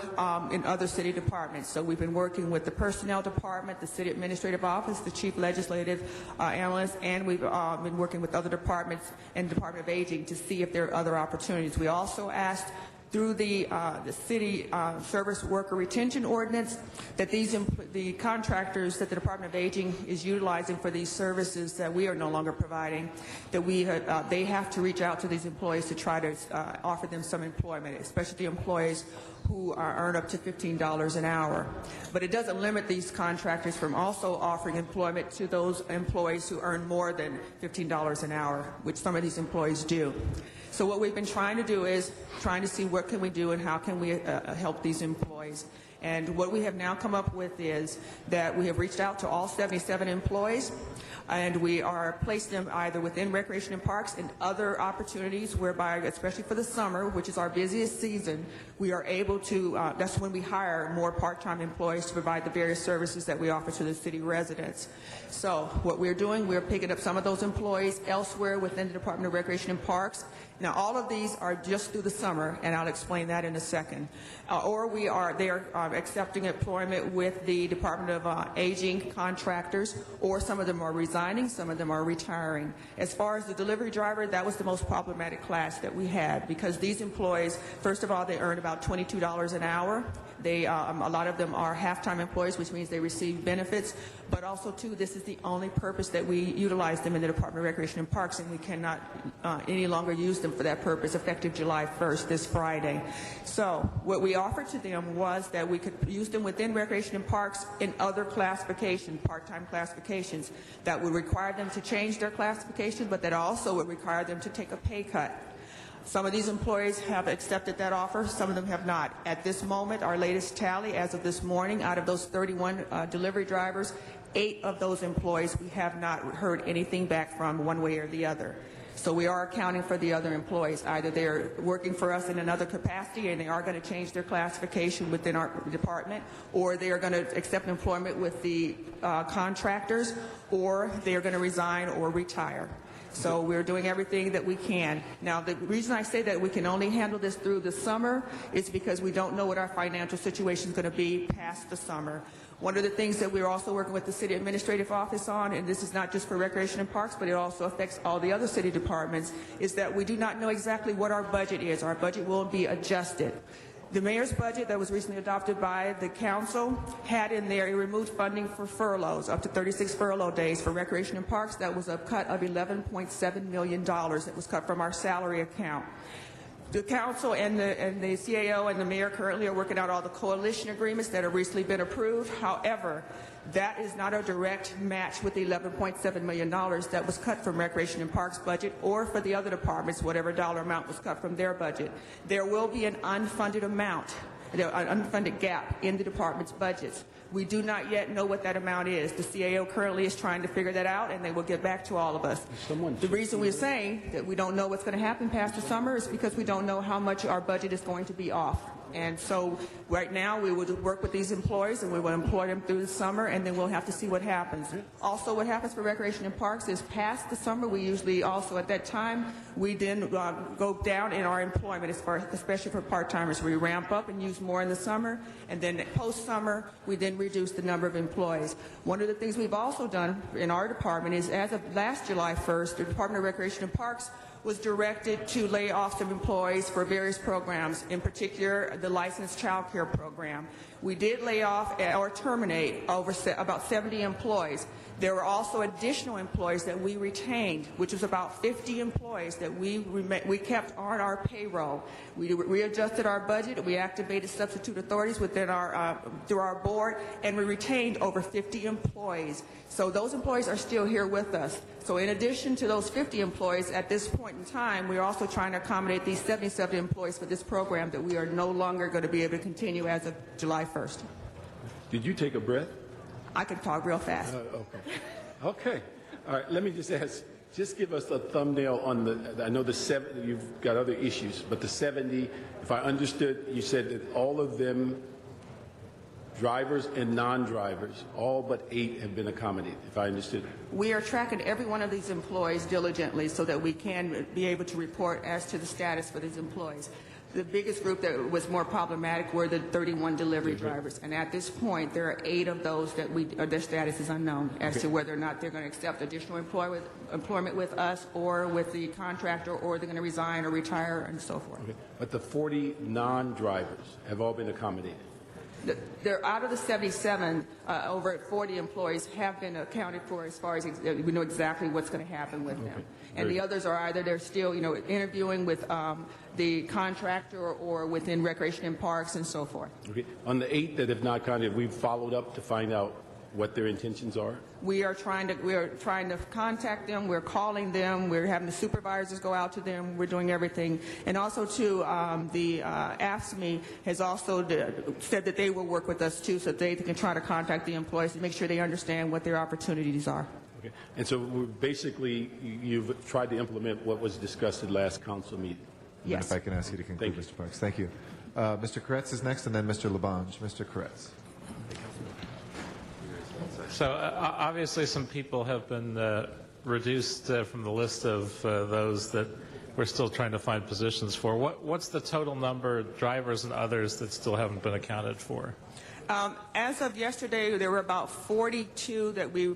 in other city departments. So we've been working with the Personnel Department, the City Administrative Office, the Chief Legislative Analyst, and we've been working with other departments and Department of Aging to see if there are other opportunities. We also asked through the city service worker retention ordinance that the contractors that the Department of Aging is utilizing for these services that we are no longer providing, that they have to reach out to these employees to try to offer them some employment, especially the employees who earn up to $15 an hour. But it doesn't limit these contractors from also offering employment to those employees who earn more than $15 an hour, which some of these employees do. So what we've been trying to do is trying to see what can we do and how can we help these employees. And what we have now come up with is that we have reached out to all 77 employees, and we are placed them either within Recreation and Parks and other opportunities whereby, especially for the summer, which is our busiest season, we are able to, that's when we hire more part-time employees to provide the various services that we offer to the city residents. So what we're doing, we're picking up some of those employees elsewhere within the Department of Recreation and Parks. Now, all of these are just through the summer, and I'll explain that in a second. Or they are accepting employment with the Department of Aging contractors, or some of them are resigning, some of them are retiring. As far as the delivery driver, that was the most problematic class that we had, because these employees, first of all, they earn about $22 an hour. They, a lot of them are half-time employees, which means they receive benefits. But also, too, this is the only purpose that we utilize them in the Department of Recreation and Parks, and we cannot any longer use them for that purpose effective July 1st, this Friday. So what we offered to them was that we could use them within Recreation and Parks in other classifications, part-time classifications, that would require them to change their classification, but that also would require them to take a pay cut. Some of these employees have accepted that offer, some of them have not. At this moment, our latest tally as of this morning, out of those 31 delivery drivers, 8 of those employees we have not heard anything back from one way or the other. So we are accounting for the other employees. Either they're working for us in another capacity and they are going to change their classification within our department, or they are going to accept employment with the contractors, or they are going to resign or retire. So we're doing everything that we can. Now, the reason I say that we can only handle this through the summer is because we don't know what our financial situation is going to be past the summer. One of the things that we're also working with the City Administrative Office on, and this is not just for Recreation and Parks, but it also affects all the other city departments, is that we do not know exactly what our budget is. Our budget will be adjusted. The mayor's budget that was recently adopted by the council had in there a removed funding for furloughs, up to 36 furlough days for Recreation and Parks. That was a cut of $11.7 million that was cut from our salary account. The council and the CAO and the mayor currently are working out all the coalition agreements that have recently been approved. However, that is not a direct match with the $11.7 million that was cut from Recreation and Parks budget, or for the other departments, whatever dollar amount was cut from their budget. There will be an unfunded amount, an unfunded gap in the department's budgets. We do not yet know what that amount is. The CAO currently is trying to figure that out, and they will get back to all of us. The reason we're saying that we don't know what's going to happen past the summer is because we don't know how much our budget is going to be off. And so right now we would work with these employees and we will employ them through the summer, and then we'll have to see what happens. Also, what happens for Recreation and Parks is past the summer, we usually also at that time, we then go down in our employment, especially for part-timers. We ramp up and use more in the summer, and then post-summer, we then reduce the number of employees. One of the things we've also done in our department is, as of last July 1st, the Department of Recreation and Parks was directed to lay off some employees for various programs, in particular the licensed child care program. We did lay off or terminate about 70 employees. There were also additional employees that we retained, which was about 50 employees that we kept on our payroll. We readjusted our budget, we activated substitute authorities within through our board, and we retained over 50 employees. So those employees are still here with us. So in addition to those 50 employees, at this point in time, we're also trying to accommodate these 77 employees for this program that we are no longer going to be able to continue as of July 1st. Did you take a breath? I can talk real fast. Okay. All right. Let me just ask. Just give us a thumbnail on the. I know the 7. You've got other issues, but the 70. If I understood, you said that all of them, drivers and non-drivers, all but 8 have been accommodated. If I understood. We are tracking every one of these employees diligently so that we can be able to report as to the status for these employees. The biggest group that was more problematic were the 31 delivery drivers, and at this point, there are 8 of those that their status is unknown as to whether or not they're going to accept additional employment with us or with the contractor, or they're going to resign or retire and so forth. Okay. But the 40 non-drivers have all been accommodated. They're out of the 77, over 40 employees have been accounted for as far as we know exactly what's going to happen with them. And the others are either they're still, interviewing with the contractor or within Recreation and Parks and so forth. Okay. On the 8 that have not contacted, we've followed up to find out what their intentions are? We are trying to contact them. We're calling them. We're having the supervisors go out to them. We're doing everything. And also, too, the AFSCME has also said that they will work with us, too, so they can try to contact the employees to make sure they understand what their opportunities are. Okay. And so basically, you've tried to implement what was discussed at last council meeting? Yes. If I can ask you to conclude, Mr. Parks. Thank you. Mr. Koretz is next, and then Mr. Labange. Mr. Koretz. So obviously some people have been reduced from the list of those that we're still trying to find positions for. What's the total number of drivers and others that still haven't been accounted for? As of yesterday, there were about 42 that we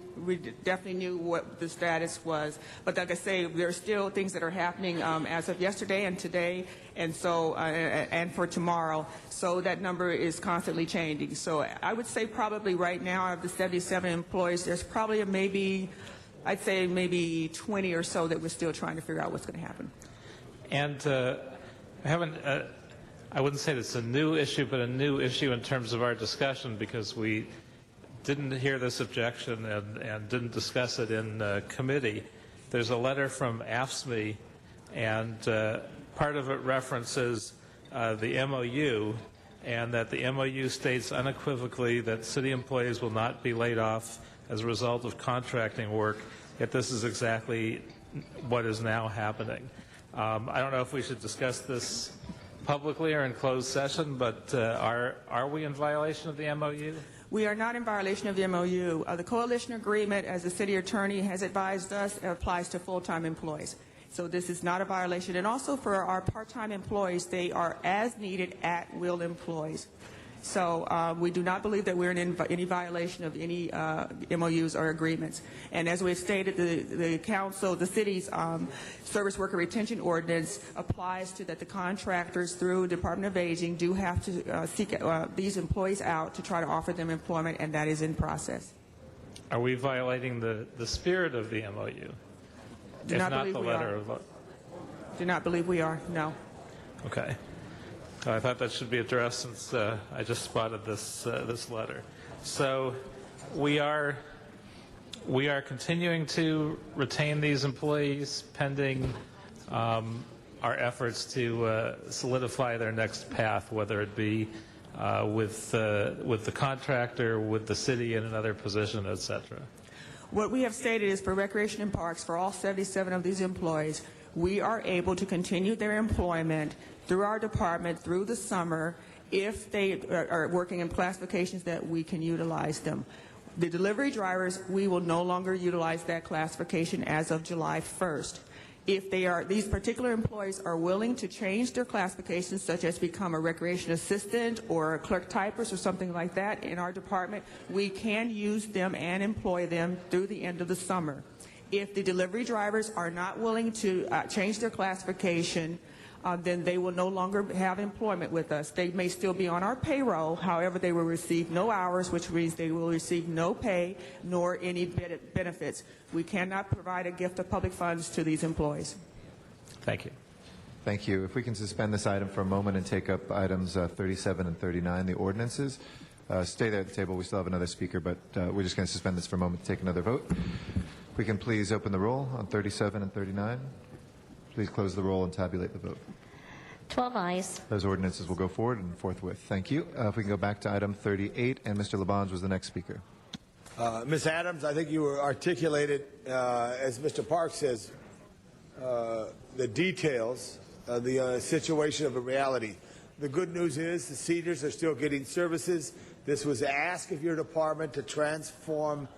definitely knew what the status was. But like I say, there are still things that are happening as of yesterday and today, and so and for tomorrow. So that number is constantly changing. So I would say probably right now, out of the 77 employees, there's probably I'd say maybe 20 or so that we're still trying to figure out what's going to happen. And I wouldn't say it's a new issue, but a new issue in terms of our discussion, because we didn't hear this objection and didn't discuss it in committee. There's a letter from AFSCME, and part of it references the MOU, and that the MOU states unequivocally that city employees will not be laid off as a result of contracting work, yet this is exactly what is now happening. I don't know if we should discuss this publicly or in closed session, but are we in violation of the MOU? We are not in violation of the MOU. The coalition agreement, as the city attorney has advised us, applies to full-time employees. So this is not a violation. And also for our part-time employees, they are as needed at-will employees. So we do not believe that we're in any violation of any MOUs or agreements. And as we've stated, the council, the city's service worker retention ordinance applies to that the contractors through Department of Aging do have to seek these employees out to try to offer them employment, and that is in process. Are we violating the spirit of the MOU? Do if not not believe the we letter are. of Do not believe we are, no. Okay. I thought that should be addressed since I just spotted this letter. So we are continuing to retain these employees pending our efforts to solidify their next path, whether it be with the contractor, with the city in another position, et cetera. What we have stated is for Recreation and Parks, for all 77 of these employees, we are able to continue their employment through our department through the summer, if they are working in classifications that we can utilize them. The delivery drivers, we will no longer utilize that classification as of July 1st. If these particular employees are willing to change their classifications, such as become a recreation assistant or a clerk typist or something like that in our department, we can use them and employ them through the end of the summer. If the delivery drivers are not willing to change their classification, then they will no longer have employment with us. They may still be on our payroll, however, they will receive no hours, which means they will receive no pay nor any benefits. We cannot provide a gift of public funds to these employees. Thank you. Thank you. If we can suspend this item for a moment and take up items 37 and 39, the ordinances. Stay there at the table. We still have another speaker, but we're just going to suspend this for a moment to take another vote. We can please open the roll on 37 and 39. Please close the roll and tabulate the vote. 12 ayes. Those ordinances will go forward and forthwith. Thank you. If we can go back to item 38, and Mr. Labange was the next speaker. Ms. Adams, I think you were articulated, as Mr. Parks says, the details of the situation of the reality. The good news is the seniors are still getting services. This was asked of your department to transform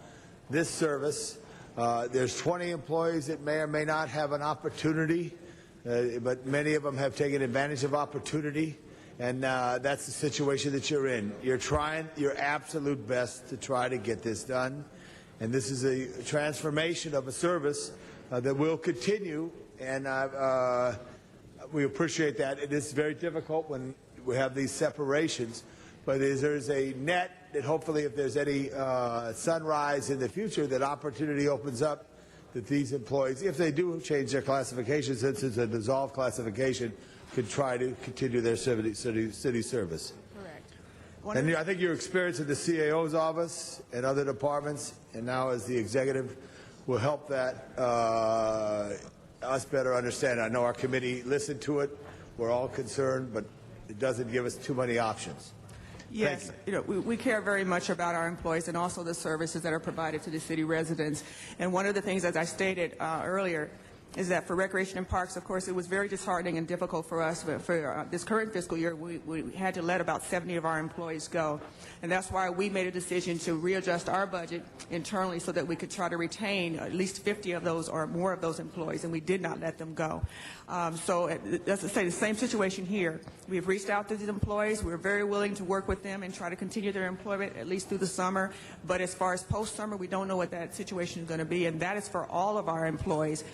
this service. There's 20 employees that may or may not have an opportunity, but many of them have taken advantage of opportunity, and that's the situation that you're in. You're trying your absolute best to try to get this done, and this is a transformation of a service that will continue, and we appreciate that. It is very difficult when we have these separations, but there's a net that hopefully if there's any sunrise in the future, that opportunity opens up that these employees, if they do change their classification, since it's a dissolved classification, could try to continue their city service. Correct. And I think your experience in the CAO's office and other departments, and now as the executive, will help that us better understand. I know our committee listened to it. We're all concerned, but it doesn't give us too many options. Yes, we care very much about our employees and also the services that are provided to the city residents. And one of the things, as I stated earlier, is that for Recreation and Parks, of course, it was very disheartening and difficult for us. But for this current fiscal year, we had to let about 70 of our employees go. And that's why we made a decision to readjust our budget internally so that we could try to retain at least 50 of those or more of those employees, and we did not let them go. So as I say, the same situation here. We've reached out to these employees. We're very willing to work with them and try to continue their employment at least through the summer. But as far as post-summer, we don't know what that situation is going to be, and that is for all of our employees.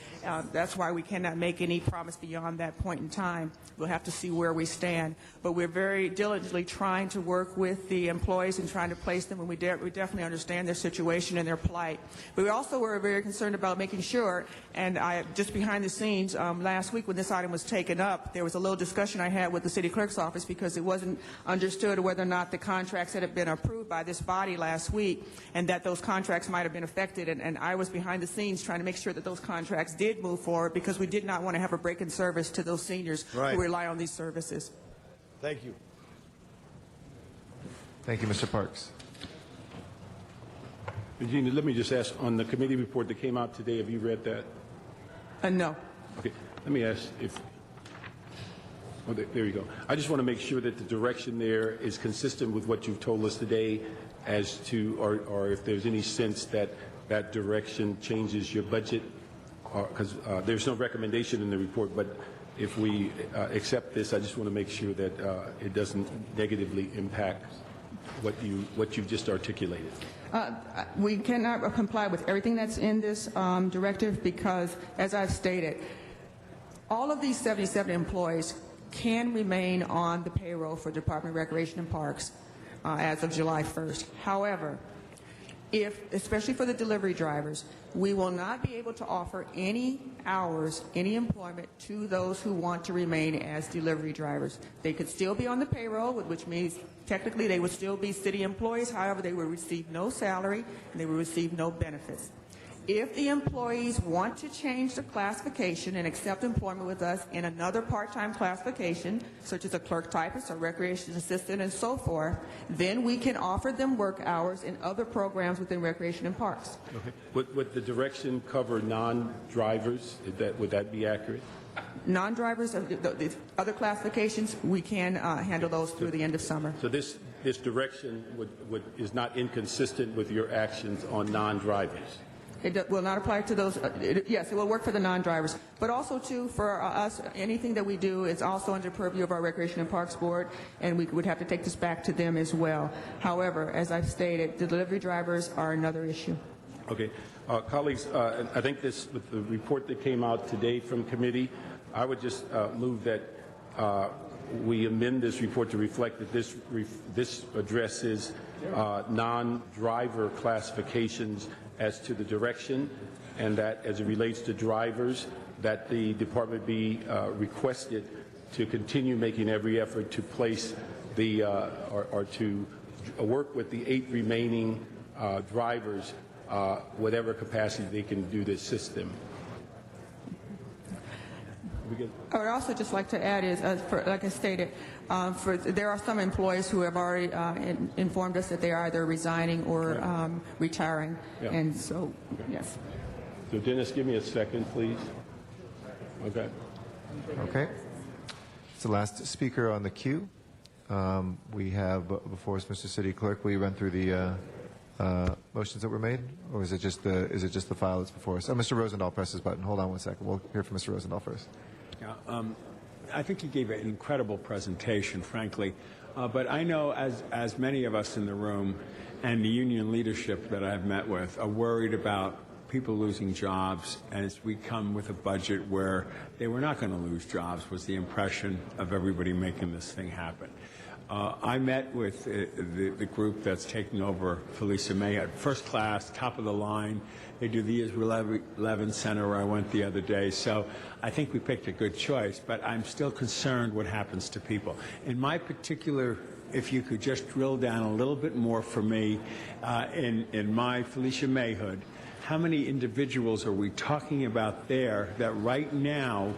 That's why we cannot make any promise beyond that point in time. We'll have to see where we stand. But we're very diligently trying to work with the employees and trying to place them, and we definitely understand their situation and their plight. But we also were very concerned about making sure, and just behind the scenes, last week when this item was taken up, there was a little discussion I had with the city clerk's office because it wasn't understood whether or not the contracts had been approved by this body last week and that those contracts might have been affected. And I was behind the scenes trying to make sure that those contracts did move forward because we did not want to have a break in service to those seniors who rely on these services. Thank you. Thank you, Mr. Parks. Regina, let me just ask, on the committee report that came out today, have you read that? No. Okay, let me ask if, oh, there you go. I just want to make sure that the direction there is consistent with what you've told us today as to, or if there's any sense that that direction changes your budget, because there's no recommendation in the report, but if we accept this, I just want to make sure that it doesn't negatively impact what you've just articulated. We cannot comply with everything that's in this directive because, as I've stated, all of these 77 employees can remain on the payroll for Department of Recreation and Parks as of July 1st. However, especially for the delivery drivers, we will not be able to offer any hours, any employment to those who want to remain as delivery drivers. They could still be on the payroll, which means technically they would still be city employees. However, they will receive no salary and they will receive no benefits. If the employees want to change the classification and accept employment with us in another part-time classification, such as a clerk typist or recreation assistant and so forth, then we can offer them work hours in other programs within Recreation and Parks. Okay. Would the direction cover non-drivers? Would that be accurate? Non-drivers, the other classifications, we can handle those through the end of summer. So this direction is not inconsistent with your actions on non-drivers? It will not apply to those. Yes, it will work for the non-drivers, but also too for us. Anything that we do is also under purview of our Recreation and Parks Board, and we would have to take this back to them as well. However, as I've stated, the delivery drivers are another issue. Okay, colleagues, I think this with the report that came out today from committee, I would just move that we amend this report to reflect that this addresses non-driver classifications as to the direction, and that as it relates to drivers, that the department be requested to continue making every effort to place the or to work with the 8 remaining drivers, whatever capacity they can do to assist them. I would also just like to add is, like I stated, there are some employees who have already informed us that they are either resigning or retiring, Yeah. and so, yes. So Dennis, give me a second, please. Okay. Okay. It's the last speaker on the queue. We have before us, Mr. City Clerk, will you run through the motions that were made, or is it just the file that's before us? Oh, Mr. Rosendahl pressed his button. Hold on one second. We'll hear from Mr. Rosendahl first. Yeah, I think he gave an incredible presentation, frankly. But I know, as many of us in the room and the union leadership that I've met with are worried about people losing jobs as we come with a budget where they were not going to lose jobs, was the impression of everybody making this thing happen. I met with the group that's taking over Felicia May at first class, top of the line. They do the Israel Levin Center where I went the other day. So I think we picked a good choice, but I'm still concerned what happens to people. In my particular, if you could just drill down a little bit more for me, in my Felicia Mayhood, how many individuals are we talking about there that right now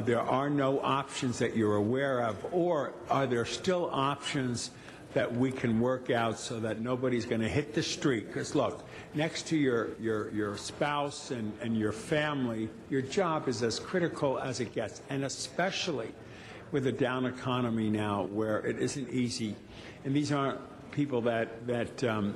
there are no options that you're aware of, or are there still options that we can work out so that nobody's going to hit the street? Because look, next to your spouse and your family, your job is as critical as it gets, and especially with a down economy now where it isn't easy. And these aren't people that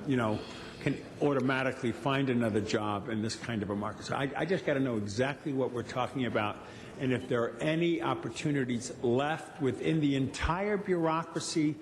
you know, can automatically find another job in this kind of a market. So I just got to know exactly what we're talking about, and if there are any opportunities left within the entire bureaucracy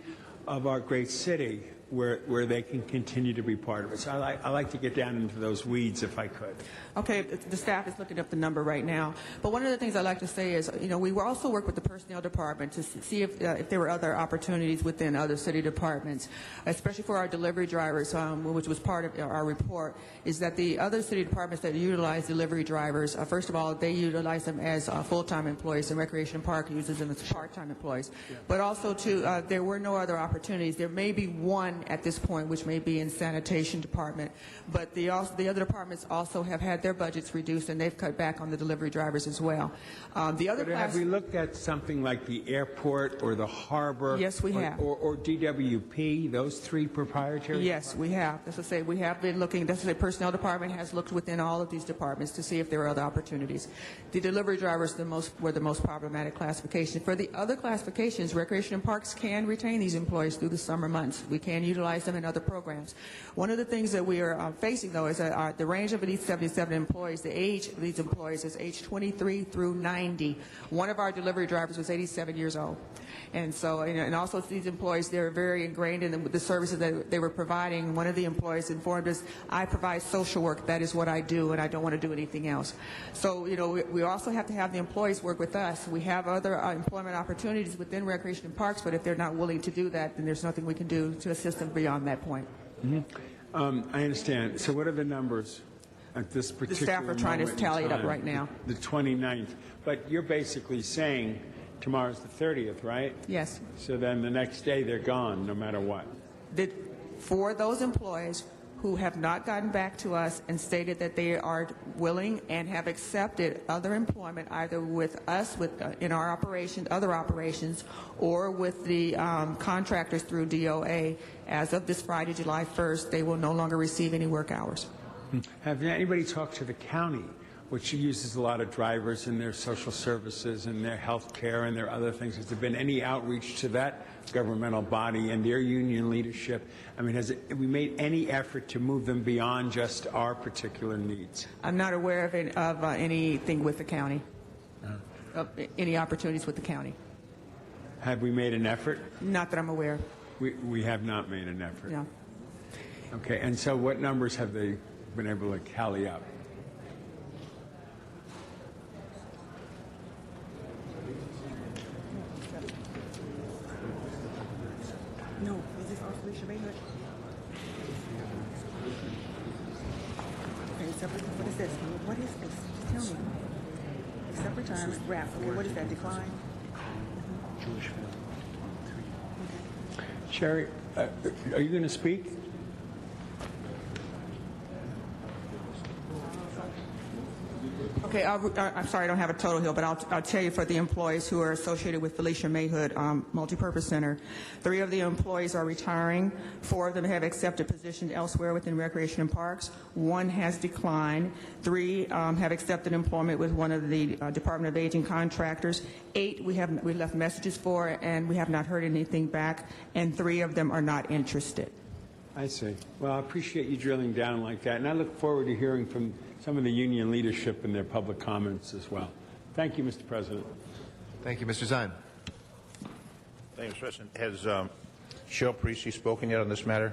of our great city where they can continue to be part of it. So I like to get down into those weeds if I could. Okay, the staff is looking up the number right now. But one of the things I'd like to say is, you know, we will also work with the personnel department to see if there were other opportunities within other city departments, especially for our delivery drivers, which was part of our report, is that the other city departments that utilize delivery drivers, first of all, they utilize them as full-time employees, and Recreation and Park uses them as part-time employees. Yeah. But also, too, there were no other opportunities. There may be one at this point, which may be in sanitation department, but the other departments also have had their budgets reduced, and they've cut back on the delivery drivers as well. The other but have we looked at something like the airport or the harbor? Yes, we have. Or DWP, those 3 proprietary? Yes, we have. That's to say, we have been looking. That's to say, personnel department has looked within all of these departments to see if there are other opportunities. The delivery drivers were the most problematic classification. For the other classifications, Recreation and Parks can retain these employees through the summer months. We can utilize them in other programs. One of the things that we are facing, though, is that the range of these 77 employees, the age of these employees is age 23 through 90. One of our delivery drivers was 87 years old. And so, and also these employees, they're very ingrained in the services that they were providing. One of the employees informed us, I provide social work. That is what I do, and I don't want to do anything else. So, you know, we also have to have the employees work with us. We have other employment opportunities within Recreation and Parks, but if they're not willing to do that, then there's nothing we can do to assist them beyond that point. Mm-hmm. I understand. So what are the numbers at this particular The staff are trying to tally it up time? right now. The 29th. But you're basically saying tomorrow's the 30th, right? Yes. So then the next day they're gone no matter what. For those employees who have not gotten back to us and stated that they are willing and have accepted other employment, either with us, in our operations, other operations, or with the contractors through DOA, as of this Friday, July 1st, they will no longer receive any work hours. Have anybody talked to the county which uses a lot of drivers in their social services and their health care and their other things. Has there been any outreach to that governmental body and their union leadership? I mean, have we made any effort to move them beyond just our particular needs? I'm not aware of anything with the county, of any opportunities with the county. Have we made an effort? Not that I'm aware. We have not made an effort. No. Okay, and so what numbers have they been able to tally up? No, is this also Felicia Mayhood? Okay, separate, what is this? What is this? Just tell me. Separate time, wrap. Okay, what is that, decline? Jewish family. Sherry, are you going to speak? Okay, I'm sorry I don't have a total here, but I'll tell you for the employees who are associated with Felicia Mayhood Multipurpose Center, 3 of the employees are retiring, 4 of them have accepted positions elsewhere within Recreation and Parks, 1 has declined, 3 have accepted employment with one of the Department of Aging contractors, 8 we left messages for and we have not heard anything back, and 3 of them are not interested. I see. Well, I appreciate you drilling down like that, and I look forward to hearing from some of the union leadership in their public comments as well. Thank you, Mr. President. Thank you, Mr. Zine. Thank you, Mr. President. Has Cheryl Parisi spoken yet on this matter?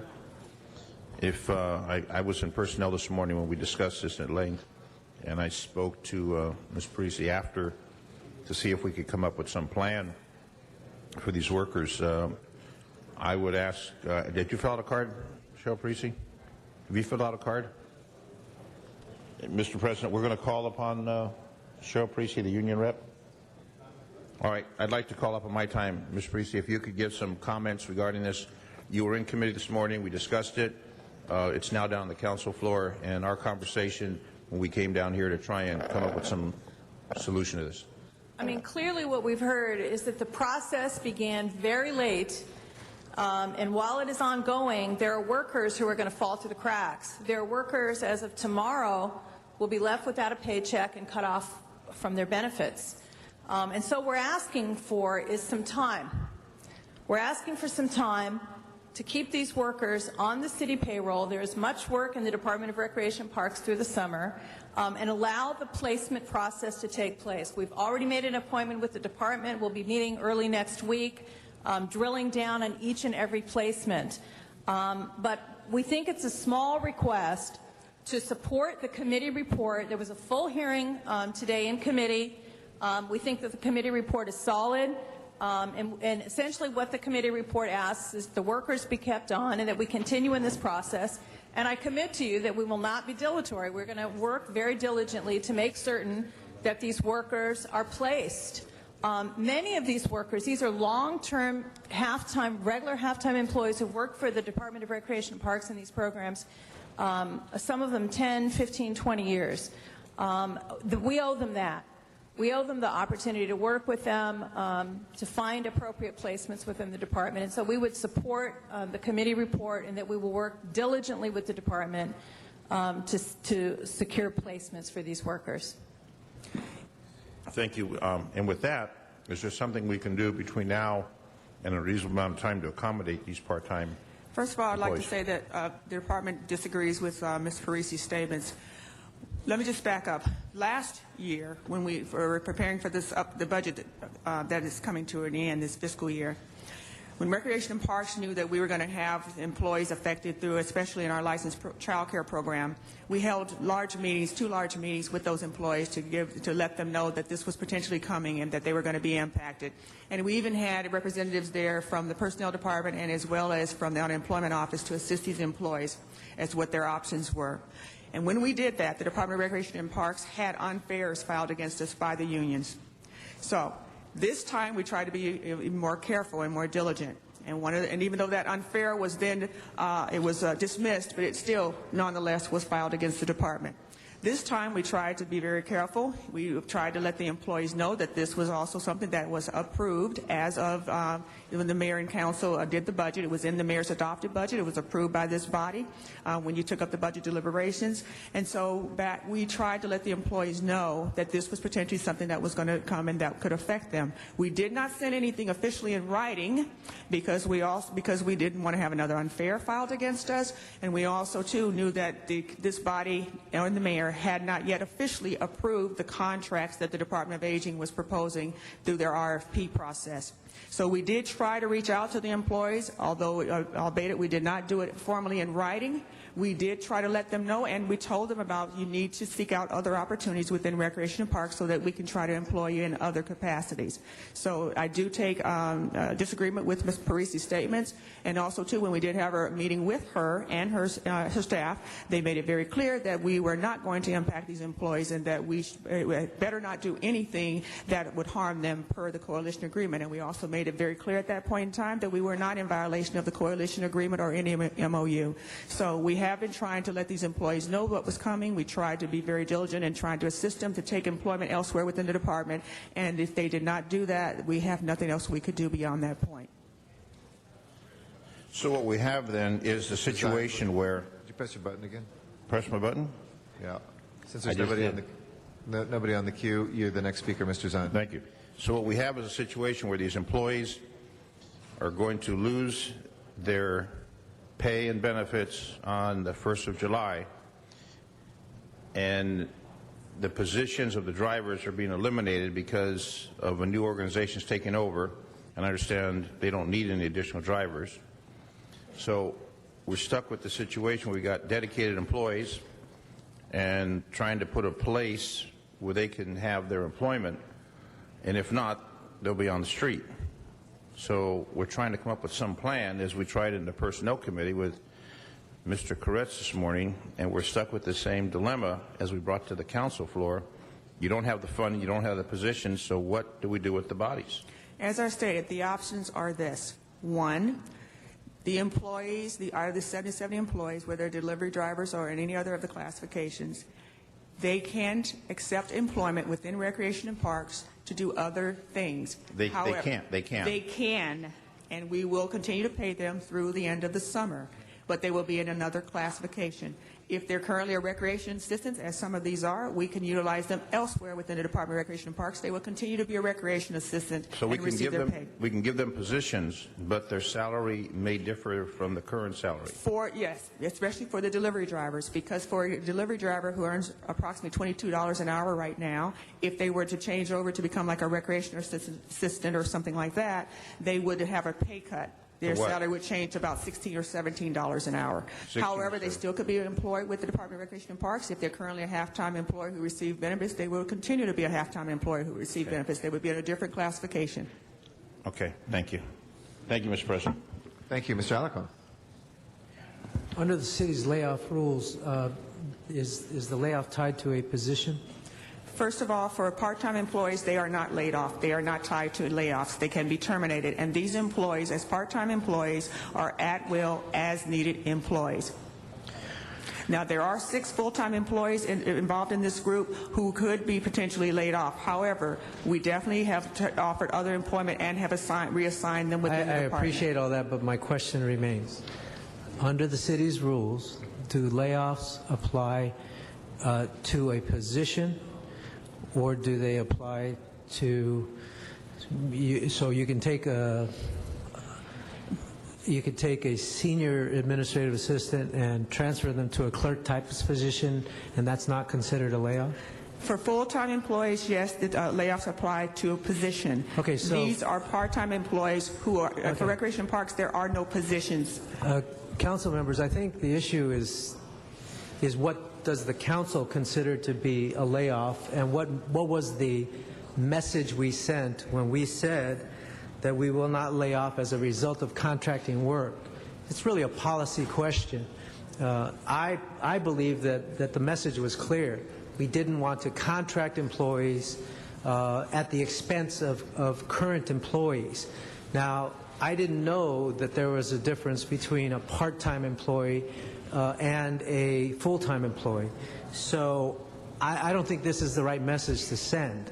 If I was in personnel this morning when we discussed this at length, and I spoke to Ms. Parisi after to see if we could come up with some plan for these workers. I would ask, did you fill out a card, Cheryl Parisi? Have you filled out a card? Mr. President, we're going to call upon Cheryl Parisi, the union rep. All right, I'd like to call up on my time, Ms. Parisi, if you could give some comments regarding this. You were in committee this morning. We discussed it. It's now down on the council floor, and our conversation when we came down here to try and come up with some solution to this. I mean, clearly what we've heard is that the process began very late, and while it is ongoing, there are workers who are going to fall through the cracks. There are workers, as of tomorrow, will be left without a paycheck and cut off from their benefits. And so we're asking for is some time. We're asking for some time to keep these workers on the city payroll. There is much work in the Department of Recreation and Parks through the summer, and allow the placement process to take place. We've already made an appointment with the department. We'll be meeting early next week, drilling down on each and every placement. But we think it's a small request to support the committee report. There was a full hearing today in committee. We think that the committee report is solid, and essentially what the committee report asks is the workers be kept on and that we continue in this process. And I commit to you that we will not be dilatory. We're going to work very diligently to make certain that these workers are placed. Many of these workers, these are long-term, regular half-time employees who work for the Department of Recreation and Parks in these programs, some of them 10, 15, 20 years. We owe them that. We owe them the opportunity to work with them, to find appropriate placements within the department. And so we would support the committee report, and that we will work diligently with the department to secure placements for these workers. Thank you. And with that, is there something we can do between now and a reasonable amount of time to accommodate these part-time First of all, I'd like to employees? say that the department disagrees with Ms. Parisi's statements. Let me just back up. Last year, when we were preparing for this the budget that is coming to an end this fiscal year, when Recreation and Parks knew that we were going to have employees affected through, especially in our licensed child care program, we held large meetings, 2 large meetings with those employees to let them know that this was potentially coming and that they were going to be impacted. And we even had representatives there from the personnel department and as well as from the unemployment office to assist these employees as what their options were. And when we did that, the Department of Recreation and Parks had unfairs filed against us by the unions. So this time we tried to be even more careful and more diligent. And even though that unfair was then it was dismissed, but it still nonetheless was filed against the department. This time, we tried to be very careful. We tried to let the employees know that this was also something that was approved as of when the mayor and council did the budget. It was in the mayor's adopted budget. It was approved by this body when you took up the budget deliberations. And so we tried to let the employees know that this was potentially something that was going to come and that could affect them. We did not send anything officially in writing because we didn't want to have another unfair filed against us, and we also too knew that this body and the mayor had not yet officially approved the contracts that the Department of Aging was proposing through their RFP process. So we did try to reach out to the employees, although albeit we did not do it formally in writing. We did try to let them know, and we told them about you need to seek out other opportunities within Recreation and Parks so that we can try to employ you in other capacities. So I do take disagreement with Ms. Parisi's statements, and also too when we did have a meeting with her and her staff, they made it very clear that we were not going to impact these employees and that we better not do anything that would harm them per the coalition agreement. And we also made it very clear at that point in time that we were not in violation of the coalition agreement or any MOU. So we have been trying to let these employees know what was coming. We tried to be very diligent in trying to assist them to take employment elsewhere within the department. And if they did not do that, we have nothing else we could do beyond that point. So what we have then is a situation where... Did you press your button again? Press my button? Yeah. Since there's nobody on the queue, you're the next speaker, Mr. Zahn. Thank you. So what we have is a situation where these employees are going to lose their pay and benefits on the 1st of July, and the positions of the drivers are being eliminated because of a new organization's taking over, and I understand they don't need any additional drivers. So we're stuck with the situation where we got dedicated employees and trying to put a place where they can have their employment, and if not, they'll be on the street. So we're trying to come up with some plan, as we tried in the Personnel Committee with Mr. Koretz this morning, and we're stuck with the same dilemma as we brought to the council floor. You don't have the funding, you don't have the position, so what do we do with the bodies? As I stated, the options are this. One, the employees, out of the 77 employees, whether delivery drivers or in any other of the classifications, they can't accept employment within Recreation and Parks to do other things. However, they can't. They can, and we will continue to pay them through the end of the summer, but they will be in another classification. If they're currently a recreation assistant, as some of these are, we can utilize them elsewhere within the Department of Recreation and Parks. They will continue to be a recreation assistant So we and can receive give their them pay. we can give them positions, but their salary may differ from the current salary. Yes, especially for the delivery drivers, because for a delivery driver who earns approximately $22 an hour right now, if they were to change over to become like a recreation assistant or something like that, they would have a pay cut. Their salary would change to about $16 or $17 an hour. However, they still could be employed with the Department of Recreation and Parks. If they're currently a half-time employee who receives benefits, they will continue to be a half-time employee who receives benefits. They would be in a different classification. Okay, thank you. Thank you, Mr. President. Thank you, Mr. Alarcon. Under the city's layoff rules, is the layoff tied to a position? First of all, for part-time employees, they are not laid off. They are not tied to layoffs. They can be terminated. And these employees, as part-time employees, are at-will, as-needed employees. Now, there are 6 full-time employees involved in this group who could be potentially laid off. However, we definitely have offered other employment and have reassigned them within the department. I appreciate all that, but my question remains. Under the city's rules, do layoffs apply to a position, or do they apply to so you can take a senior administrative assistant and transfer them to a clerk type position, and that's not considered a layoff? For full-time employees, yes, the layoffs apply to a position. Okay, so these are part-time employees who are for Recreation Parks. There are no positions. Council members, I think the issue is what does the council consider to be a layoff, and what was the message we sent when we said that we will not lay off as a result of contracting work? It's really a policy question. I believe that the message was clear. We didn't want to contract employees at the expense of current employees. Now, I didn't know that there was a difference between a part-time employee and a full-time employee. So I don't think this is the right message to send.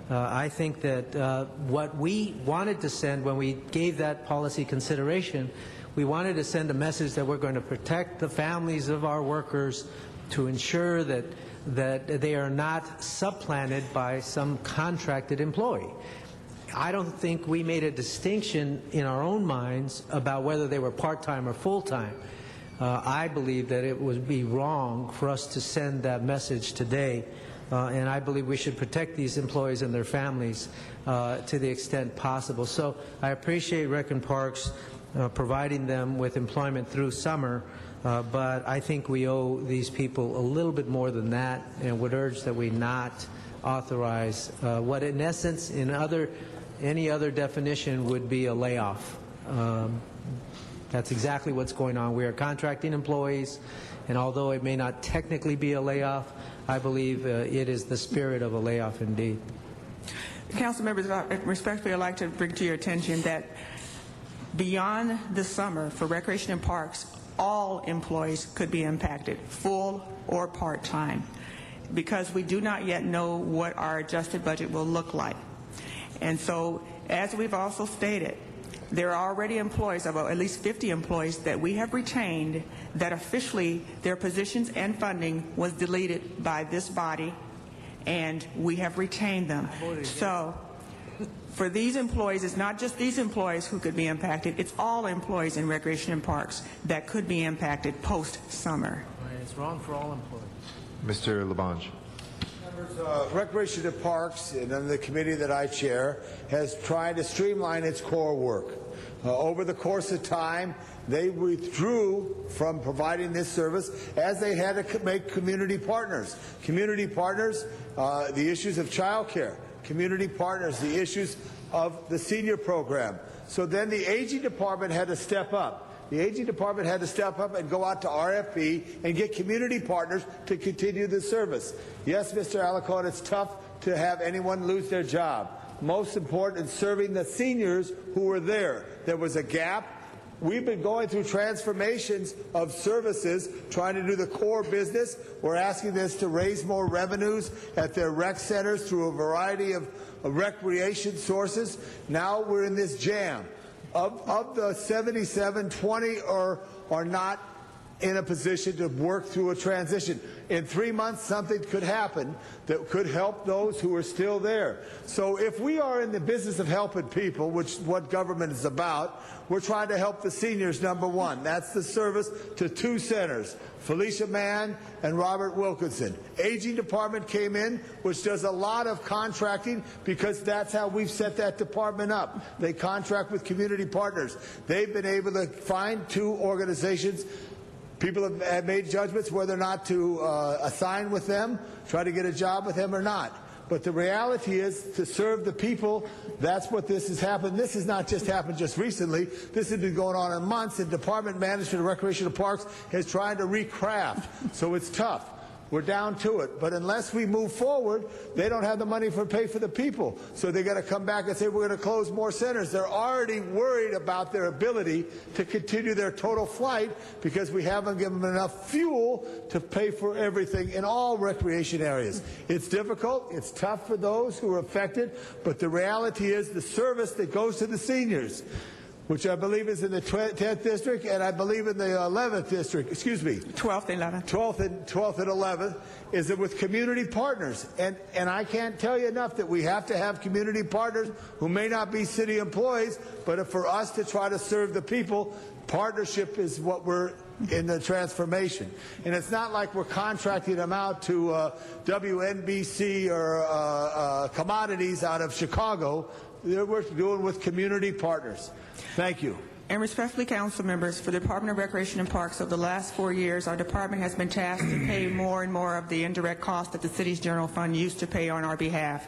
I think that what we wanted to send when we gave that policy consideration, we wanted to send a message that we're going to protect the families of our workers, to ensure that they are not supplanted by some contracted employee. I don't think we made a distinction in our own minds about whether they were part-time or full-time. I believe that it would be wrong for us to send that message today, and I believe we should protect these employees and their families to the extent possible. So I appreciate Rec and Parks providing them with employment through summer, but I think we owe these people a little bit more than that, and would urge that we not authorize what in essence in any other definition would be a layoff. That's exactly what's going on. We are contracting employees, and although it may not technically be a layoff, I believe it is the spirit of a layoff indeed. Council members, respectfully, I'd like to bring to your attention that beyond the summer for Recreation and Parks, all employees could be impacted, full or part-time, because we do not yet know what our adjusted budget will look like. And so, as we've also stated, there are already employees, about at least 50 employees, that we have retained that officially their positions and funding was deleted by this body, and we have retained them. So, for these employees, it's not just these employees who could be impacted, it's all employees in Recreation and Parks that could be impacted post-summer. It's wrong for all employees. Mr. Labange. Recreation and Parks, and then the committee that I chair, has tried to streamline its core work. Over the course of time, they withdrew from providing this service as they had to make community partners. Community partners, the issues of child care. Community partners, the issues of the senior program. So then the aging department had to step up. The aging department had to step up and go out to RFP and get community partners to continue the service. Yes, Mr. Alarcon, it's tough to have anyone lose their job. Most important, serving the seniors who were there. There was a gap. We've been going through transformations of services, trying to do the core business. We're asking this to raise more revenues at their rec centers through a variety of recreation sources. Now we're in this jam. Of the 77, 20 are not in a position to work through a transition. In 3 months, something could happen that could help those who are still there. So if we are in the business of helping people, which is what government is about, we're trying to help the seniors, number one. That's the service to 2 centers, Felicia Mann and Robert Wilkinson. Aging department came in, which does a lot of contracting because that's how we've set that department up. They contract with community partners. They've been able to find 2 organizations. People have made judgments whether or not to assign with them, try to get a job with them or not. But the reality is, to serve the people, that's what this has happened. This has not just happened just recently. This has been going on in months, and Department Management of Recreational Parks has tried to recraft. So it's tough. We're down to it. But unless we move forward, they don't have the money to pay for the people. So they've got to come back and say, we're going to close more centers. They're already worried about their ability to continue their total flight because we haven't given them enough fuel to pay for everything in all recreation areas. It's difficult. It's tough for those who are affected. But the reality is the service that goes to the seniors, which I believe is in the 10th district, and I believe in the 11th district, 12th and 11th. 12th and 11th, is it with community partners. And I can't tell you enough that we have to have community partners who may not be city employees, but for us to try to serve the people, partnership is what we're in the transformation. And it's not like we're contracting them out to WNBC or commodities out of Chicago. We're doing with community partners. Thank you. And respectfully, council members, for the Department of Recreation and Parks, over the last 4 years, our department has been tasked to pay more and more of the indirect costs that the city's general fund used to pay on our behalf.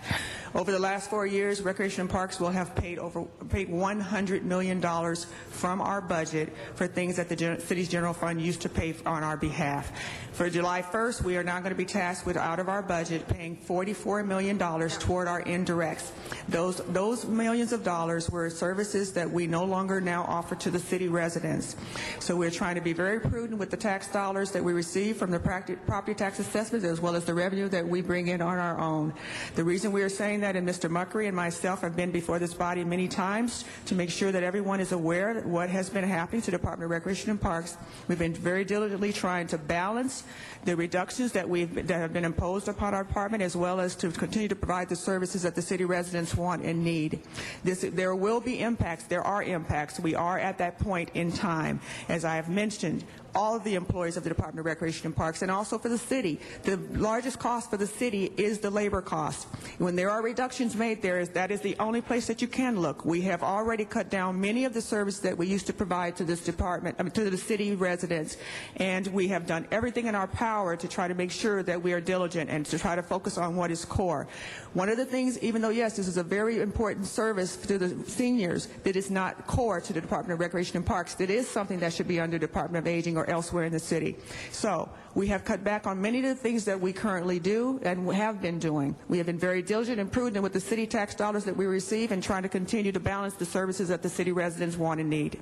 Over the last 4 years, Recreation and Parks will have paid $100 million from our budget for things that the city's general fund used to pay on our behalf. For July 1st, we are now going to be tasked with, out of our budget, paying $44 million toward our indirects. Those millions of dollars were services that we no longer now offer offer to the city residents. So we're trying to be very prudent with the tax dollars that we receive from the property tax assessments as well as the revenue that we bring in on our own. The reason we are saying that, and Mr. Muckery and myself have been before this body many times to make sure that everyone is aware of what has been happening to the Department of Recreation and Parks. We've been very diligently trying to balance the reductions that have been imposed upon our department, as well as to continue to provide the services that the city residents want and need. There will be impacts. There are impacts. We are at that point in time. As I have mentioned, all of the employees of the Department of Recreation and Parks, and also for the city, the largest cost for the city is the labor cost. When there are reductions made there, that is the only place that you can look. We have already cut down many of the services that we used to provide to this department, to the city residents, and we have done everything in our power to try to make sure that we are diligent and to try to focus on what is core. One of the things, even though, yes, this is a very important service to the seniors, that is not core to the Department of Recreation and Parks. That is something that should be under the Department of Aging or elsewhere in the city. So we have cut back on many of the things that we currently do and have been doing. We have been very diligent and prudent with the city tax dollars that we receive and trying to continue to balance the services that the city residents want and need.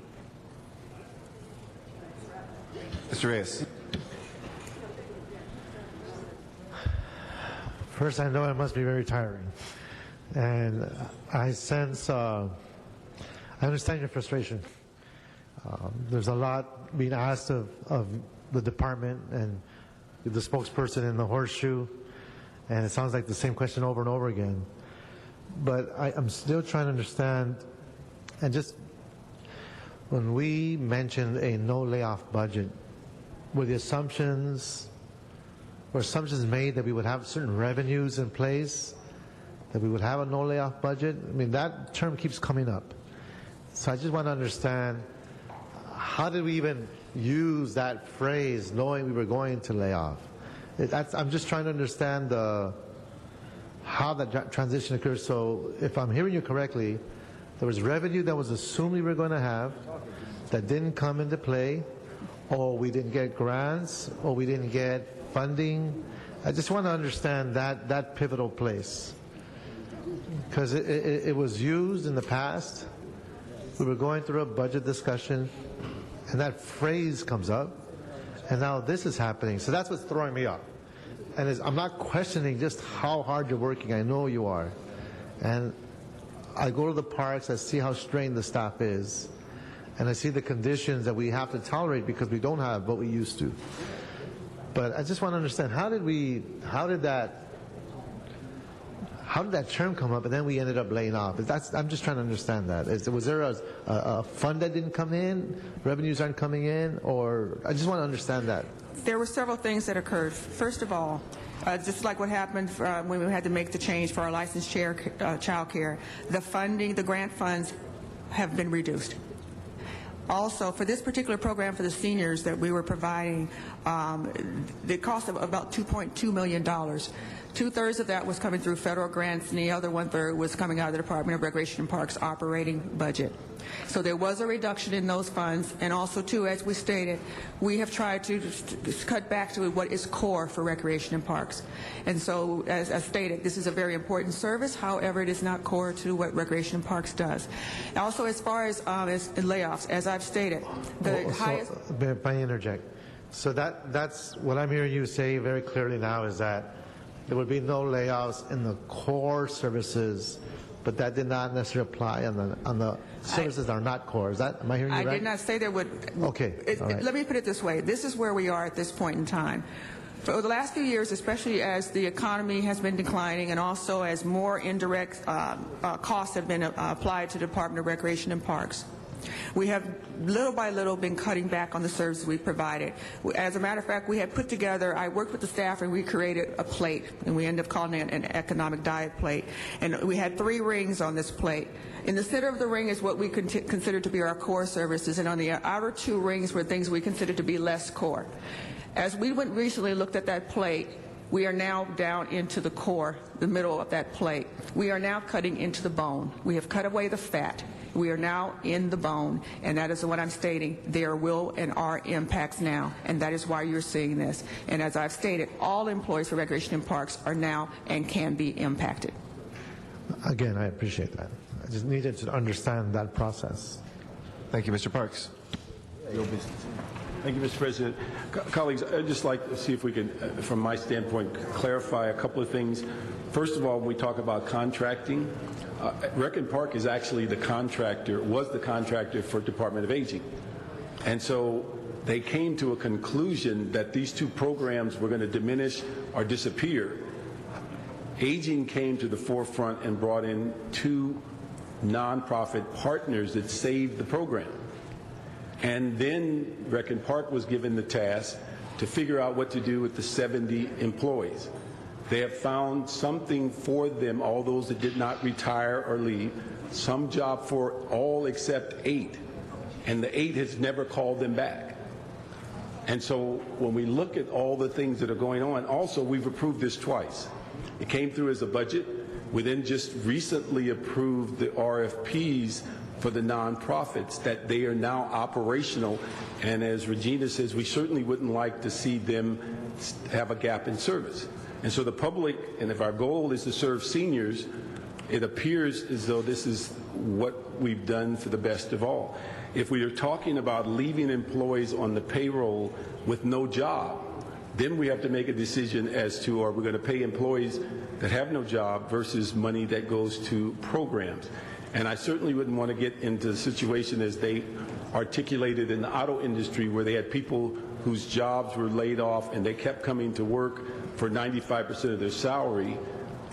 Mr. Reyes. First, I know it must be very tiring. And I sense, I understand your frustration. There's a lot being asked of the department and the spokesperson in the horseshoe, and it sounds like the same question over and over again. But I'm still trying to understand, and just when we mentioned a no layoff budget, were the assumptions made that we would have certain revenues in place, that we would have a no layoff budget? I mean, that term keeps coming up. So I just want to understand, how did we even use that phrase knowing we were going to lay off? I'm just trying to understand how that transition occurred. So if I'm hearing you correctly, there was revenue that was assumed we were going to have that didn't come into play, or we didn't get grants, or we didn't get funding. I just want to understand that pivotal place, because it was used in the past. We were going through a budget discussion, and that phrase comes up, and now this is happening. So that's what's throwing me off. And I'm not questioning just how hard you're working. I know you are. And I go to the parks, I see how strained the staff is, and I see the conditions that we have to tolerate because we don't have what we used to. But I just want to understand, how did that term come up, and then we ended up laying off? I'm just trying to understand that. Was there a fund that didn't come in, revenues aren't coming in, or I just want to understand that. There were several things that occurred. First of all, just like what happened when we had to make the change for our licensed child care, the funding, the grant funds have been reduced. Also, for this particular program for the seniors that we were providing, the cost of about $2.2 million. 2/3 of that was coming through federal grants, and the other 1/3 was coming out of the Department of Recreation and Parks operating budget. So there was a reduction in those funds, and also, too, as we stated, we have tried to cut back to what is core for Recreation and Parks. And so, as stated, this is a very important service. However, it is not core to what Recreation and Parks does. Also, as far as layoffs, as I've stated, the highest... If I interject. So that's what I'm hearing you say very clearly now, is that there would be no layoffs in the core services, but that did not necessarily apply on the services that are not core. Am I hearing you right? I did not say there would. Okay. All right. Let me put it this way. This is where we are at this point in time. For the last few years, especially as the economy has been declining and also as more indirect costs have been applied to the Department of Recreation and Parks, we have little by little been cutting back on the services we provided. As a matter of fact, we had put together, I worked with the staff and we created a plate, and we ended up calling it an economic diet plate. And we had 3 rings on this plate. In the center of the ring is what we consider to be our core services, and on the outer 2 rings were things we consider to be less core. As we went recently looked at that plate, we are now down into the core, the middle of that plate. We are now cutting into the bone. We have cut away the fat. We are now in the bone, and that is what I'm stating. There will and are impacts now, and that is why you're seeing this. And as I've stated, all employees for Recreation and Parks are now and can be impacted. Again, I appreciate that. I just needed to understand that process. Thank you, Mr. Parks. Thank you, Mr. President. Colleagues, I'd just like to see if we can, from my standpoint, clarify a couple of things. First of all, when we talk about contracting, Reckin Park is actually the contractor, was the contractor for Department of Aging. And so they came to a conclusion that these two programs were going to diminish or disappear. Aging came to the forefront and brought in two nonprofit partners that saved the program. And then Reckin Park was given the task to figure out what to do with the 70 employees. They have found something for them, all those that did not retire or leave, some job for all except 8. And the 8 has never called them back. And so when we look at all the things that are going on, also we've approved this twice. It came through as a budget. We then just recently approved the RFPs for the nonprofits, that they are now operational. And as Regina says, we certainly wouldn't like to see them have a gap in service. And so the public, and if our goal is to serve seniors, it appears as though this is what we've done for the best of all. If we are talking about leaving employees on the payroll with no job, then we have to make a decision as to, are we going to pay employees that have no job versus money that goes to programs. And I certainly wouldn't want to get into the situation as they articulated in the auto industry, where they had people whose jobs were laid off and they kept coming to work for 95% of their salary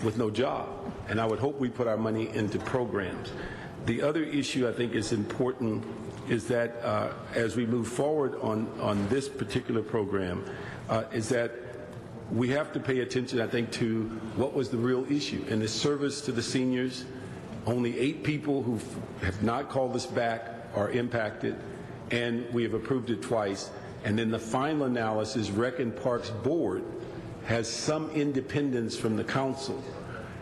with no job. And I would hope we put our money into programs. The other issue I think is important is that as we move forward on this particular program, is that we have to pay attention, I think, to what was the real issue. In the service to the seniors, only 8 people who have not called us back are impacted, and we have approved it twice. And then the final analysis, Reckin Park's board has some independence from the council.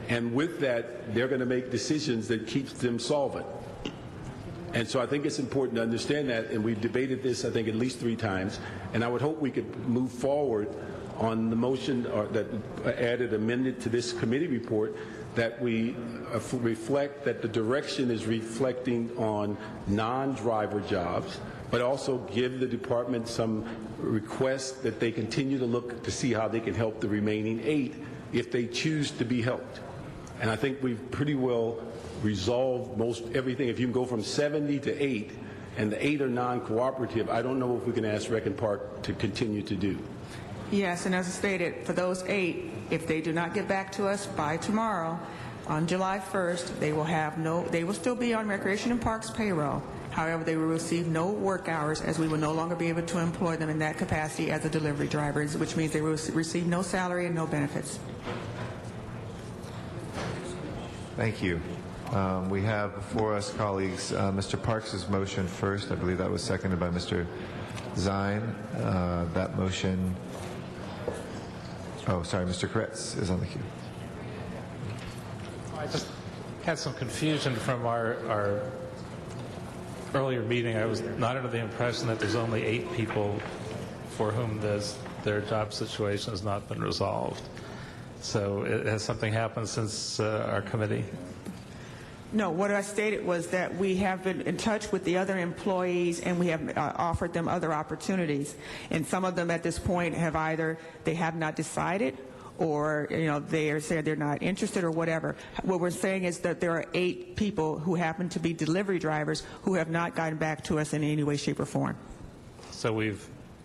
And with that, they're going to make decisions that keeps them solvent. And so I think it's important to understand that, and we've debated this, I think, at least 3 times, and I would hope we could move forward on the motion that added amended to this committee report, that we reflect that the direction is reflecting on non-driver jobs, but also give the department some requests that they continue to look to see how they can help the remaining 8 if they choose to be helped. And I think we've pretty well resolved most everything. If you can go from 70 to 8, and the 8 are non-cooperative, I don't know if we can ask Reckin Park to continue to do. Yes, and as I stated, for those 8, if they do not get back to us by tomorrow, on July 1st, they will still be on Recreation and Parks payroll. However, they will receive no work hours, as we will no longer be able to employ them in that capacity as a delivery driver, which means they will receive no salary and no benefits. Thank you. We have before us, colleagues, Mr. Parks' motion first. I believe that was seconded by Mr. Zine. That motion... Oh, sorry, Mr. Koretz is on the queue. I just had some confusion from our earlier meeting. I was not under the impression that there's only 8 people for whom their job situation has not been resolved. So has something happened since our committee? No, what I stated was that we have been in touch with the other employees, and we have offered them other opportunities. And some of them at this point have either they have not decided, or they are saying they're not interested, or whatever. What we're saying is that there are 8 people who happen to be delivery drivers who have not gotten back to us in any way, shape, or form. So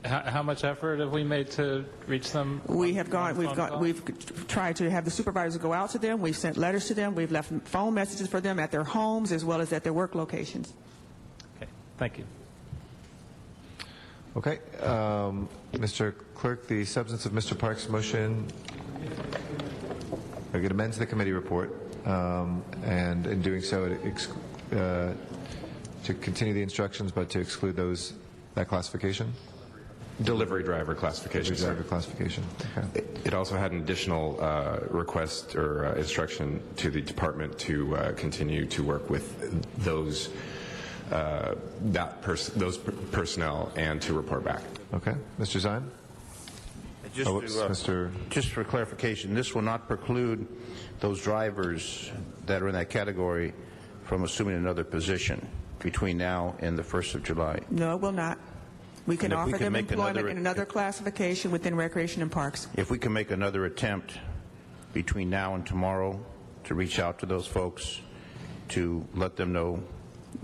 how much effort have we made to reach them? We've tried to have the supervisors go out to them. We've sent letters to them. We've left phone messages for them at their homes as well as at their work locations. Okay, thank you. Okay, Mr. Clerk, the substance of Mr. Parks' motion, it amends the committee report, and in doing so, to continue the instructions, but to exclude that classification. Delivery driver classification. Delivery driver classification. Okay. It also had an additional request or instruction to the department to continue to work with those personnel and to report back. Okay, Mr. Zine. Just for clarification, this will not preclude those drivers that are in that category from assuming another position. between now and the 1st of July? No, it will not. We can And if we offer can them make employment in another classification within Recreation and Parks. If we can make another attempt between now and tomorrow to reach out to those folks, to let them know.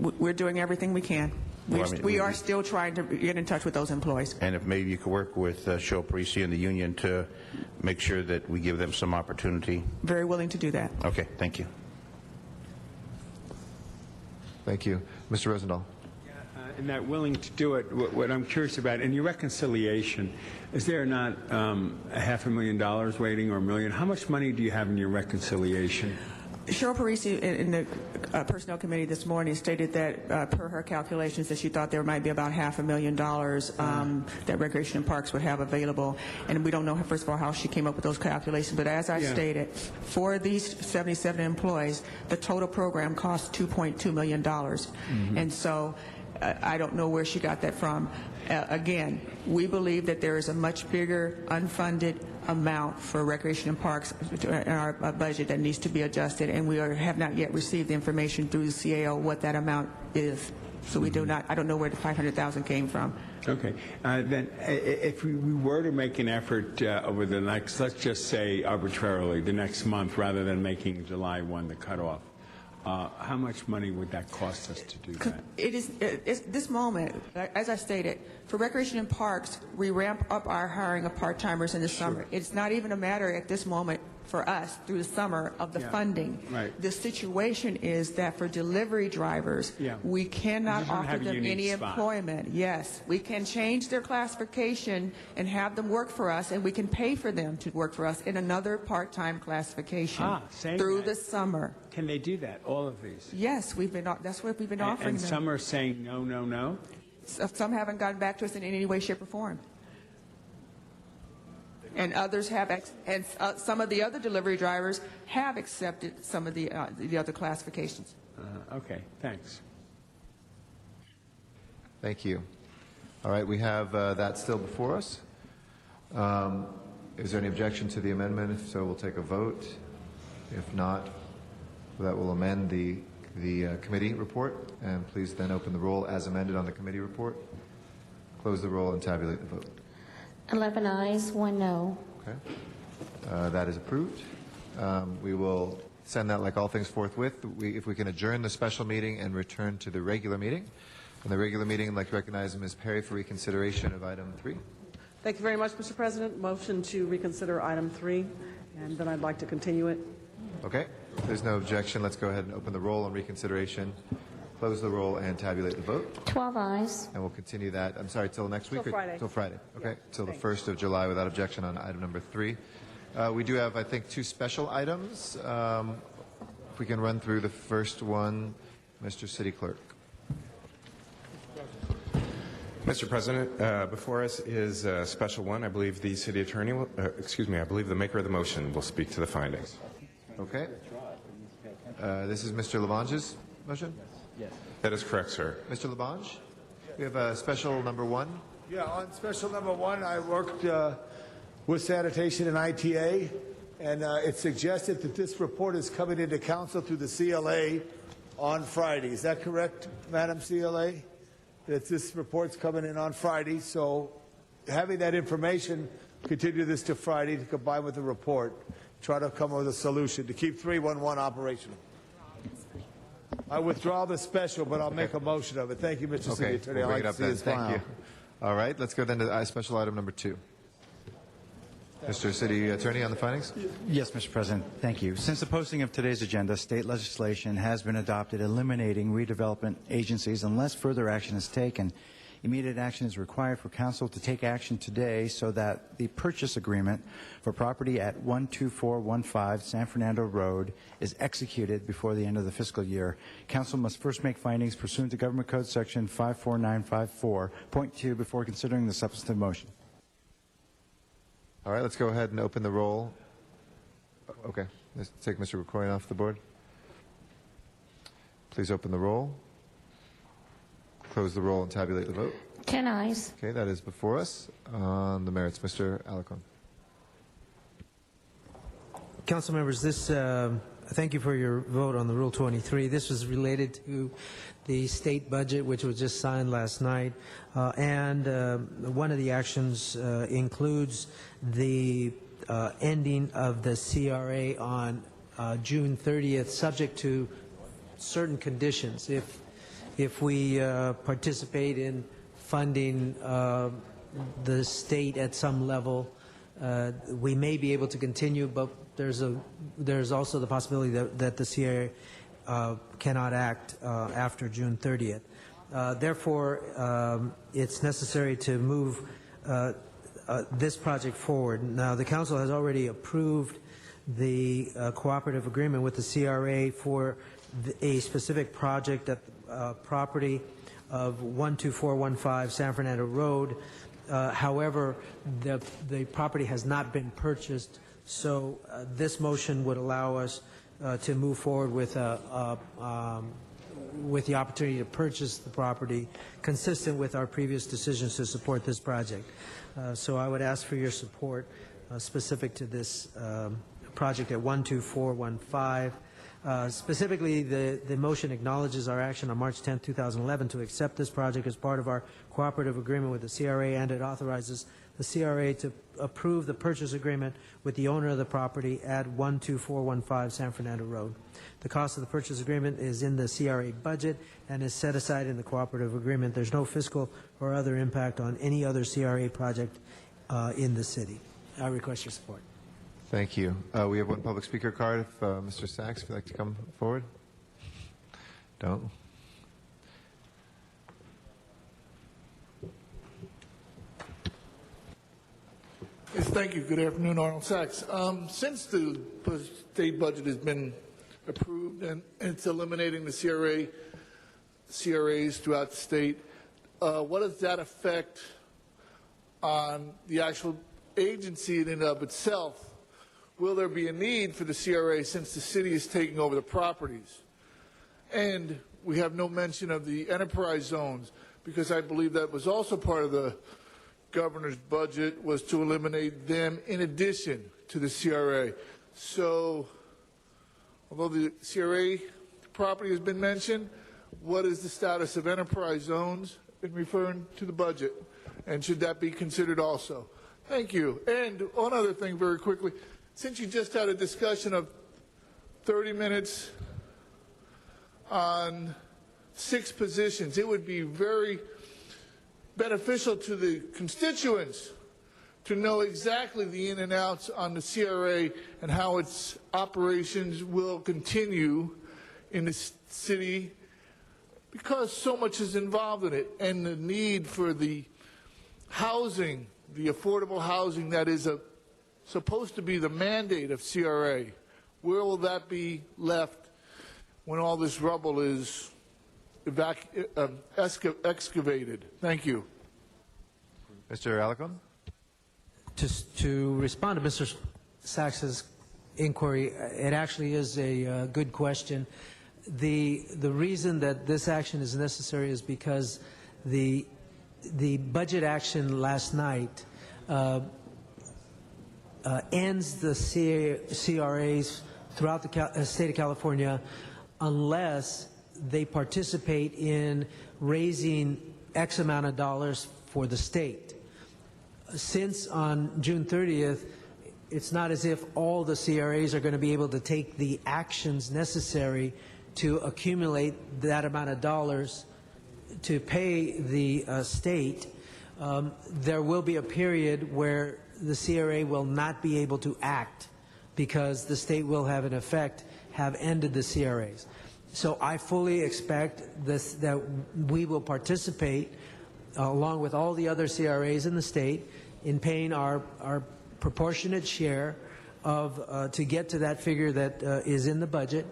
We're doing everything we can. We are still trying to get in touch with those employees. And if maybe you could work with Cheryl Parisi and the union to make sure that we give them some opportunity. Very willing to do that. Okay, thank you. Thank you. Mr. Rosendahl. And that willing to do it, what I'm curious about, in your reconciliation, is there not $500,000 waiting or $1 million? How much money do you have in your reconciliation? Cheryl Parisi in the Personnel Committee this morning stated that per her calculations that she thought there might be about $500,000 that Recreation and Parks would have available. And we don't know, first of all, how she came up with those calculations. But as I stated, for these 77 employees, the total program costs $2.2 million. And so I don't know where she got that from. Again, we believe that there is a much bigger unfunded amount for Recreation and Parks in our budget that needs to be adjusted, and we have not yet received the information through the CAO what that amount is. So we do not. I don't know where the $500,000 came from. Okay. Then, if we were to make an effort over the next, let's just say arbitrarily, the next month, rather than making July 1 the cutoff, how much money would that cost us to do that? It's this moment, as I stated, for Recreation and Parks, we ramp up our hiring of part-timers in the summer. It's not even a matter at this moment for us through the summer of the funding. Right. The situation is that for delivery drivers, we cannot offer them any employment. Yes, we can change their classification and have them work for us, and we can pay for them to work for us in another part-time classification through the summer. Can they do that, all of these? Yes, that's what we've been offering and them. some are saying no, no, no? Some haven't gotten back to us in any way, shape, or form. And others have, and some of the other delivery drivers have accepted some of the other classifications. Okay, thanks. Thank you. All right, we have that still before us. Is there any objection to the amendment? If so, we'll take a vote. If not, that will amend the committee report. And please then open the roll as amended on the committee report. Close the roll and tabulate the vote. 11 ayes, 1 no. Okay. That is approved. We will send that, like all things, forthwith. If we can adjourn the special meeting and return to the regular meeting. In the regular meeting, I'd like to recognize Ms. Perry for reconsideration of item 3. Thank you very much, Mr. President. Motion to reconsider item 3, and then I'd like to continue it. Okay. If there's no objection, let's go ahead and open the roll on reconsideration, close the roll, and tabulate the vote. 12 ayes. And we'll continue that, I'm sorry, till next week? Till Friday. Till Friday. Okay. Yeah, Till the thanks. 1st of July without objection on item number 3. We do have, I think, 2 special items. If we can run through the first one, Mr. City Clerk. Mr. President, before us is a special one. I believe the city attorney will, I believe the maker of the motion will speak to the findings. Okay. This is Mr. Labange's motion? Yes. That is correct, sir. Mr. Labange, we have a special number 1. Yeah, on special number 1, I worked with sanitation and ITA, and it suggested that this report is coming into council through the CLA on Friday. Is that correct, Madam CLA? That this report's coming in on Friday, so having that information, continue this to Friday to combine with the report, try to come up with a solution to keep 311 operational. I withdraw the special, but I'll make a motion of it. Thank you, Mr. City Attorney. We'll I'd bring it like up to see then. his Thank file. you. All right, let's go then to special item number 2. Mr. City Attorney on the findings? Yes, Mr. President. Thank you. Since the posting of today's agenda, state legislation has been adopted eliminating redevelopment agencies unless further action is taken. Immediate action is required for council to take action today so that the purchase agreement for property at 12415 San Fernando Road is executed before the end of the fiscal year. Council must first make findings pursuant to Government Code Section 54954.2 before considering the substantive motion. All right, let's go ahead and open the roll. Okay, let's take Mr. Recorrian off the board. Please open the roll. Close the roll and tabulate the vote. 10 ayes. Okay, that is before us. On the merits, Mr. Alarcon. Council members, this thank you for your vote on the Rule 23. This was related to the state budget, which was just signed last night, and one of the actions includes the ending of the CRA on June 30th, subject to certain conditions. If we participate in funding the state at some level, we may be able to continue, but there's also the possibility that the CRA cannot act after June 30th. Therefore, it's necessary to move this project forward. Now, the Council has already approved the cooperative agreement with the CRA for a specific project at the property of 12415 San Fernando Road. However, the property has not been purchased, so this motion would allow us to move forward with the opportunity to purchase the property consistent with our previous decisions to support this project. So I would ask for your support specific to this project at 12415. Specifically, the motion acknowledges our action on March 10, 2011 to accept this project as part of our cooperative agreement with the CRA, and it authorizes the CRA to approve the purchase agreement with the owner of the property at 12415 San Fernando Road. The cost of the purchase agreement is in the CRA budget and is set aside in the cooperative agreement. There's no fiscal or other impact on any other CRA project in the city. I request your support. Thank you. We have one public speaker card. If Mr. Sachs, if you'd like to come forward. Don't. Yes, thank you. Good afternoon, Arnold Sachs. Since the state budget has been approved and it's eliminating the CRAs throughout the state, what does that affect on the actual agency in and of itself? Will there be a need for the CRA since the city is taking over the properties? And we have no mention of the enterprise zones, because I believe that was also part of the governor's budget, was to eliminate them in addition to the CRA. So, although the CRA property has been mentioned, what is the status of enterprise zones in referring to the budget? And should that be considered also? Thank you. And one other thing very quickly. Since you just had a discussion of 30 minutes on 6 positions, it would be very beneficial to the constituents to know exactly the in and outs on the CRA and how its operations will continue in the city, because so much is involved in it, and the need for the housing, the affordable housing that is supposed to be the mandate of CRA. Where will that be left when all this rubble is excavated? Thank you. Mr. Alarcon? To respond to Mr. Sachs's inquiry, it actually is a good question. The reason that this action is necessary is because the budget action last night ends the CRAs throughout the state of California unless they participate in raising X amount of dollars for the state. Since on June 30th, it's not as if all the CRAs are going to be able to take the actions necessary to accumulate that amount of dollars to pay the state. There will be a period where the CRA will not be able to act because the state will have, in effect, have ended the CRAs. So I fully expect that we will participate, along with all the other CRAs in the state, in paying our proportionate share of to get to that figure that is in the budget.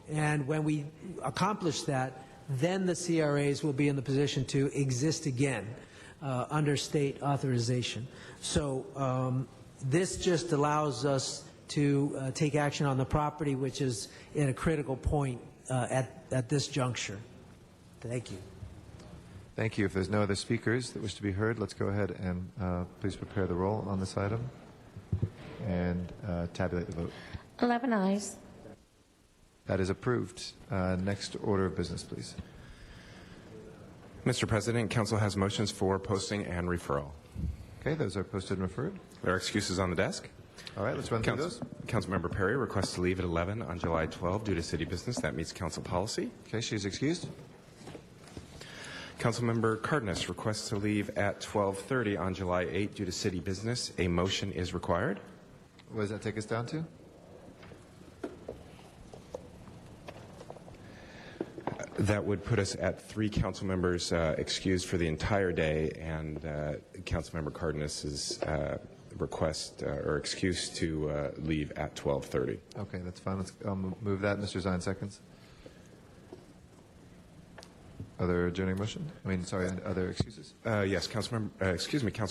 And when we accomplish that, then the CRAs will be in the position to exist again under state authorization. So this just allows us to take action on the property, which is in a critical point at this juncture. Thank you. Thank you. If there's no other speakers that wish to be heard, let's go ahead and please prepare the roll on this item and tabulate the vote. 11 ayes. That is approved. Next order of business, please. Mr. President, Council has motions for posting and referral. Okay, those are posted and referred. There are excuses on the desk. All right, let's run through those. Councilmember Perry requests to leave at 11 on July 12 due to city business. That meets council policy. Okay, she is excused. Councilmember Cardenas requests to leave at 12:30 on July 8 due to city business. A motion is required. What does that take us down to? That would put us at 3 council members excused for the entire day, and Councilmember Cardenas's request or excuse to leave at 12:30. Okay, that's fine. Let's move that. Mr. Zine seconds. Other adjourning motion? Other excuses? Yes, Council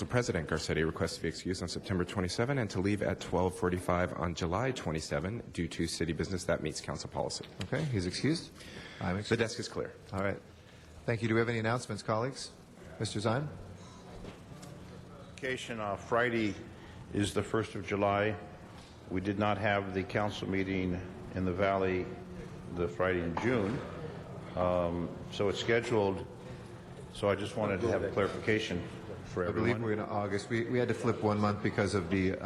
President Garcetti requests to be excused on September 27 and to leave at 12:45 on July 27 due to city business. That meets council policy. Okay, he's excused. I'm excused. The desk is clear. All right. Thank you. Do we have any announcements, colleagues? Mr. Zine? Friday is the 1st of July. We did not have the council meeting in the Valley the Friday in June. So it's scheduled. So I just wanted to have a clarification for everyone. I believe we're in August. We had to flip 1 month because of the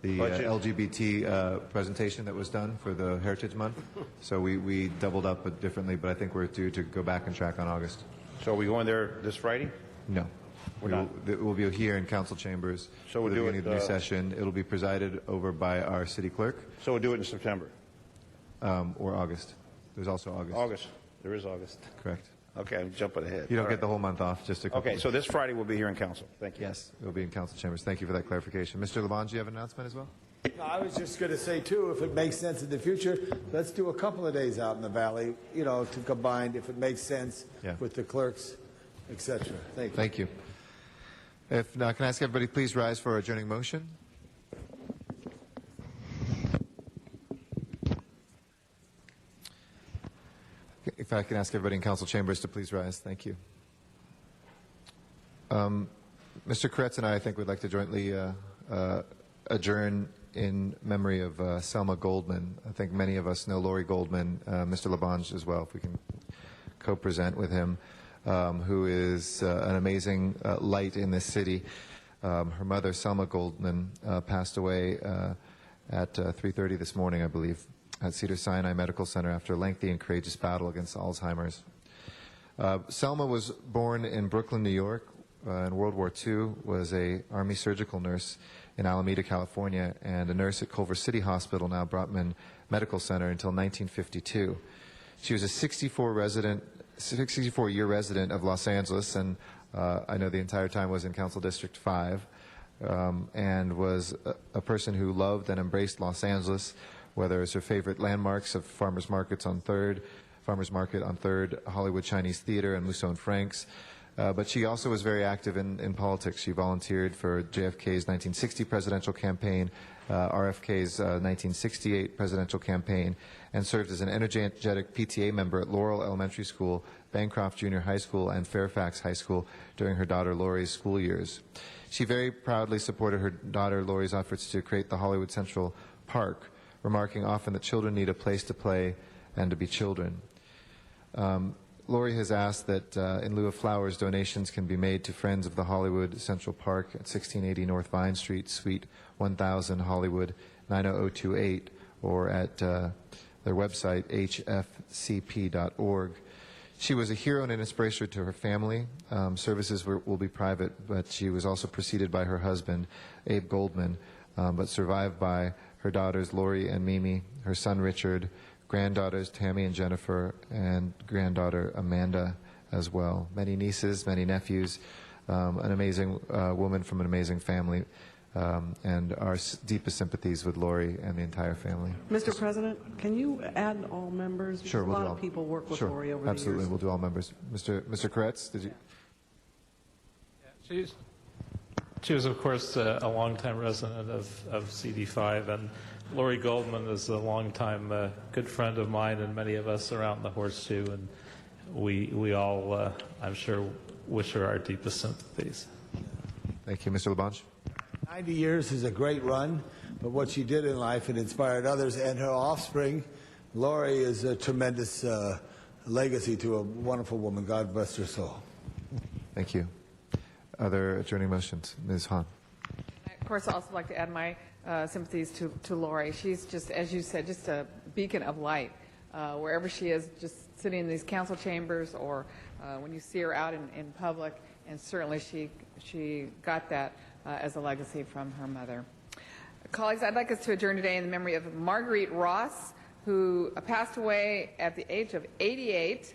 LGBT presentation that was done for the Heritage Month. So we doubled up but differently, but I think we're due to go back and track on August. So are we going there this Friday? No. We'll be here in council chambers So we'll for the do beginning it, of the new session. It'll be presided over by our city clerk. So we'll do it in September? Or August. There's also August. August. There is August. Correct. Okay, I'm jumping ahead. You don't All get right. the whole month off, just a couple. Okay, so this Friday we'll be here in council. Thank you. Yes, we'll be in council chambers. Thank you for that clarification. Mr. Labange, you have an announcement as well? No, I was just going to say, too, if it makes sense in the future, let's do a couple of days out in the Valley, to combine, if it makes sense, with the clerks, et cetera. Thank you. Thank you. If now, can I ask everybody please rise for our adjourning motion? If I can ask everybody in council chambers to please rise. Thank you. Mr. Koretz and I think would like to jointly adjourn in memory of Selma Goldman. I think many of us know Lori Goldman, Mr. Labange as well, if we can co-present with him, who is an amazing light in this city. Her mother, Selma Goldman, passed away at 3:30 this morning, I believe, at Cedars-Sinai Medical Center after a lengthy and courageous battle against Alzheimer's. Selma was born in Brooklyn, New York, in World War II, was an Army surgical nurse in Alameda, California, and a nurse at Culver City Hospital, now Brotman Medical Center, until 1952. She was a 64-year resident of Los Angeles, and I know the entire time was in Council District 5, and was a person who loved and embraced Los Angeles, whether it's her favorite landmarks of Farmers Market on 3rd, Hollywood Chinese Theater, and Musso and Frank's. But she also was very active in politics. She volunteered for JFK's 1960 presidential campaign, RFK's 1968 presidential campaign, and served as an energetic PTA member at Laurel Elementary School, Bancroft Junior High School, and Fairfax High School during her daughter Lori's school years. She very proudly supported her daughter Lori's efforts to create the Hollywood Central Park, remarking often that children need a place to play and to be children. Lori has asked that in lieu of flowers, donations can be made to Friends of the Hollywood Central Park at 1680 North Vine Street, Suite 1000, Hollywood 90028, or at their website, hfcp.org. She was a hero and an inspiration to her family. Services will be private, but she was also preceded by her husband, Abe Goldman, but survived by her daughters, Lori and Mimi, her son, Richard, granddaughters, Tammy and Jennifer, and granddaughter, Amanda, as well. Many nieces, many nephews, an amazing woman from an amazing family, and our deepest sympathies with Lori and the entire family. Mr. President, can you add all members? Sure, we'll a do lot all. of people work with Sure, Lori over absolutely, the years. we'll do all members. Mr. Koretz, did you? She was, of course, a longtime resident of CD5, and Lori Goldman is a longtime good friend of mine and many of us around the Horseshoe, and we all, I'm sure, wish her our deepest sympathies. Thank you. Mr. Labange? 90 years is a great run, but what she did in life, it inspired others and her offspring Lori is a tremendous legacy to a wonderful woman. God bless her soul. Thank you. Other adjourning motions? Ms. Hahn. Of course, I'd also like to add my sympathies to Lori. She's just, as you said, just a beacon of light. Wherever she is, just sitting in these council chambers or when you see her out in public, and certainly she got that as a legacy from her mother. Colleagues, I'd like us to adjourn today in the memory of Marguerite Ross, who passed away at the age of 88,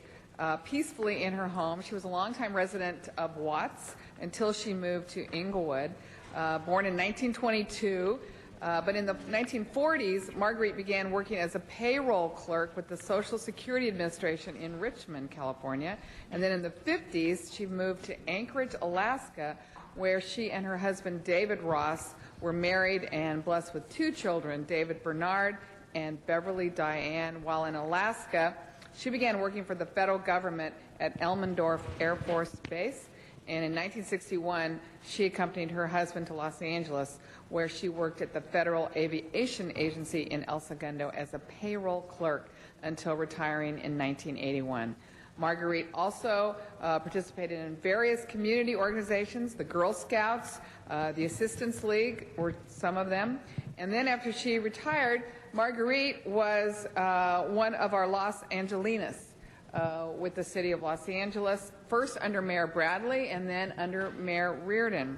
peacefully in her home. She was a longtime resident of Watts until she moved to Inglewood. Born in 1922, but in the 1940s, Marguerite began working as a payroll clerk with the Social Security Administration in Richmond, California. And then in the 50s, she moved to Anchorage, Alaska, where she and her husband, David Ross, were married and blessed with 2 children, David Bernard and Beverly Diane. While in Alaska, she began working for the federal government at Elmendorf Air Force Base. And in 1961, she accompanied her husband to Los Angeles, where she worked at the Federal Aviation Agency in El Segundo as a payroll clerk until retiring in 1981. Marguerite also participated in various community organizations. The Girl Scouts, the Assistance League were some of them. And then after she retired, Marguerite was one of our Los Angelinas with the city of Los Angeles, first under Mayor Bradley and then under Mayor Reardon.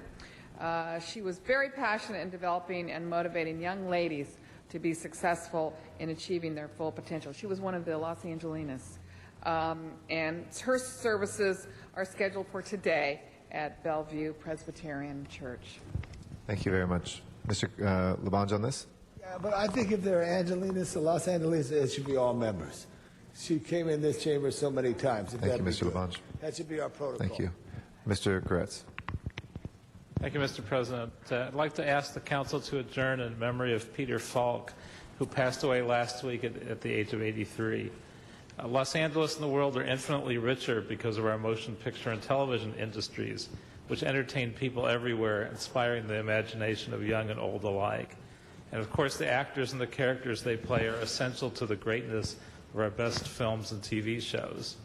She was very passionate in developing and motivating young ladies to be successful in achieving their full potential. She was one of the Los Angelinas. And her services are scheduled for today at Bellevue Presbyterian Church. Thank you very much. Mr. Labange on this? Yeah, but I think if they're Angelinas, the Los Angelinas, it should be all members. She came in this chamber so many times. Thank you, Mr. Labange. That should be our protocol. Thank you. Mr. Koretz. Thank you, Mr. President. I'd like to ask the council to adjourn in memory of Peter Falk, who passed away last week at the age of 83. Los Angeles and the world are infinitely richer because of our motion picture and television industries, which entertain people everywhere, inspiring the imagination of young and old alike. And of course, the actors and the characters they play are essential to the greatness of our best films and TV shows.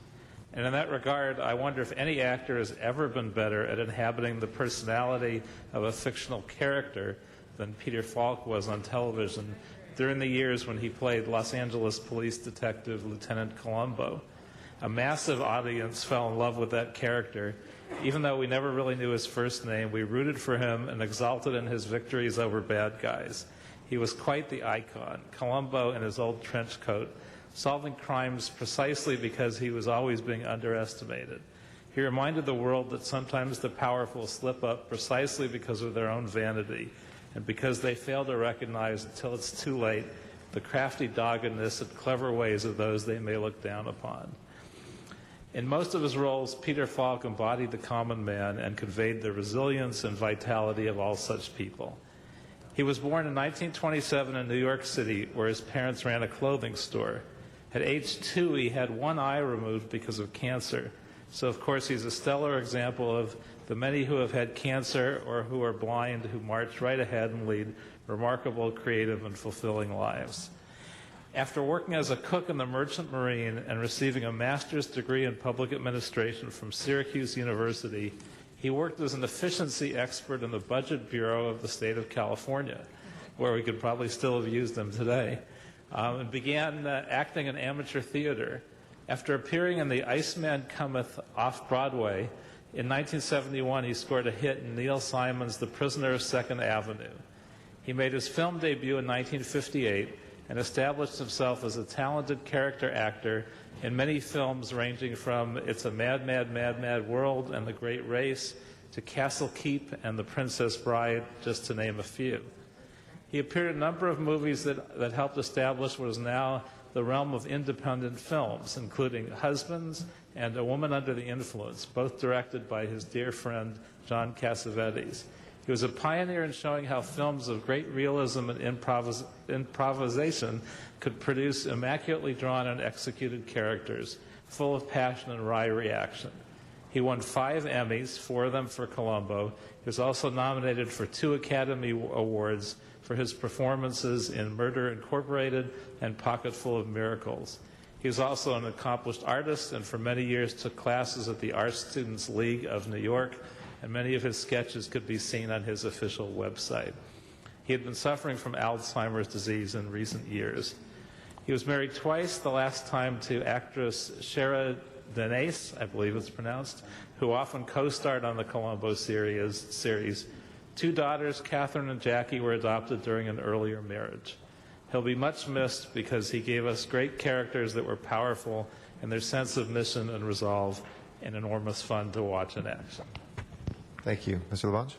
And in that regard, I wonder if any actor has ever been better at inhabiting the personality of a fictional character than Peter Falk was on television during the years when he played Los Angeles police detective Lieutenant Columbo. A massive audience fell in love with that character. Even though we never really knew his first name, we rooted for him and exulted in his victories over bad guys. He was quite the icon, Columbo in his old trench coat, solving crimes precisely because he was always being underestimated. He reminded the world that sometimes the powerful slip up precisely because of their own vanity and because they fail to recognize until it's too late the crafty doggedness and clever ways of those they may look down upon. In most of his roles, Peter Falk embodied the common man and conveyed the resilience and vitality of all such people. He was born in 1927 in New York City, where his parents ran a clothing store. At age 2, he had one eye removed because of cancer. So, of course, he's a stellar example of the many who have had cancer or who are blind who march right ahead and lead remarkable, creative, and fulfilling lives. After working as a cook in the Merchant Marine and receiving a master's degree in public administration from Syracuse University, he worked as an efficiency expert in the Budget Bureau of the state of California, where we could probably still have used him today, and began acting in amateur theater. After appearing in The Iceman Cometh off-Broadway, in 1971 he scored a hit in Neil Simon's The Prisoner of Second Avenue. He made his film debut in 1958 and established himself as a talented character actor in many films ranging from It's a Mad, Mad, Mad, Mad World and The Great Race to Castle Keep and The Princess Bride, just to name a few. He appeared in a number of movies that helped establish what is now the realm of independent films, including Husbands and A Woman Under the Influence, both directed by his dear friend John Cassavetes. He was a pioneer in showing how films of great realism and improvisation could produce immaculately drawn and executed characters, full of passion and wry reaction. He won 5 Emmys, 4 of them for Columbo. He was also nominated for 2 Academy Awards for his performances in Murder, Incorporated and Pocketful of Miracles. He was also an accomplished artist and for many years took classes at the Art Students League of New York, and many of his sketches could be seen on his official website. He had been suffering from Alzheimer's disease in recent years. He was married twice, the last time to actress Shara Denise, I believe it's pronounced, who often co-starred on the Columbo series. 2 daughters, Catherine and Jackie, were adopted during an earlier marriage. He'll be much missed because he gave us great characters that were powerful in their sense of mission and resolve, and enormous fun to watch in action. Thank you. Mr. Labange?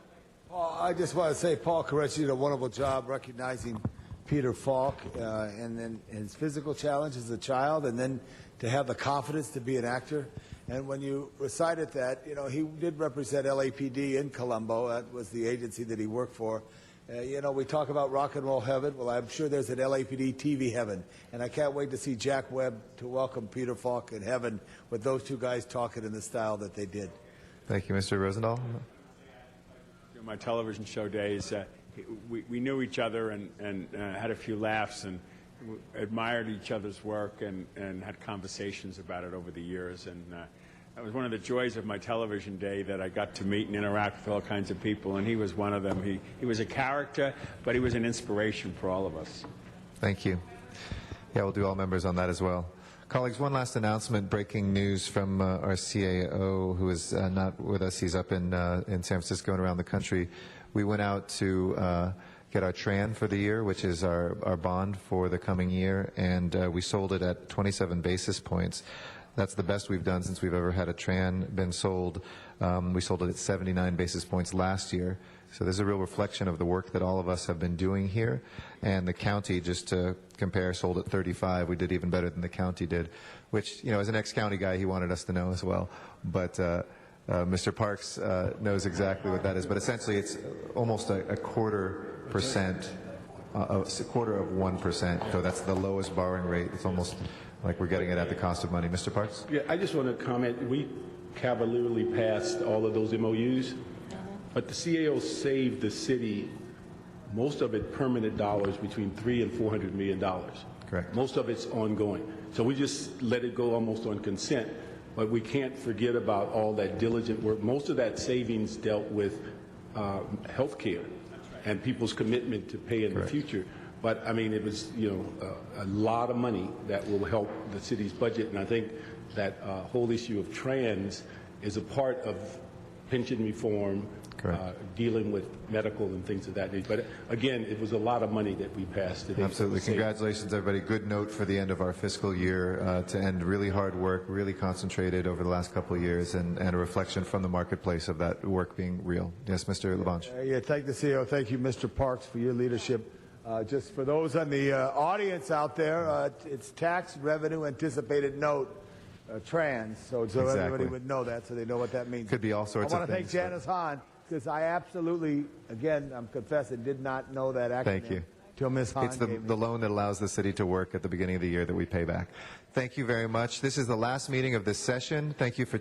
Paul, I just want to say, Paul Koresh did a wonderful job recognizing Peter Falk and then his physical challenge as a child, and then to have the confidence to be an actor. And when you recited that, you know, he did represent LAPD in Columbo. That was the agency that he worked for. You know, we talk about rock and roll heaven. Well, I'm sure there's an LAPD TV heaven. And I can't wait to see Jack Webb to welcome Peter Falk in heaven with those 2 guys talking in the style that they did. Thank you, Mr. Rosendahl. In my television show days, we knew each other and had a few laughs and admired each other's work and had conversations about it over the years. And that was one of the joys of my television day, that I got to meet and interact with all kinds of people, and he was one of them. He was a character, but he was an inspiration for all of us. Thank you. Yeah, we'll do all members on that as well. Colleagues, one last announcement, breaking news from our CAO, who is not with us. He's up in San Francisco and around the country. We went out to get our TRAN for the year, which is our bond for the coming year, and we sold it at 27 basis points. That's the best we've done since we've ever had a TRAN been sold. We sold it at 79 basis points last year. So there's a real reflection of the work that all of us have been doing here. And the county, just to compare, sold at 35. We did even better than the county did, which, you know, as an ex-county guy, he wanted us to know as well. But Mr. Parks knows exactly what that is. But essentially, it's almost a 0.25%, a quarter of 1%. So that's the lowest borrowing rate. It's almost like we're getting it at the cost of money. Mr. Parks? Yeah, I just want to comment. We cavalierly passed all of those MOUs, but the CAO saved the city most of it permanent dollars, between $300 and $400 million. Correct. Most of it's ongoing. So we just let it go almost on consent, but we can't forget about all that diligent work. Most of that savings dealt with health care and people's commitment to pay in the future. But, I mean, it was, you know, a lot of money that will help the city's budget. And I think that whole issue of trans is a part of pension reform, dealing with medical and things of that nature. But, again, it was a lot of money that we passed today. Absolutely. Congratulations, everybody. Good note for the end of our fiscal year, to end really hard work, really concentrated over the last couple of years, and a reflection from the marketplace of that work being real. Yes, Mr. Labange. Yeah, thank the CEO. Thank you, Mr. Parks, for your leadership. Just for those on the audience out there, it's tax revenue anticipated note, trans, so everybody would know that, so they know what that means. Could be all sorts of things. I want to thank Janice Hahn, because I absolutely, again, I'm confessing, did not know that acronym. Thank you. Till Ms. Hahn It's the loan that allows the city to work at the beginning of the year that we pay back. Thank you very much. This is the last meeting of this session. Thank you for